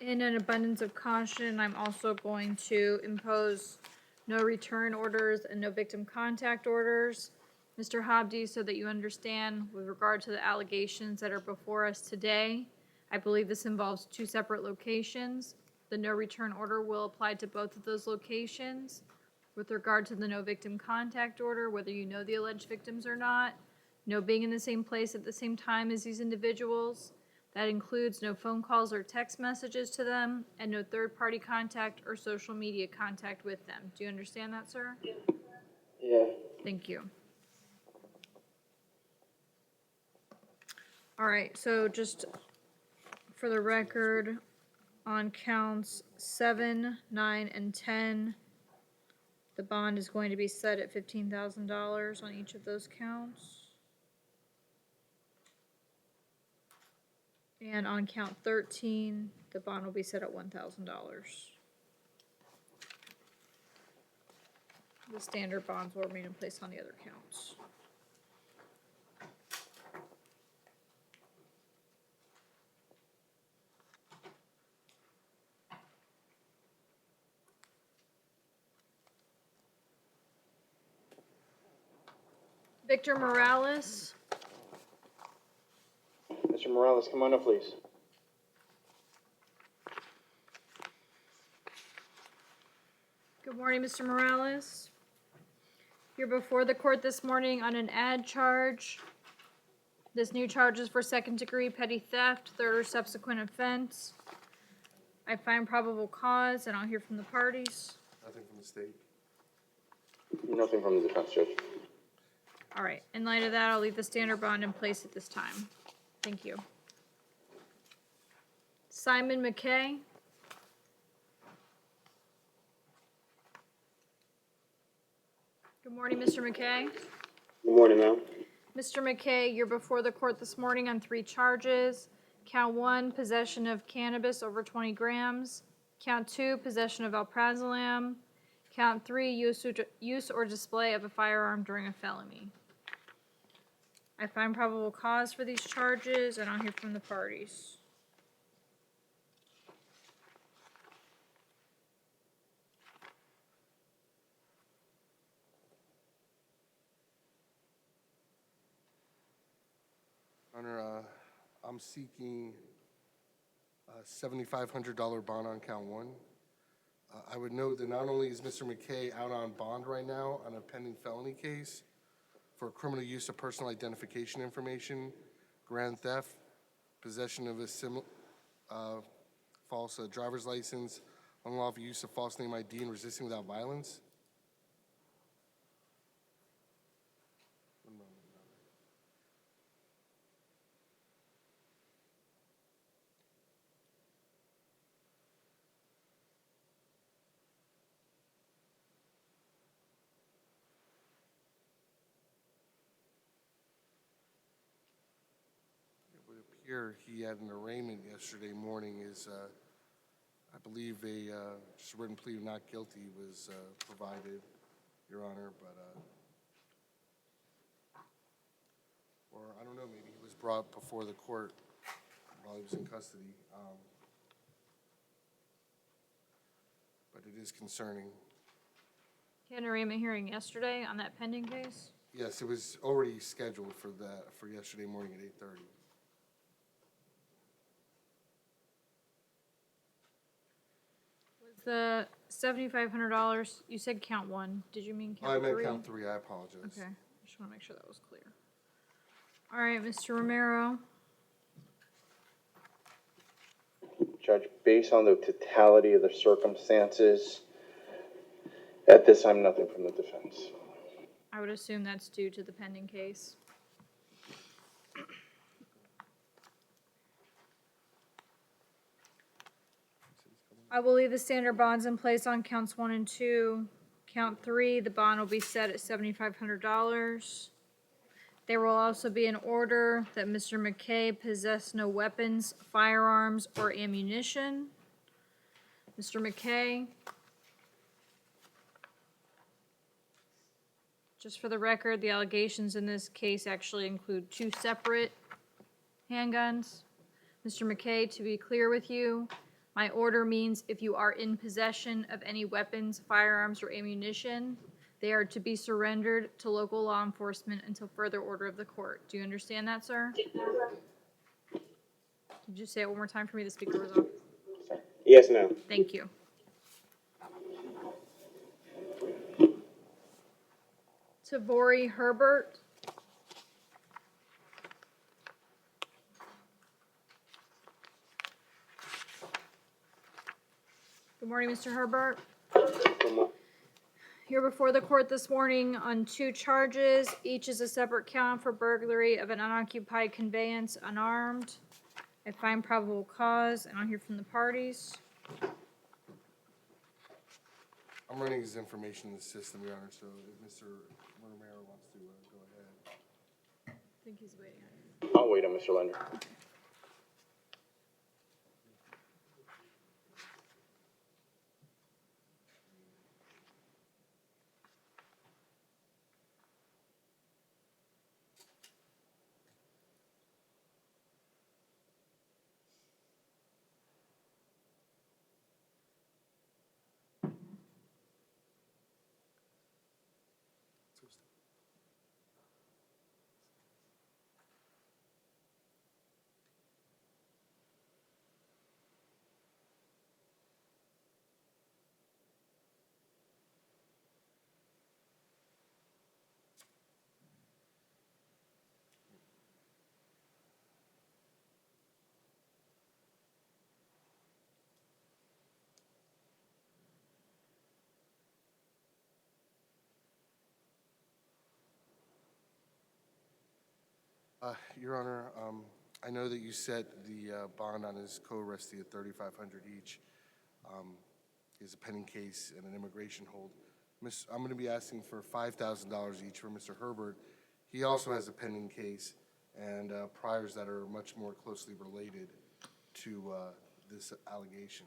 In an abundance of caution, I'm also going to impose no return orders and no victim contact orders. Mr. Habdi, so that you understand with regard to the allegations that are before us today, I believe this involves 2 separate locations. The no return order will apply to both of those locations. With regard to the no victim contact order, whether you know the alleged victims or not, no being in the same place at the same time as these individuals, that includes no phone calls or text messages to them, and no third-party contact or social media contact with them. Do you understand that, sir? Yeah. Thank you. All right, so just for the record, on counts 7, 9, and 10, the bond is going to be set at $15,000 on each of those counts. And on count 13, the bond will be set at $1,000. The standard bonds will remain in place on the other counts. Victor Morales. Mr. Morales, come on up, please. Good morning, Mr. Morales. You're before the court this morning on an ad charge. This new charge is for second-degree petty theft, third or subsequent offense. I find probable cause, and I'll hear from the parties. Nothing from the state. Nothing from the defense, Judge. All right, in light of that, I'll leave the standard bond in place at this time. Thank you. Simon McKay. Good morning, Mr. McKay. Good morning, ma'am. Mr. McKay, you're before the court this morning on 3 charges. Count 1, possession of cannabis over 20 grams. Count 2, possession of alprazolam. Count 3, use or display of a firearm during a felony. I find probable cause for these charges, and I'll hear from the parties. Honor, I'm seeking a $7,500 bond on count 1. I would note that not only is Mr. McKay out on bond right now on a pending felony case for criminal use of personal identification information, grand theft, possession of a false driver's license, unlawful use of false name ID, and resisting without violence. It would appear he had an arraignment yesterday morning. I believe a just written plea of not guilty was provided, Your Honor, but or I don't know, maybe he was brought before the court while he was in custody. But it is concerning. You had an arraignment hearing yesterday on that pending case? Yes, it was already scheduled for yesterday morning at 8:30. Was the $7,500, you said count 1, did you mean count 3? I meant count 3, I apologize. Okay, I just want to make sure that was clear. All right, Mr. Romero. Judge, based on the totality of the circumstances, at this time, nothing from the defense. I would assume that's due to the pending case. I will leave the standard bonds in place on counts 1 and 2. Count 3, the bond will be set at $7,500. There will also be an order that Mr. McKay possess no weapons, firearms, or ammunition. Mr. McKay. Just for the record, the allegations in this case actually include 2 separate handguns. Mr. McKay, to be clear with you, my order means if you are in possession of any weapons, firearms, or ammunition, they are to be surrendered to local law enforcement until further order of the court. Do you understand that, sir? Could you just say it one more time for me? The speaker was off. Yes, ma'am. Thank you. Tavori Herbert. Good morning, Mr. Herbert. You're before the court this morning on 2 charges. Each is a separate count for burglary of an unoccupied conveyance unarmed. I find probable cause, and I'll hear from the parties. I'm running his information in the system, Your Honor, so if Mr. Romero wants to go ahead. I think he's waiting. I'll wait on Mr. Lender. Your Honor, I know that you set the bond on his co-arrestee at $3,500 each. He has a pending case and an immigration hold. I'm going to be asking for $5,000 each for Mr. Herbert. He also has a pending case and priors that are much more closely related to this allegation.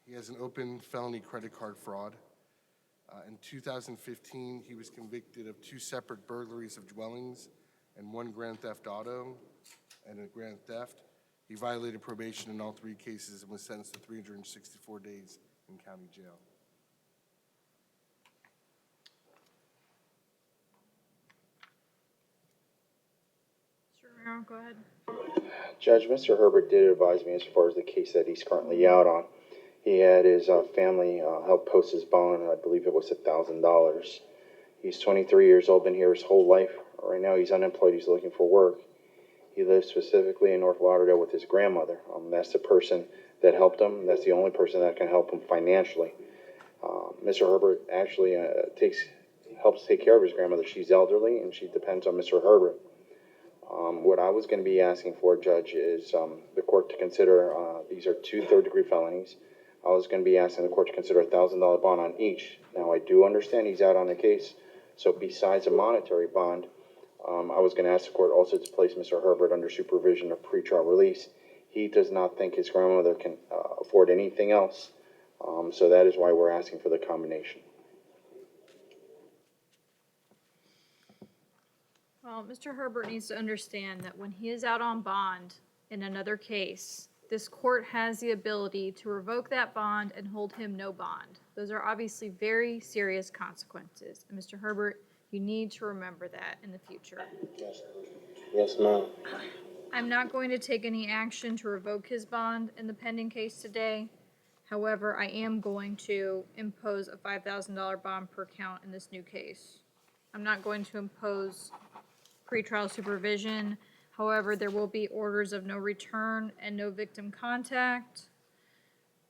He has an open felony credit card fraud. In 2015, he was convicted of 2 separate burglaries of dwellings and 1 grand theft auto and a grand theft. He violated probation in all 3 cases and was sentenced to 364 days in county jail. Mr. Romero, go ahead. Judge, Mr. Herbert did advise me as far as the case that he's currently out on. He had his family help post his bond. I believe it was $1,000. He's 23 years old, been here his whole life. Right now he's unemployed, he's looking for work. He lives specifically in North Lauderdale with his grandmother. That's the person that helped him. That's the only person that can help him financially. Mr. Herbert actually helps take care of his grandmother. She's elderly and she depends on Mr. Herbert. What I was going to be asking for, Judge, is the court to consider, these are 2 third-degree felonies. I was going to be asking the court to consider a $1,000 bond on each. Now, I do understand he's out on the case, so besides a monetary bond, I was going to ask the court also to place Mr. Herbert under supervision of pretrial release. He does not think his grandmother can afford anything else, so that is why we're asking for the combination. Well, Mr. Herbert needs to understand that when he is out on bond in another case, this court has the ability to revoke that bond and hold him no bond. Those are obviously very serious consequences. And Mr. Herbert, you need to remember that in the future. Yes, ma'am. I'm not going to take any action to revoke his bond in the pending case today. However, I am going to impose a $5,000 bond per count in this new case. I'm not going to impose pretrial supervision. However, there will be orders of no return and no victim contact.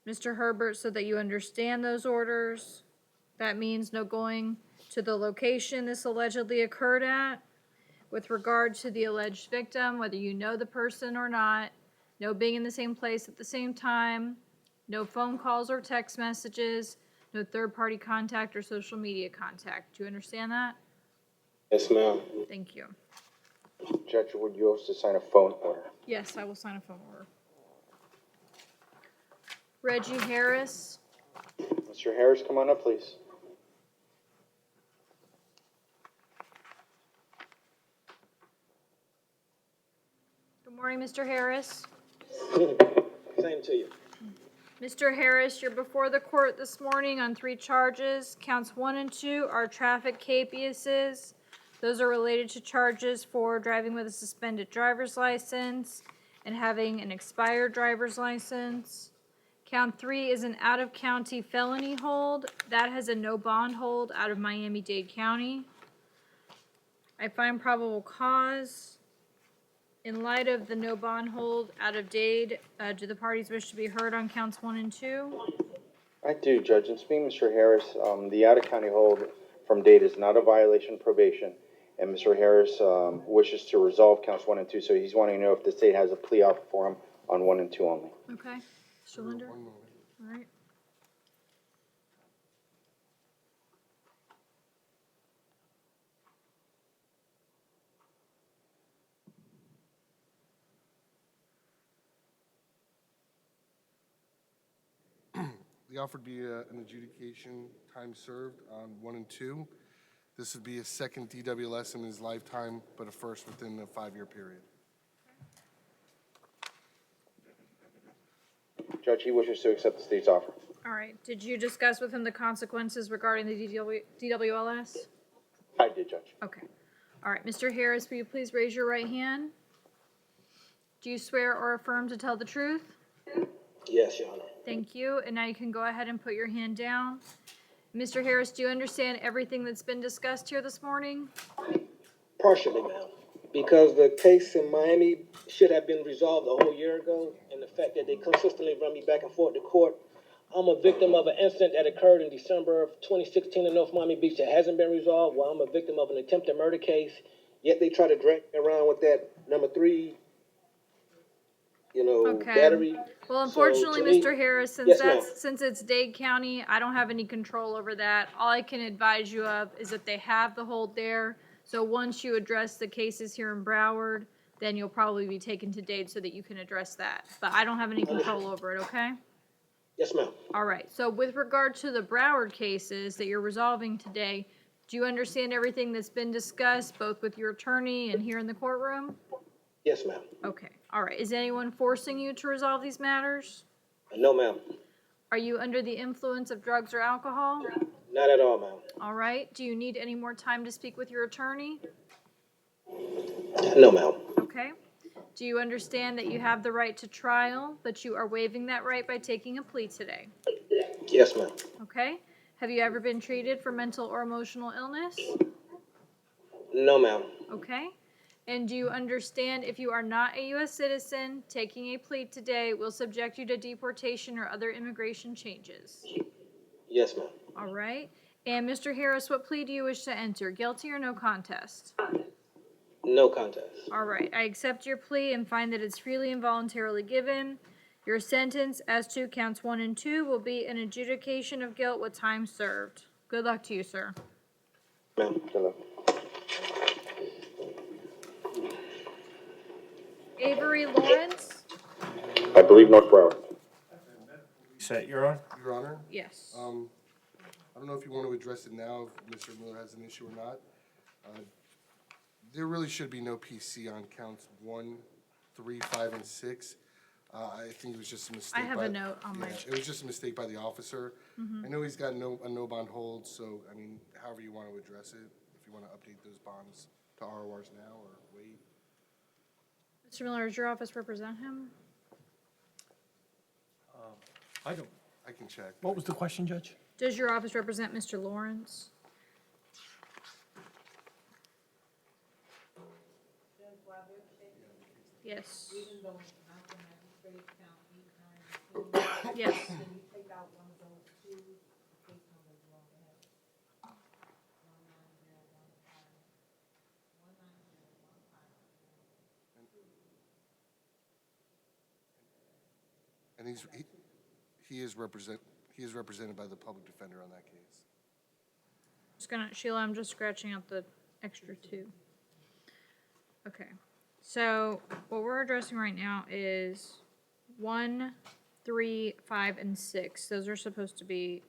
Mr. Herbert, so that you understand those orders, that means no going to the location this allegedly occurred at. With regard to the alleged victim, whether you know the person or not, no being in the same place at the same time, no phone calls or text messages, no third-party contact or social media contact. Do you understand that? Yes, ma'am. Thank you. Judge, would you also sign a phone order? Yes, I will sign a phone order. Reggie Harris. Mr. Harris, come on up, please. Good morning, Mr. Harris. Same to you. Mr. Harris, you're before the court this morning on 3 charges. Counts 1 and 2 are traffic capiases. Those are related to charges for driving with a suspended driver's license and having an expired driver's license. Count 3 is an out-of-county felony hold. That has a no bond hold out of Miami-Dade County. I find probable cause. In light of the no bond hold out of Dade, do the parties wish to be heard on counts 1 and 2? I do, Judge. And speaking, Mr. Harris, the out-of-county hold from date is not a violation of probation, and Mr. Harris wishes to resolve counts 1 and 2, so he's wanting to know if the state has a plea offer for him on 1 and 2 only. Okay. Mr. Linder? One moment. All right. The offer would be an adjudication time served on 1 and 2. This would be a second DWLS in his lifetime, but a first within a 5-year period. Judge, he wishes to accept the state's offer. All right. Did you discuss with him the consequences regarding the DWLS? I did, Judge. Okay. All right. Mr. Harris, will you please raise your right hand? Do you swear or affirm to tell the truth? Yes, Your Honor. Thank you. And now you can go ahead and put your hand down. Mr. Harris, do you understand everything that's been discussed here this morning? Partially, ma'am. Because the case in Miami should have been resolved a whole year ago, and the fact that they consistently run me back and forth to court. I'm a victim of an incident that occurred in December of 2016 in North Miami Beach that hasn't been resolved, while I'm a victim of an attempted murder case Yet they try to drag me around with that number 3, Okay. battery. Well, So, unfortunately, to me- Mr. Harris, Yes, ma'am. since it's Dade County, I don't have any control over that. All I can advise you of is that they have the hold there. So once you address the cases here in Broward, then you'll probably be taken to Dade so that you can address that. But I don't have any control over it, okay? Yes, ma'am. All right. So with regard to the Broward cases that you're resolving today, do you understand everything that's been discussed, both with your attorney and here in the courtroom? Yes, ma'am. Okay. All right. Is anyone forcing you to resolve these matters? No, ma'am. Are you under the influence of drugs or alcohol? Not at all, ma'am. All right. Do you need any more time to speak with your attorney? No, ma'am. Okay. Do you understand that you have the right to trial, but you are waiving that right by taking a plea today? Yes, ma'am. Okay. Have you ever been treated for mental or emotional illness? No, ma'am. Okay. And do you understand if you are not a U.S. citizen, taking a plea today will subject you to deportation or other immigration changes? Yes, ma'am. All right. And Mr. Harris, what plea do you wish to enter? Guilty or no contest? No contest. All right. I accept your plea and find that it's freely and voluntarily given. Your sentence as to counts 1 and 2 will be an adjudication of guilt with time served. Good luck to you, sir. Ma'am. Hello. Avery Lawrence? I believe North Broward. Set, you're on? Your Honor, Yes. I don't know if you want to address it now, if Mr. Miller has an issue or not. There really should be no PC on counts 1, 3, 5, and 6. I think it was just a mistake. I have a note on my. It was just a mistake by the officer. I know he's got a no bond hold, so, I mean, however you want to address it, if you want to update those bonds to RORs now or wait. Mr. Miller, does your office represent him? I don't. I can check. What was the question, Judge? Does your office represent Mr. Lawrence? Yes. Yes. And he is represented by the public defender on that case. Sheila, I'm just scratching out the extra 2. Okay. So what we're addressing right now is 1, 3, 5, and 6. Those are supposed to be,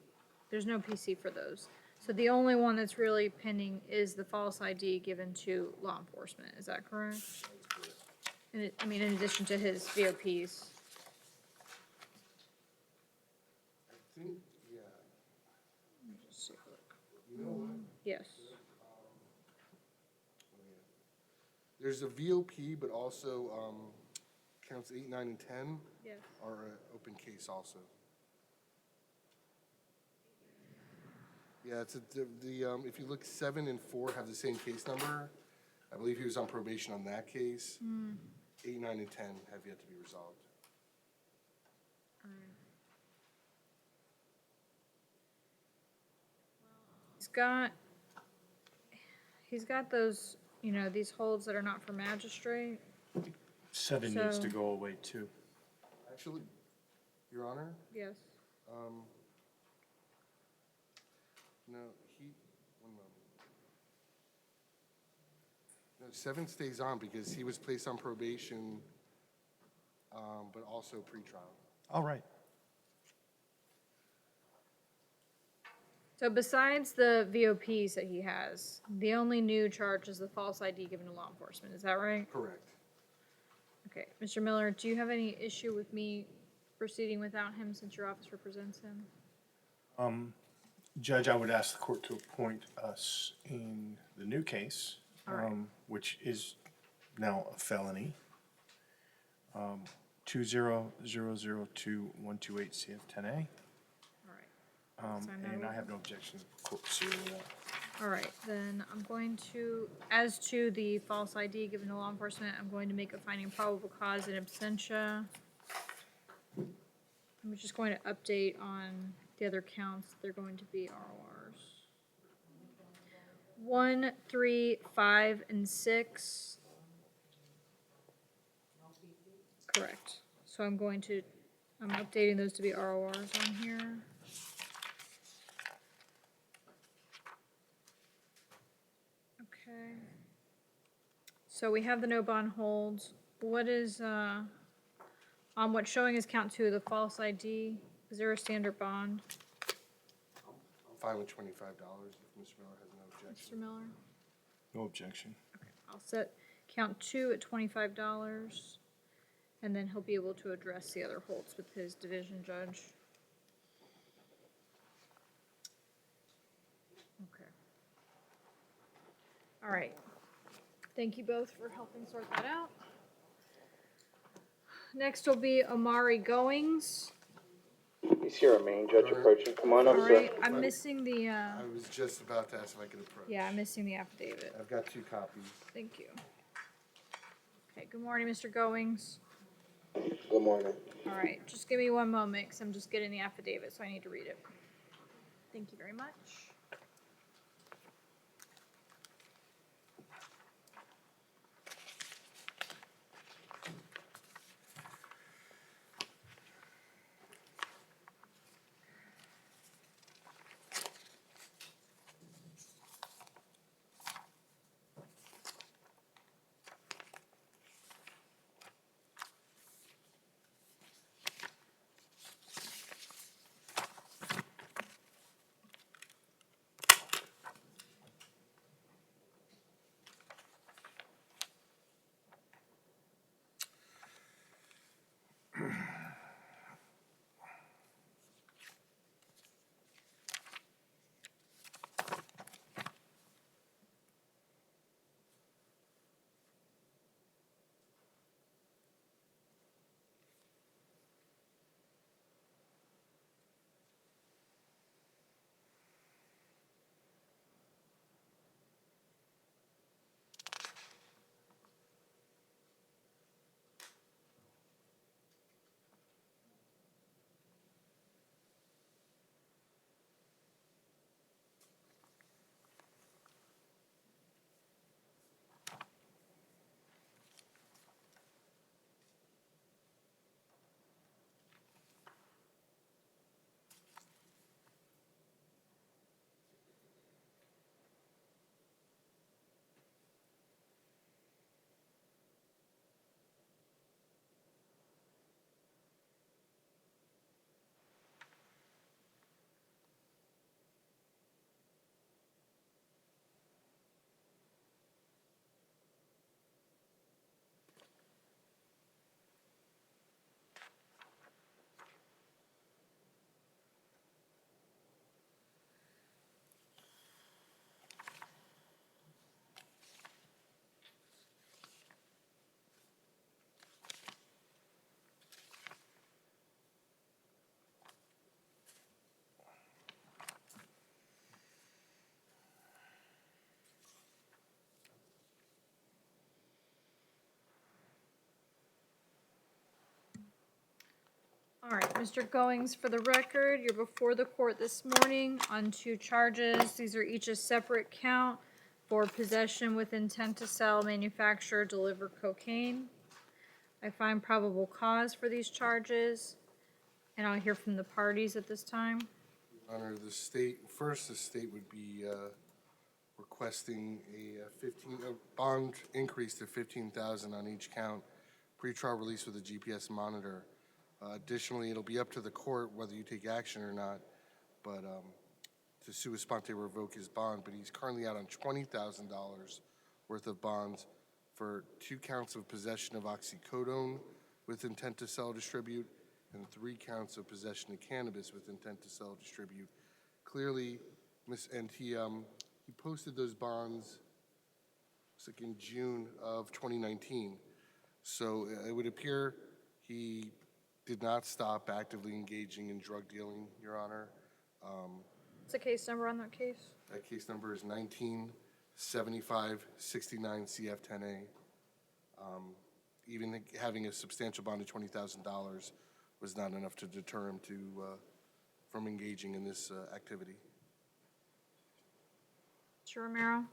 there's no PC for those. So the only one that's really pending is the false ID given to law enforcement. Is that correct? In addition to his VOPs. I think, yeah. Let me just take a look. You know what? Yes. There's a VOP, but also counts 8, 9, and 10 Yes. are an open case also. Yeah, it's if you look, 7 and 4 have the same case number. I believe he was on probation on that case. 8, 9, and 10 have yet to be resolved. He's got those, these holds that are not for magistrate. 7 needs to So- go away too. Actually, Your Honor, Yes. no, one moment. No, 7 stays on because he was placed on probation, but also pretrial. All right. So besides the VOPs that he has, the only new charge is the false ID given to law enforcement. Is that right? Correct. Okay. Mr. Miller, do you have any issue with me proceeding without him since your office represents him? Judge, I would ask the court to appoint us in the new case, All right. which is now a felony. 20002128 CF10A. All right. Sign that And I over. have no objection to the court pursuing that. All right, then I'm going to, as to the false ID given to law enforcement, I'm going to make a finding of probable cause in absentia. I'm just going to update on the other counts. They're going to be RORs. 1, 3, 5, and 6. Correct. So I'm updating those to be RORs on here. Okay. So we have the no bond holds. What is, on what's showing as count 2, the false ID, is there a standard bond? I'm fine with $25 if Mr. Miller has no objection. Mr. Miller? No objection. I'll set count 2 at $25, and then he'll be able to address the other holds with his division judge. Okay. All right. Thank you both for helping sort that out. Next will be Amari Goings. He's here, our main judge approaching. Come on up, All sir. right, I'm missing the, I was just about to ask if I could approach. yeah, I'm missing the affidavit. I've got 2 copies. Thank you. Okay, good morning, Mr. Goings. Good morning. All right, just give me one moment, because I'm just getting the affidavit, so I need to read it. Thank you very much. All right, Mr. Goings, for the record, you're before the court this morning on 2 charges. These are each a separate count for possession with intent to sell, manufacture, deliver cocaine. I find probable cause for these charges, and I'll hear from the parties at this time. Your Honor, the state would be requesting a bond increase to $15,000 on each count, pretrial release with a GPS monitor. Additionally, it'll be up to the court whether you take action or not, but to sua sponte revoke his bond. But he's currently out on $20,000 worth of bonds for 2 counts of possession of oxycodone with intent to sell or distribute, and 3 counts of possession of cannabis with intent to sell or distribute. Clearly, he posted those bonds like in June of 2019. So it would appear he did not stop actively engaging in drug dealing, Your Honor. What's the case number on that case? That case number is 197569 CF10A. Even having a substantial bond of $20,000 was not enough to deter him from engaging in this activity. Mr. Romero?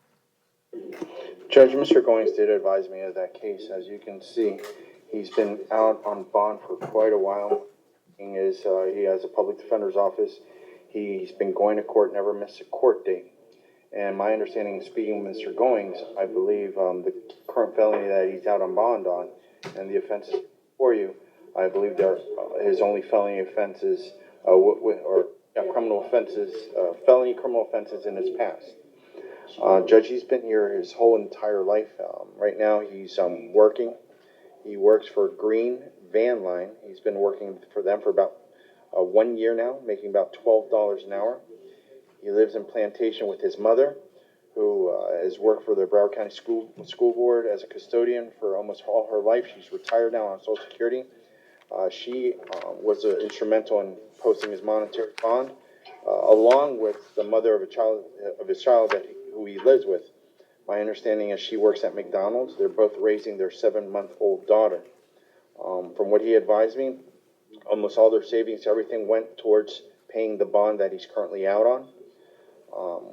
Judge, Mr. Goings did advise me of that case. As you can see, he's been out on bond for quite a while. He has a public defender's office. He's been going to court, never missed a court date. And my understanding, speaking with Mr. Goings, I believe the current felony that he's out on bond on and the offenses for you, I believe his only felony offenses criminal offenses, felony criminal offenses in his past. Judge, he's been here his whole entire life. Right now, he's working. He works for Green Van Line. He's been working for them for about 1 year now, making about $12 an hour. He lives in Plantation with his mother, who has worked for the Broward County School Board as a custodian for almost all her life. She's retired now on Social Security. She was instrumental in posting his monetary bond, along with the mother of his child who he lives with. My understanding is she works at McDonald's. They're both raising their 7-month-old daughter. From what he advised me, almost all their savings, everything went towards paying the bond that he's currently out on.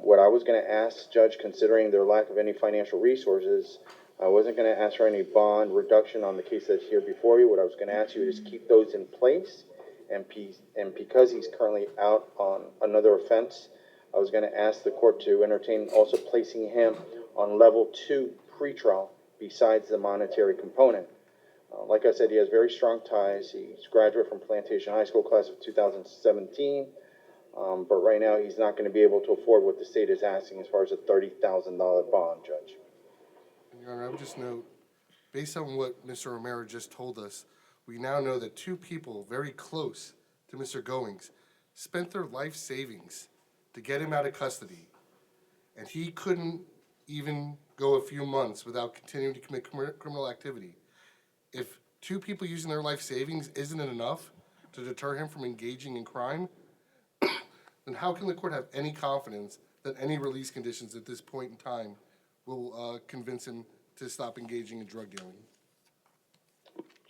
What I was going to ask, Judge, considering their lack of any financial resources, I wasn't going to ask for any bond reduction on the case that's here before you. What I was going to ask you is keep those in place. And because he's currently out on another offense, I was going to ask the court to entertain also placing him on level 2 pretrial besides the monetary component. Like I said, he has very strong ties. He's a graduate from Plantation High School class of 2017. But right now, he's not going to be able to afford what the state is asking as far as a $30,000 bond, Judge. Your Honor, I would just note, based on what Mr. Romero just told us, we now know that 2 people very close to Mr. Goings spent their life savings to get him out of custody, and he couldn't even go a few months without continuing to commit criminal activity. If 2 people using their life savings isn't enough to deter him from engaging in crime, then how can the court have any confidence that any release conditions at this point in time will convince him to stop engaging in drug dealing?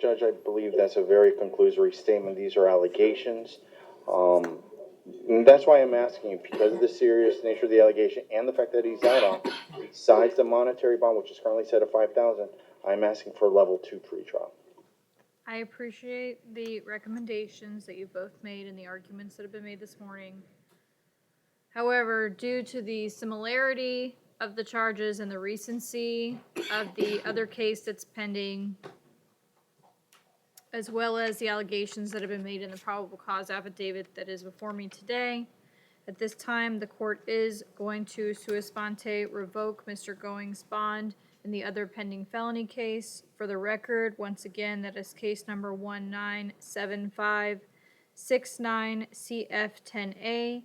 Judge, I believe that's a very conclusory statement. These are allegations. And that's why I'm asking you, because of the serious nature of the allegation and the fact that he's out on, besides the monetary bond, which is currently set at $5,000, I'm asking for level 2 pretrial. I appreciate the recommendations that you've both made and the arguments that have been made this morning. However, due to the similarity of the charges and the recency of the other case that's pending, as well as the allegations that have been made in the probable cause affidavit that is before me today, at this time, the court is going to sua sponte revoke Mr. Goings' bond in the other pending felony case. For the record, once again, that is case number 197569 CF10A.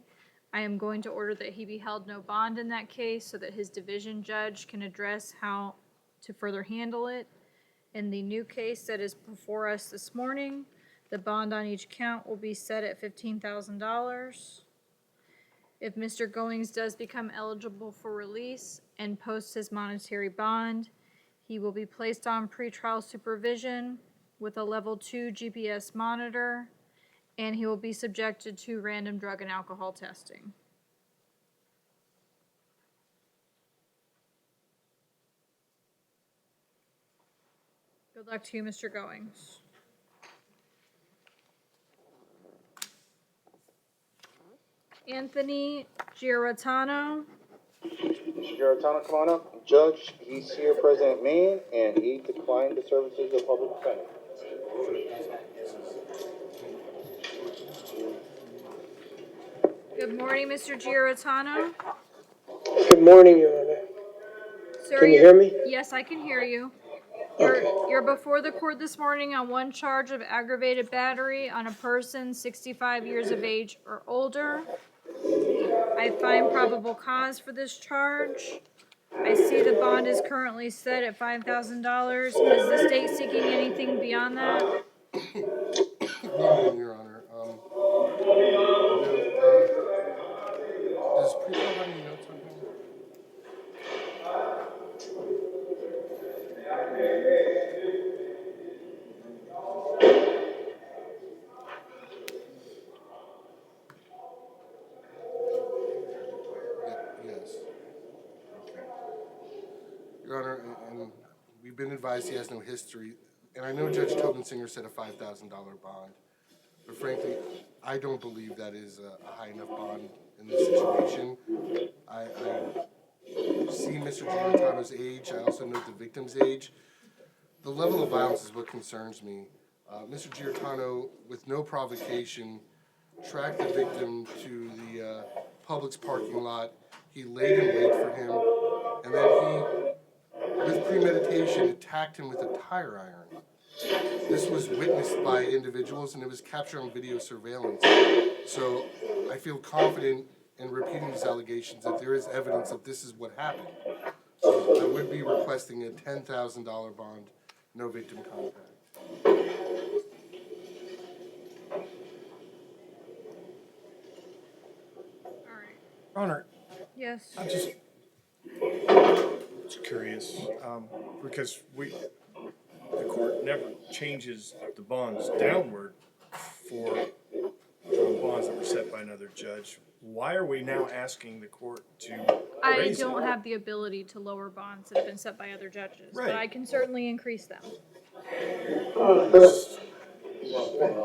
I am going to order that he be held no bond in that case so that his division judge can address how to further handle it. In the new case that is before us this morning, the bond on each count will be set at $15,000. If Mr. Goings does become eligible for release and posts his monetary bond, he will be placed on pretrial supervision with a level 2 GPS monitor, and he will be subjected to random drug and alcohol testing. Good luck to you, Mr. Goings. Anthony Giarratano. Mr. Giarratano, come on up. Judge, he's here, President Maine, and he declined the services of public defender. Good morning, Mr. Giarratano. Good morning, Your Honor. Sir, Can you hear me? Yes, I can hear you. Okay. You're before the court this morning on one charge of aggravated battery on a person 65 years of age or older. I find probable cause for this charge. I see the bond is currently set at $5,000. Is the state seeking anything beyond that? No, Your Honor. Does pretrial have any notes on him? Yes. Your Honor, and we've been advised he has no history, and I know Judge Tobin Singer said a $5,000 bond, but frankly, I don't believe that is a high enough bond in this situation. I see Mr. Giarratano's age, I also note the victim's age. The level of violence is what concerns me. Mr. Giarratano, with no provocation, tracked the victim to the Publix parking lot. He laid in wait for him, and then he, with premeditation, attacked him with a tire iron. This was witnessed by individuals, and it was captured on video surveillance. So I feel confident in repeating these allegations that there is evidence that this is what happened. So I would be requesting a $10,000 bond, no victim contact. Honor, Yes. I'm just curious, because the court never changes the bonds downward for bonds that were set by another judge. Why are we now asking the court to I raise it? don't have the ability to lower bonds that have been set by other judges, but Right. I can certainly increase them. All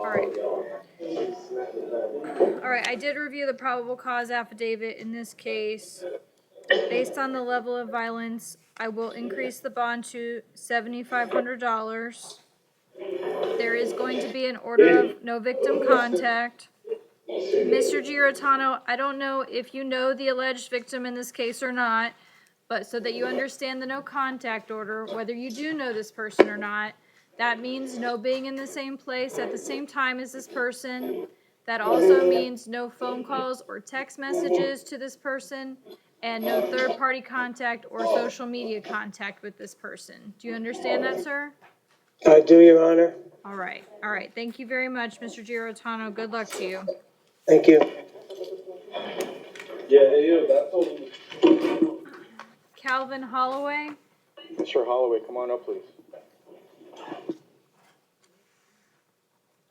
right. All right, I did review the probable cause affidavit in this case. Based on the level of violence, I will increase the bond to $7,500. There is going to be an order of no victim contact. Mr. Giarratano, I don't know if you know the alleged victim in this case or not, but so that you understand the no contact order, whether you do know this person or not, that means no being in the same place at the same time as this person. That also means no phone calls or text messages to this person, and no third-party contact or social media contact with this person. Do you understand that, sir? I do, Your Honor. All right. Thank you very much, Mr. Giarratano. Good luck to you. Thank you. Calvin Holloway. Mr. Holloway, come on up, please.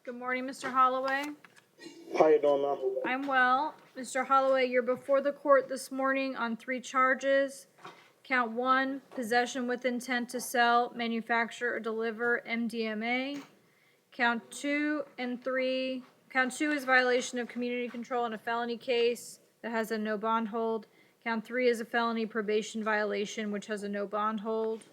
Good morning, Mr. Holloway. How you doing, ma'am? I'm well. Mr. Holloway, you're before the court this morning on 3 charges. Count 1, possession with intent to sell, manufacture, or deliver MDMA. Count 2 is violation of community control in a felony case that has a no bond hold. Count 3 is a felony probation violation, which has a no bond hold.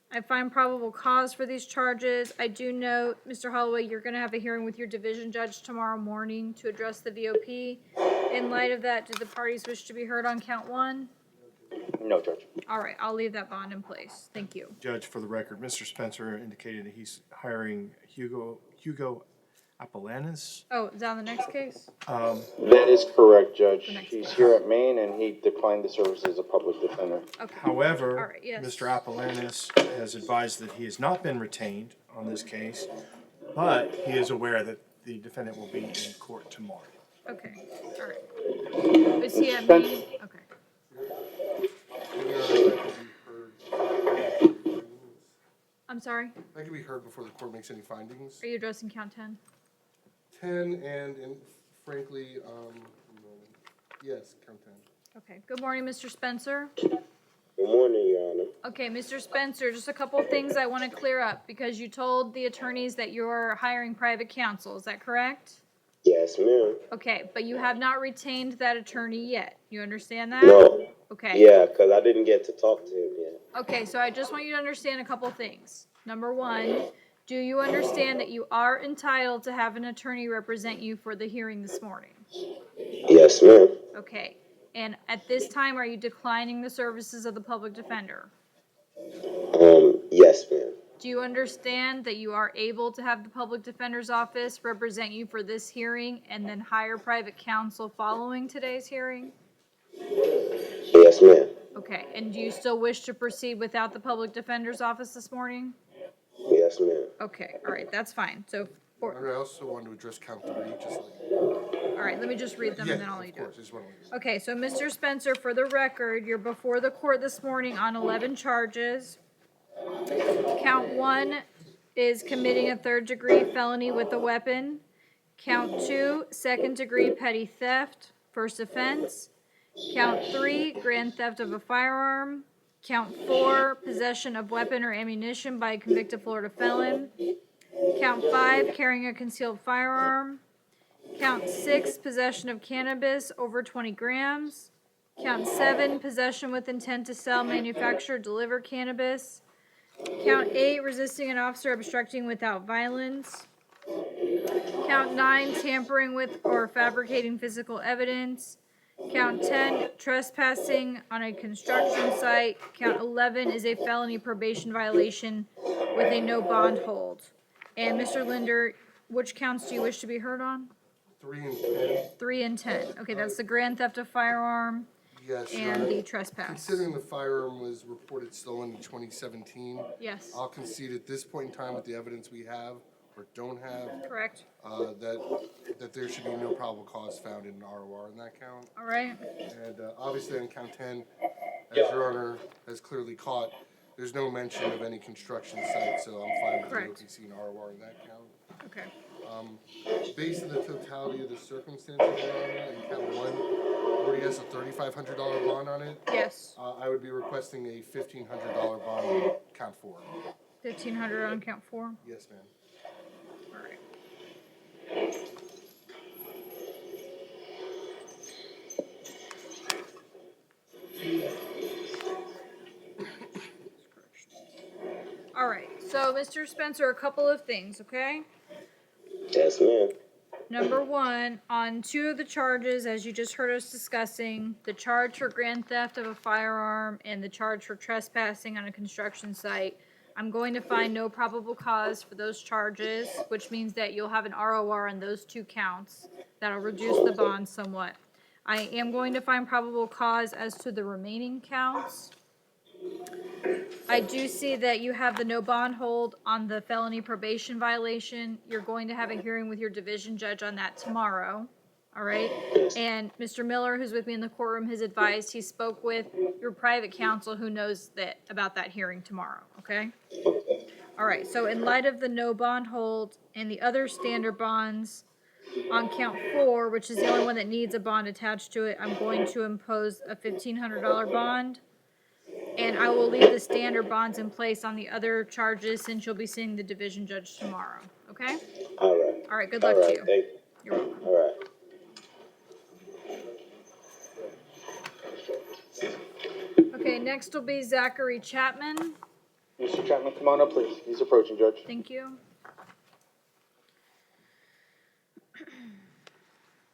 I find probable cause for these charges. I do note, Mr. Holloway, you're going to have a hearing with your division judge tomorrow morning to address the VOP. In light of that, do the parties wish to be heard on count 1? No, Judge. All right, I'll leave that bond in place. Thank you. Judge, for the record, Mr. Spencer indicated that he's hiring Hugo Apolanis. Oh, is that on the next case? That is correct, Judge. The next He's case. here at Maine, and he declined the service as a public defender. Okay. However, All right, yes. Mr. Apolanis has advised that he has not been retained on this case, but he is aware that the defendant will be in court tomorrow. Okay, all right. Is he at Maine? Okay. I'm sorry? That can be heard before the court makes any findings. Are you addressing count 10? 10 and frankly, yes, count 10. Okay, good morning, Mr. Spencer. Good morning, Your Honor. Okay, Mr. Spencer, just a couple of things I want to clear up because you told the attorneys that you're hiring private counsel. Is that correct? Yes, ma'am. Okay, but you have not retained that attorney yet. You understand that? No. Okay. Yeah, because I didn't get to talk to him yet. Okay, so I just want you to understand a couple things. Number 1, do you understand that you are entitled to have an attorney represent you for the hearing this morning? Yes, ma'am. Okay, and at this time, are you declining the services of the public defender? Yes, ma'am. Do you understand that you are able to have the public defender's office represent you for this hearing and then hire private counsel following today's hearing? Yes, ma'am. Okay, and do you still wish to proceed without the public defender's office this morning? Yes, ma'am. Okay, all right, that's fine. So, I also want to address count 3, just like. all right, let me just read them and then I'll let you do it. Just one of these. Okay, so Mr. Spencer, for the record, you're before the court this morning on 11 charges. Count 1 is committing a 3rd-degree felony with a weapon. Count 2, 2nd-degree petty theft, first offense. Count 3, grand theft of a firearm. Count 4, possession of weapon or ammunition by a convicted Florida felon. Count 5, carrying a concealed firearm. Count 6, possession of cannabis over 20 grams. Count 7, possession with intent to sell, manufacture, deliver cannabis. Count 8, resisting an officer obstructing without violence. Count 9, tampering with or fabricating physical evidence. Count 10, trespassing on a construction site. Count 11 is a felony probation violation with a no bond hold. And Mr. Linder, which counts do you wish to be heard on? 3 and 10. 3 and 10. Okay, that's the grand theft of firearm Yes, Your and Honor. the trespass. Considering the firearm was reported stolen in 2017, Yes. I'll concede at this point in time with the evidence we have or don't have, Correct. that there should be no probable cause found in an ROR in that count. All right. And obviously on count 10, as Your Honor has clearly caught, there's no mention of any construction site, so I'm fine with Correct. the OPC and ROR in that count. Okay. Based on the totality of the circumstances, Your Honor, in count 1, already has a $3,500 bond on it. Yes. I would be requesting a $1,500 bond on count 4. 1,500 on count 4. Yes, ma'am. All right. All right. So, Mr. Spencer, a couple of things, okay? Yes, ma'am. Number 1, on 2 of the charges, as you just heard us discussing, the charge for grand theft of a firearm and the charge for trespassing on a construction site, I'm going to find no probable cause for those charges, which means that you'll have an ROR on those 2 counts. That'll reduce the bond somewhat. I am going to find probable cause as to the remaining counts. I do see that you have the no bond hold on the felony probation violation. You're going to have a hearing with your division judge on that tomorrow, all right? And Mr. Miller, who's with me in the courtroom, has advised he spoke with your private counsel who knows that about that hearing tomorrow, okay? All right, so in light of the no bond hold and the other standard bonds on count 4, which is the only one that needs a bond attached to it, I'm going to impose a $1,500 bond. And I will leave the standard bonds in place on the other charges since you'll be seeing the division judge tomorrow, okay? All right. All right, good luck to you. Thank you. You're welcome. All right. Okay, next will be Zachary Chapman. Mr. Chapman, come on up, please. He's approaching, Judge. Thank you.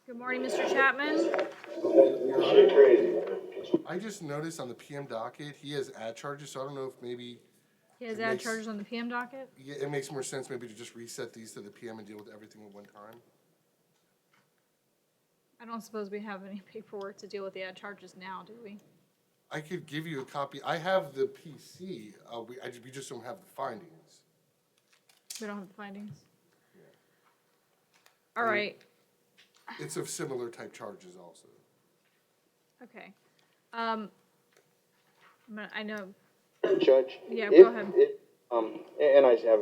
Good morning, Mr. Chapman. I just noticed on the PM docket, he has ad charges, so I don't know if maybe, He has It ad makes- charges on the PM docket. yeah, it makes more sense maybe to just reset these to the PM and deal with everything at one time. I don't suppose we have any paperwork to deal with the ad charges now, do we? I could give you a copy. I have the PC. We just don't have the findings. We don't have the findings. All right, It's of similar type charges also. okay. I know, Judge? Yeah, if- go ahead. if, and I have,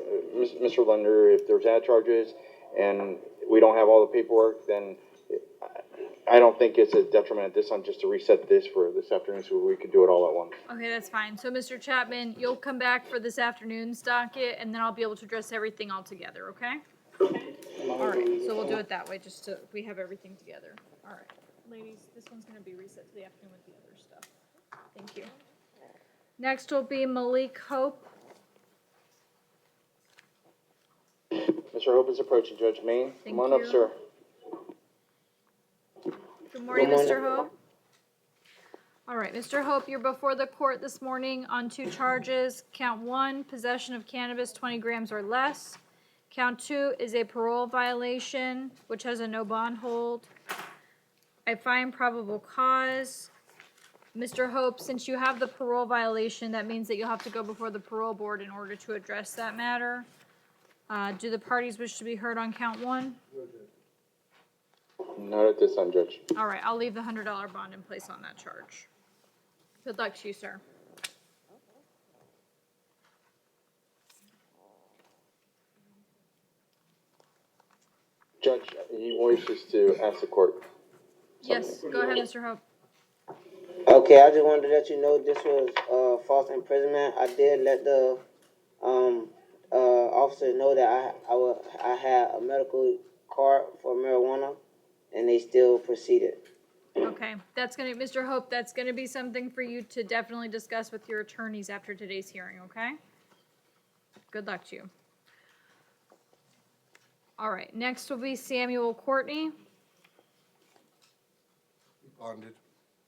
Mr. Linder, if there's ad charges and we don't have all the paperwork, then I don't think it's a detriment at this time just to reset this for this afternoon so we could do it all at once. okay, that's fine. So, Mr. Chapman, you'll come back for this afternoon's docket, and then I'll be able to address everything all together, okay? All right, so we'll do it that way, just so we have everything together. All right, ladies, this one's gonna be reset to the afternoon with the other stuff. Thank you. Next will be Malik Hope. Mr. Hope is approaching, Judge Main. Thank Come on up, you. sir. Good morning, Good Mr. morning. Hope. All right, Mr. Hope, you're before the court this morning on 2 charges. Count 1, possession of cannabis 20 grams or less. Count 2 is a parole violation, which has a no bond hold. I find probable cause. Mr. Hope, since you have the parole violation, that means that you'll have to go before the parole board in order to address that matter. Do the parties wish to be heard on count 1? Not at this time, Judge. All right, I'll leave the $100 bond in place on that charge. Good luck to you, sir. Judge, he wishes to ask the court. Yes, go ahead, Mr. Hope. Okay, I just wanted to let you know this was false imprisonment. I did let the officer know that I had a medical card for marijuana, and they still proceeded. Okay, that's gonna, Mr. Hope, that's gonna be something for you to definitely discuss with your attorneys after today's hearing, okay? Good luck to you. All right, next will be Samuel Courtney. Bonded.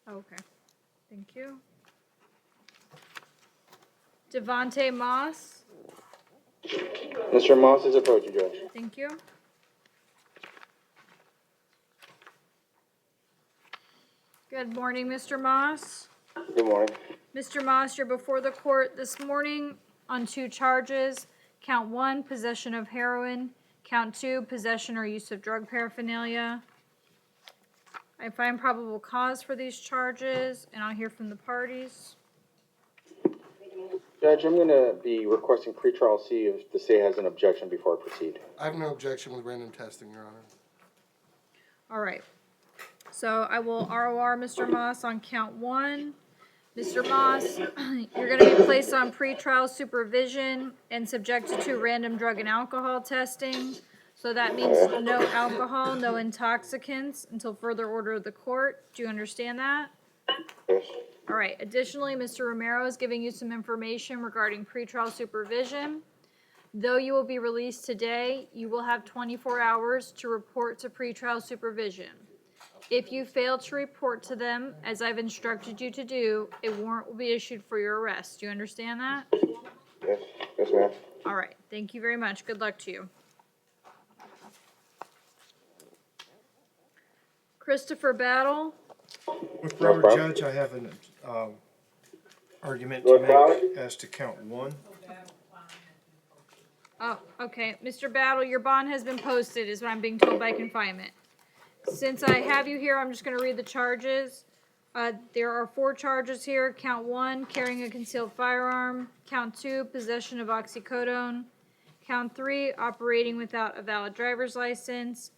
Okay, thank you. Devontae Moss, Mr. Moss is approaching, Judge. thank you. Good morning, Mr. Moss. Good morning. Mr. Moss, you're before the court this morning on 2 charges. Count 1, possession of heroin. Count 2, possession or use of drug paraphernalia. I find probable cause for these charges, and I'll hear from the parties. Judge, I'm gonna be requesting pretrial C if the state has an objection before I proceed. I have no objection with random testing, Your Honor. All right. So I will ROR Mr. Moss on count 1. Mr. Moss, you're going to be placed on pretrial supervision and subjected to random drug and alcohol testing. So that means no alcohol, no intoxicants until further order of the court. Do you understand that? Yes. All right. Additionally, Mr. Romero is giving you some information regarding pretrial supervision. Though you will be released today, you will have 24 hours to report to pretrial supervision. If you fail to report to them, as I've instructed you to do, a warrant will be issued for your arrest. Do you understand that? Yes, yes, ma'am. All right. Thank you very much. Good luck to you. Christopher Battle. With Robert Judge, I have an argument to make as to count 1. Oh, okay. Mr. Battle, your bond has been posted, is what I'm being told by confinement. Since I have you here, I'm just going to read the charges. There are 4 charges here. Count 1, carrying a concealed firearm. Count 2, possession of oxycodone. Count 3, operating without a valid driver's license.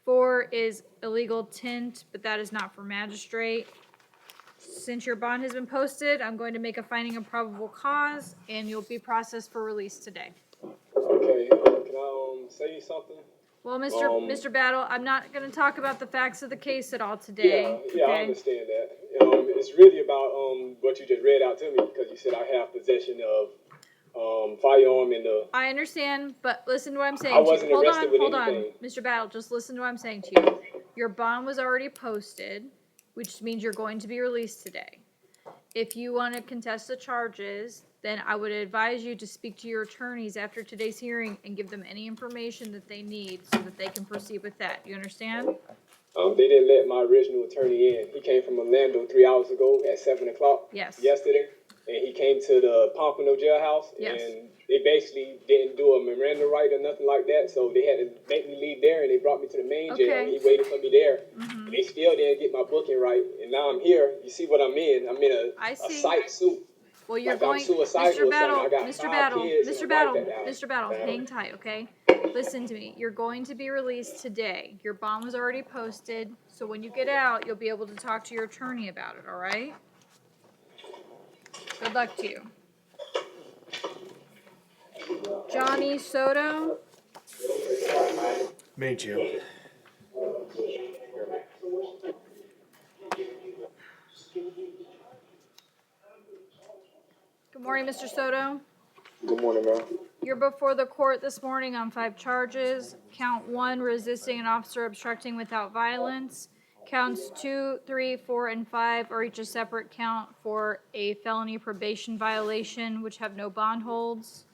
4 is illegal tint, but that is not for magistrate. Since your bond has been posted, I'm going to make a finding of probable cause, and you'll be processed for release today. Okay, can I say something? Well, Mr. Battle, I'm not going to talk about the facts of the case at all today. Yeah, okay? I understand that. It's really about what you just read out to me because you said I have possession of firearm in the. I understand, but listen to what I'm saying. I wasn't to you. arrested with Hold anything. on, Mr. Battle. Just listen to what I'm saying to you. Your bond was already posted, which means you're going to be released today. If you want to contest the charges, then I would advise you to speak to your attorneys after today's hearing and give them any information that they need so that they can proceed with that. You understand? They didn't let my original attorney in. He came from Orlando 3 hours ago at 7 o'clock. Yes. Yesterday, and he came to the Pompano jailhouse. Yes. And they basically didn't do a memorandum right or nothing like that, so they had to make me leave there, and they brought me to the main jail. And he waited for me there. Mm-hmm. They still didn't get my booking right, and now I'm here. You see what I'm in? I'm in a psych suit. Well, you're like going, I'm suicidal Mr. Battle, or something. I got Mr. 5 Battle, kids Mr. and a Battle, wife at the house. Mr. Battle, hang tight, okay? Listen to me. You're going to be released today. Your bond was already posted, so when you get out, you'll be able to talk to your attorney about it, all right? Good luck to you. Johnny Soto. Main jail. Good morning, Mr. Soto. Good morning, ma'am. You're before the court this morning on 5 charges. Count 1, resisting an officer obstructing without violence. Counts 2, 3, 4, and 5 are each a separate count for a felony probation violation, which have no bond holds.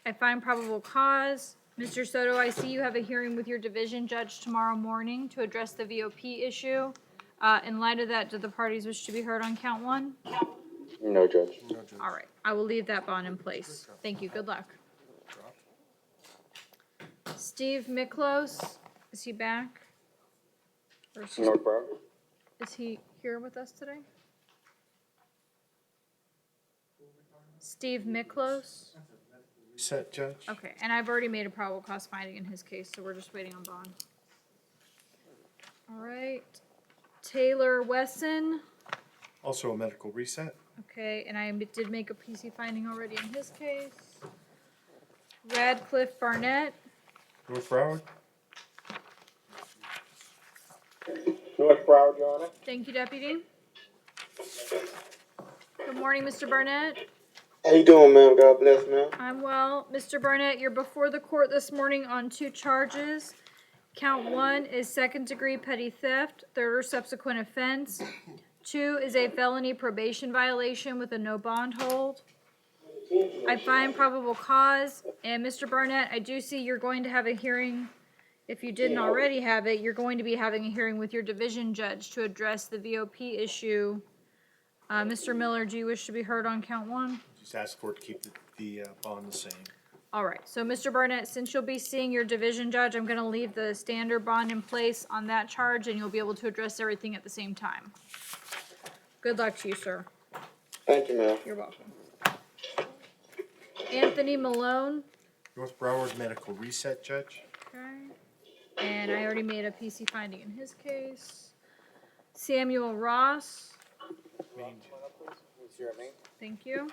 I find probable cause. Mr. Soto, I see you have a hearing with your division judge tomorrow morning to address the VOP issue. In light of that, do the parties wish to be heard on count 1? No, Judge. All right, I will leave that bond in place. Thank you, good luck. Steve Miklos, is he back? Or is he- North Broward? Is he here with us today? Steve Miklos? Set, Judge? Okay, and I've already made a probable cause finding in his case, so we're just waiting on bond. All right. Taylor Wesson? Also a medical reset. Okay, and I did make a PC finding already in his case. Radcliffe Barnett. North Broward. North Broward, Your Honor. Thank you, Deputy. Good morning, Mr. Barnett. How you doing, ma'am? God bless, ma'am. I'm well. Mr. Barnett, you're before the court this morning on 2 charges. Count 1 is second-degree petty theft, third or subsequent offense. 2 is a felony probation violation with a no bond hold. I find probable cause, and Mr. Barnett, I do see you're going to have a hearing. If you didn't already have it, you're going to be having a hearing with your division judge to address the VOP issue. Mr. Miller, do you wish to be heard on count 1? Just ask the court to keep the bond the same. All right, so Mr. Barnett, since you'll be seeing your division judge, I'm gonna leave the standard bond in place on that charge, and you'll be able to address everything at the same time. Good luck to you, sir. Thank you, ma'am. You're welcome. Anthony Malone. North Broward medical reset, Judge. Okay. And I already made a PC finding in his case. Samuel Ross. Thank you.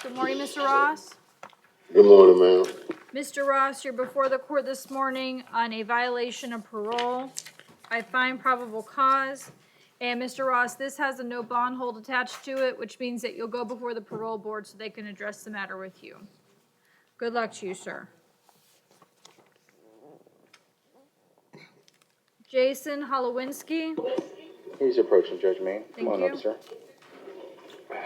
Good morning, Mr. Ross. Good morning, ma'am. Mr. Ross, you're before the court this morning on a violation of parole. I find probable cause. And Mr. Ross, this has a no bond hold attached to it, which means that you'll go before the parole board so they can address the matter with you. Good luck to you, sir. Jason Holowinski. He's approaching Judge Maine. Thank Come on you. up, sir. All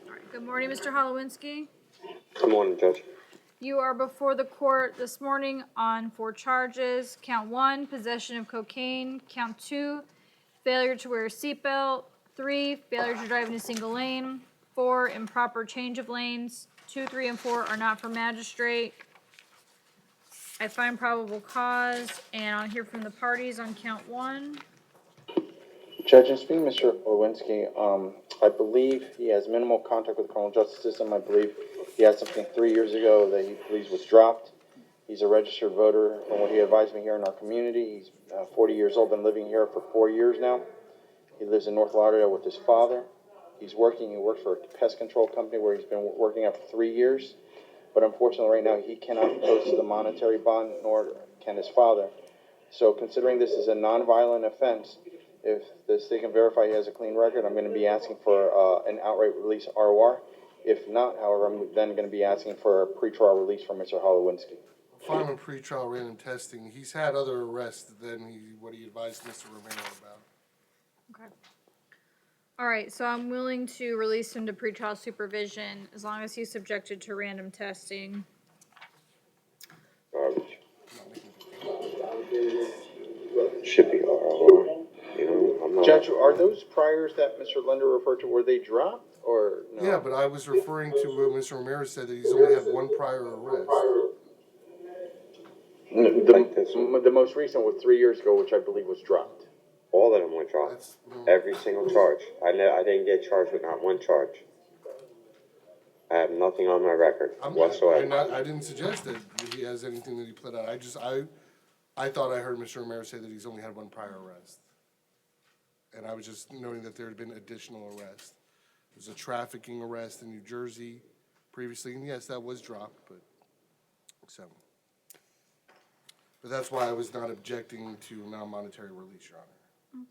right. Good morning, Mr. Holowinski. Good morning, Judge. You are before the court this morning on 4 charges. Count 1, possession of cocaine. Count 2, failure to wear a seatbelt. 3, failure to drive in a single lane. 4, improper change of lanes. 2, 3, and 4 are not for magistrate. I find probable cause, and I'll hear from the parties on count 1. Judge, and speaking Mr. Lewinsky, I believe he has minimal contact with the criminal justice system. I believe he had something 3 years ago that he believes was dropped. He's a registered voter from what he advised me here in our community. He's 40 years old, been living here for 4 years now. He lives in North Lauderdale with his father. He works for a pest control company where he's been working out for 3 years. But unfortunately right now he cannot post the monetary bond, nor can his father. So considering this is a non-violent offense, if the state can verify he has a clean record, I'm going to be asking for an outright release ROR. If not, however, I'm then going to be asking for a pretrial release from Mr. Holowinski. Following pretrial random testing, he's had other arrests than what he advised Mr. Romero about. Okay. All right, so I'm willing to release him to pretrial supervision as long as he's subjected to random testing. Garbage. Should be ROR. You know, I'm not. Judge, are those priors that Mr. Linder referred to, were they dropped or no? Yeah, but I was referring to what Mr. Romero said, that he's only had 1 prior arrest. The most recent was 3 years ago, which I believe was dropped. All of them were dropped. Every single charge. I didn't get charged with not 1 charge. I have nothing on my record whatsoever. I didn't suggest that he has anything that he put out. I thought I heard Mr. Romero say that he's only had 1 prior arrest. And I was just noting that there had been additional arrests. There was a trafficking arrest in New Jersey previously, and yes, that was dropped, but that's why I was not objecting to non-monetary release, Your Honor.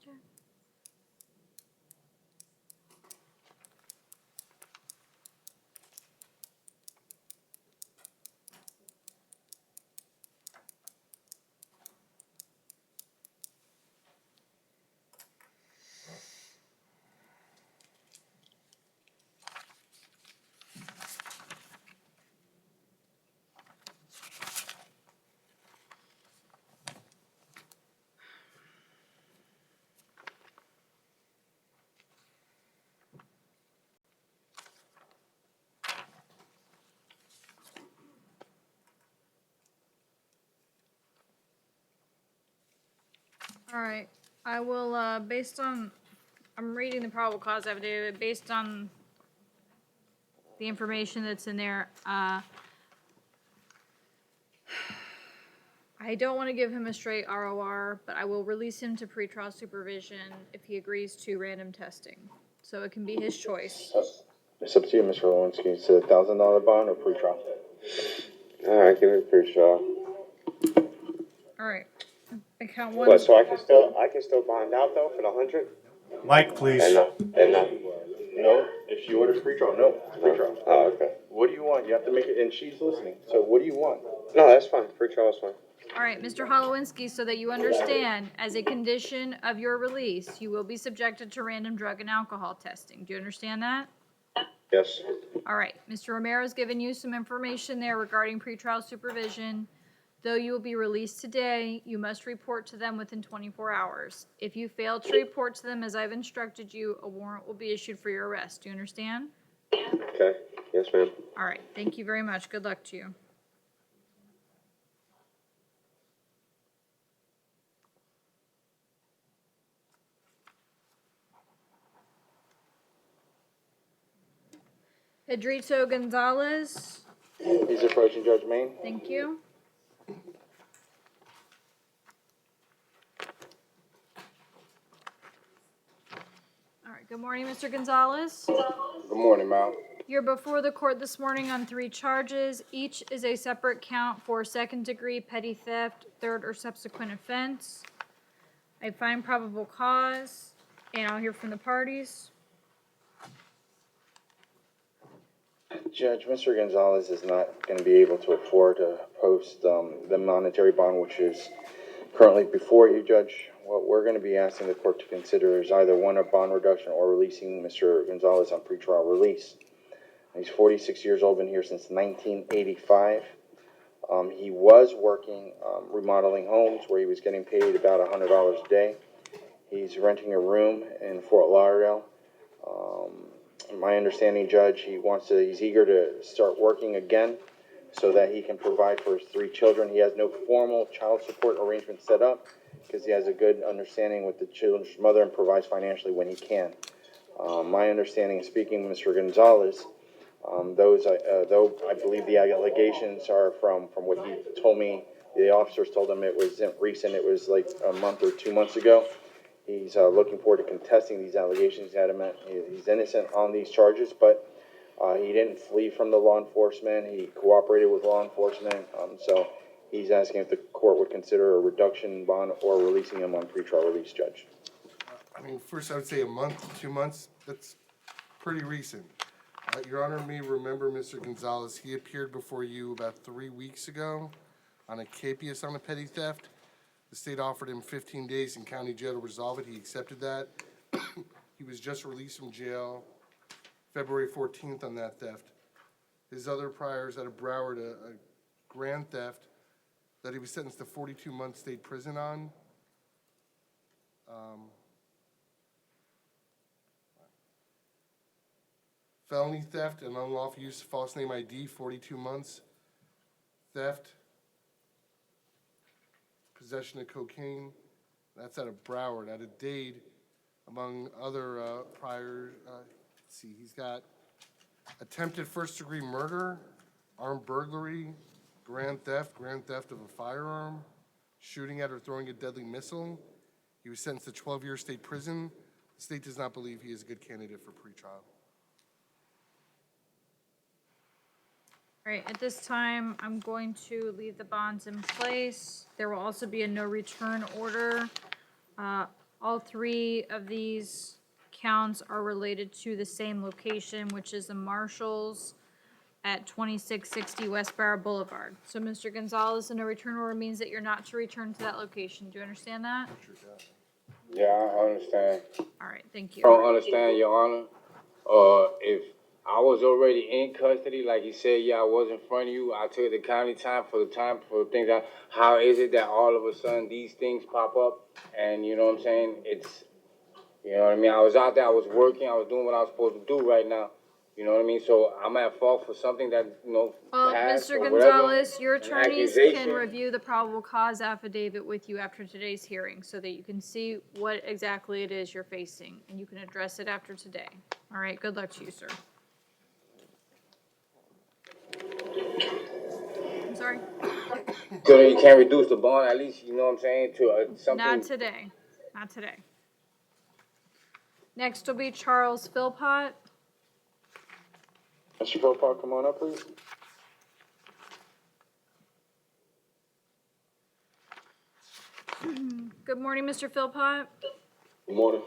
Okay. All right, I will, I'm reading the probable cause affidavit, based on the information that's in there, I I don't want to give him a straight ROR, but I will release him to pretrial supervision if he agrees to random testing. So it can be his choice. It's up to you, Mr. Lewinsky. It's a $1,000 bond or pretrial? All right, give it pre-trial. All right. Account one. What, so I can still bond out though for the 100? Mike, please. And not. No, if you order pretrial, no, it's pretrial. Oh, okay. What do you want? You have to make it, and she's listening. So what do you want? No, that's fine. Pre-trial is fine. All right, Mr. Holowinski, so that you understand, as a condition of your release, you will be subjected to random drug and alcohol testing. Do you understand that? Yes. All right, Mr. Romero's given you some information there regarding pretrial supervision. Though you will be released today, you must report to them within 24 hours. If you fail to report to them as I've instructed you, a warrant will be issued for your arrest. Do you understand? Okay. Yes, ma'am. All right, thank you very much. Good luck to you. Pedrito Gonzalez. He's approaching Judge Main. Thank you. All right, good morning, Mr. Gonzalez. Good morning, ma'am. You're before the court this morning on 3 charges. Each is a separate count for second-degree petty theft, third or subsequent offense. I find probable cause, and I'll hear from the parties. Judge, Mr. Gonzalez is not going to be able to afford to post the monetary bond, which is currently before you, Judge. What we're going to be asking the court to consider is either one, a bond reduction or releasing Mr. Gonzalez on pretrial release. He's 46 years old, been here since 1985. He was working remodeling homes where he was getting paid about $100 a day. He's renting a room in Fort Lauderdale. My understanding, Judge, he's eager to start working again so that he can provide for his 3 children. He has no formal child support arrangement set up because he has a good understanding with the children's mother and provides financially when he can. My understanding, speaking with Mr. Gonzalez, though I believe the allegations are from what he told me, the officers told him it was recent, it was like a month or 2 months ago. He's looking forward to contesting these allegations. He's innocent on these charges, but he didn't flee from the law enforcement. He cooperated with law enforcement. So he's asking if the court would consider a reduction in bond or releasing him on pretrial release, Judge. I mean, first I would say a month, 2 months, that's pretty recent. Your Honor may remember Mr. Gonzalez. He appeared before you about 3 weeks ago on a capias on a petty theft. The state offered him 15 days in county jail to resolve it. He accepted that. He was just released from jail February 14th on that theft. His other priors out of Broward, a grand theft that he was sentenced to 42 months state prison on. Felony theft and unlawful use of false name ID, 42 months. Theft, possession of cocaine, that's out of Broward. Out of Dade, among other prior, let's see, he's got attempted first-degree murder, armed burglary, grand theft of a firearm, shooting at or throwing a deadly missile. He was sentenced to 12-year state prison. The state does not believe he is a good candidate for pretrial. All right, at this time, I'm going to leave the bonds in place. There will also be a no return order. All 3 of these counts are related to the same location, which is the Marshalls at 2660 West Barra Boulevard. So, Mr. Gonzalez, a no return order means that you're not to return to that location. Do you understand that? Yeah, I understand. All right, thank you. I don't understand, Your Honor. If I was already in custody, like you said, yeah, I was in front of you. I took the county time for things. How is it that all of a sudden these things pop up? And you know what I'm saying? It's, you know what I mean? I was out there, I was working, I was doing what I was supposed to do right now. You know what I mean? So I'm at fault for something that, Well, passed Mr. or whatever, Gonzalez, your an attorneys can accusation. review the probable cause affidavit with you after today's hearing so that you can see what exactly it is you're facing, and you can address it after today. All right, good luck to you, sir. I'm sorry? So that you can't reduce the bond, at least, you know what I'm saying, to something. Not today, not today. Next will be Charles Philpott. Mr. Philpott, come on up, please. Good morning, Mr. Philpott. Good morning.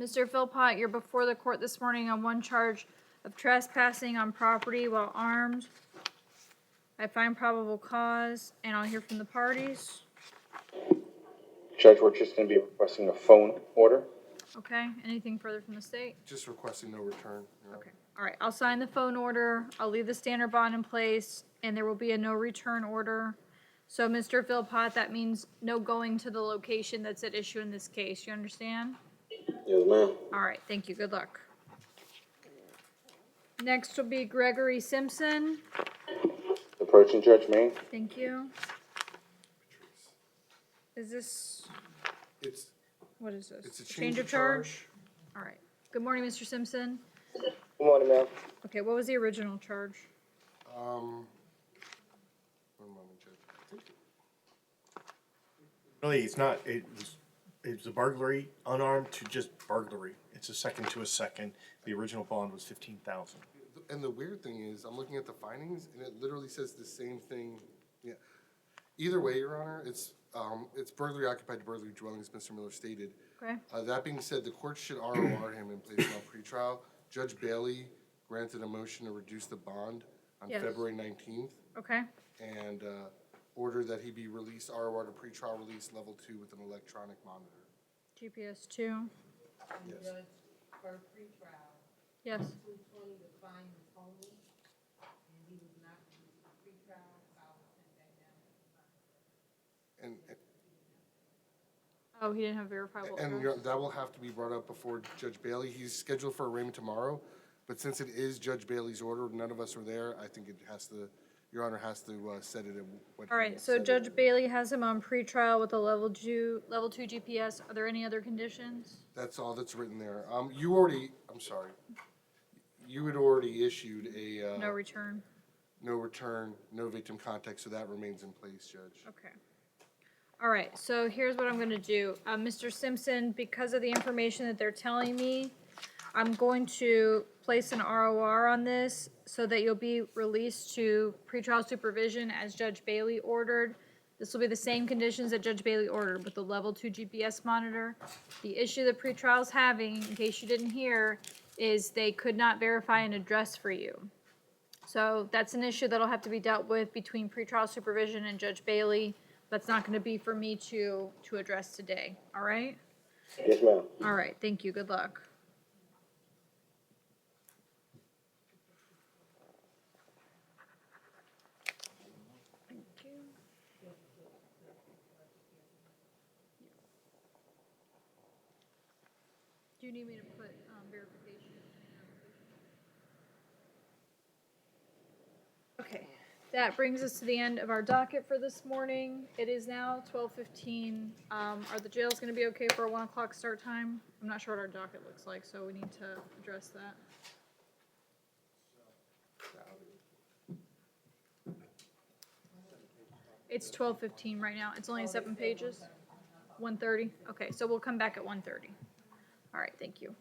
Mr. Philpott, you're before the court this morning on one charge of trespassing on property while armed. I find probable cause, and I'll hear from the parties. Judge, we're just gonna be requesting a phone order. Okay, anything further from the state? Just requesting no return. Your Honor. Okay, all right, I'll sign the phone order, I'll leave the standard bond in place, and there will be a no return order. So, Mr. Philpott, that means no going to the location that's at issue in this case, you understand? Yes, ma'am. All right, thank you, good luck. Next will be Gregory Simpson. Approaching Judge Main. Thank you. Is this, It's, what is this? it's a change of charge? charge. All right. Good morning, Mr. Simpson. Good morning, ma'am. Okay, what was the original charge? One moment, Judge. Really, it's not, it was a burglary, unarmed to just burglary. It's a second to a second. The original bond was 15,000. And the weird thing is, I'm looking at the findings, and it literally says the same thing. Yeah. Either way, Your Honor, it's burglary occupied burglary dwelling, as Mr. Miller stated. Okay. That being said, the court should ROR him and place him on pretrial. Judge Bailey granted a motion to reduce the bond on Yes. February 19th Okay. and ordered that he be released, ROR to pretrial release level 2 with an electronic monitor. GPS 2. Yes. For pretrial. Yes. 220, the fine was only, and he was not released for pretrial, so I was sent back down to the And Oh, he didn't have verifiable And address? that will have to be brought up before Judge Bailey. He's scheduled for arraignment tomorrow, but since it is Judge Bailey's order, none of us are there. I think it has to, Your Honor has to set it at what. All right, so Judge Bailey has him on pretrial with a level 2 GPS. Are there any other conditions? That's all that's written there. You already, I'm sorry. You had already issued a. No return. No return, no victim contact, so that remains in place, Judge. Okay. All right, so here's what I'm gonna do. Mr. Simpson, because of the information that they're telling me, I'm going to place an ROR on this so that you'll be released to pretrial supervision as Judge Bailey ordered. This will be the same conditions that Judge Bailey ordered with the level 2 GPS monitor. The issue that pretrial's having, in case you didn't hear, is they could not verify an address for you. So that's an issue that'll have to be dealt with between pretrial supervision and Judge Bailey. That's not gonna be for me to address today, all right? Yes, ma'am. All right, thank you, good luck. Thank you. Do you need me to put verification? Okay, that brings us to the end of our docket for this morning. It is now 12:15. Are the jails gonna be okay for a 1 o'clock start time? I'm not sure what our docket looks like, so we need to address that. It's 12:15 right now. It's only 7 pages. 1:30? Okay, so we'll come back at 1:30. All right, thank you.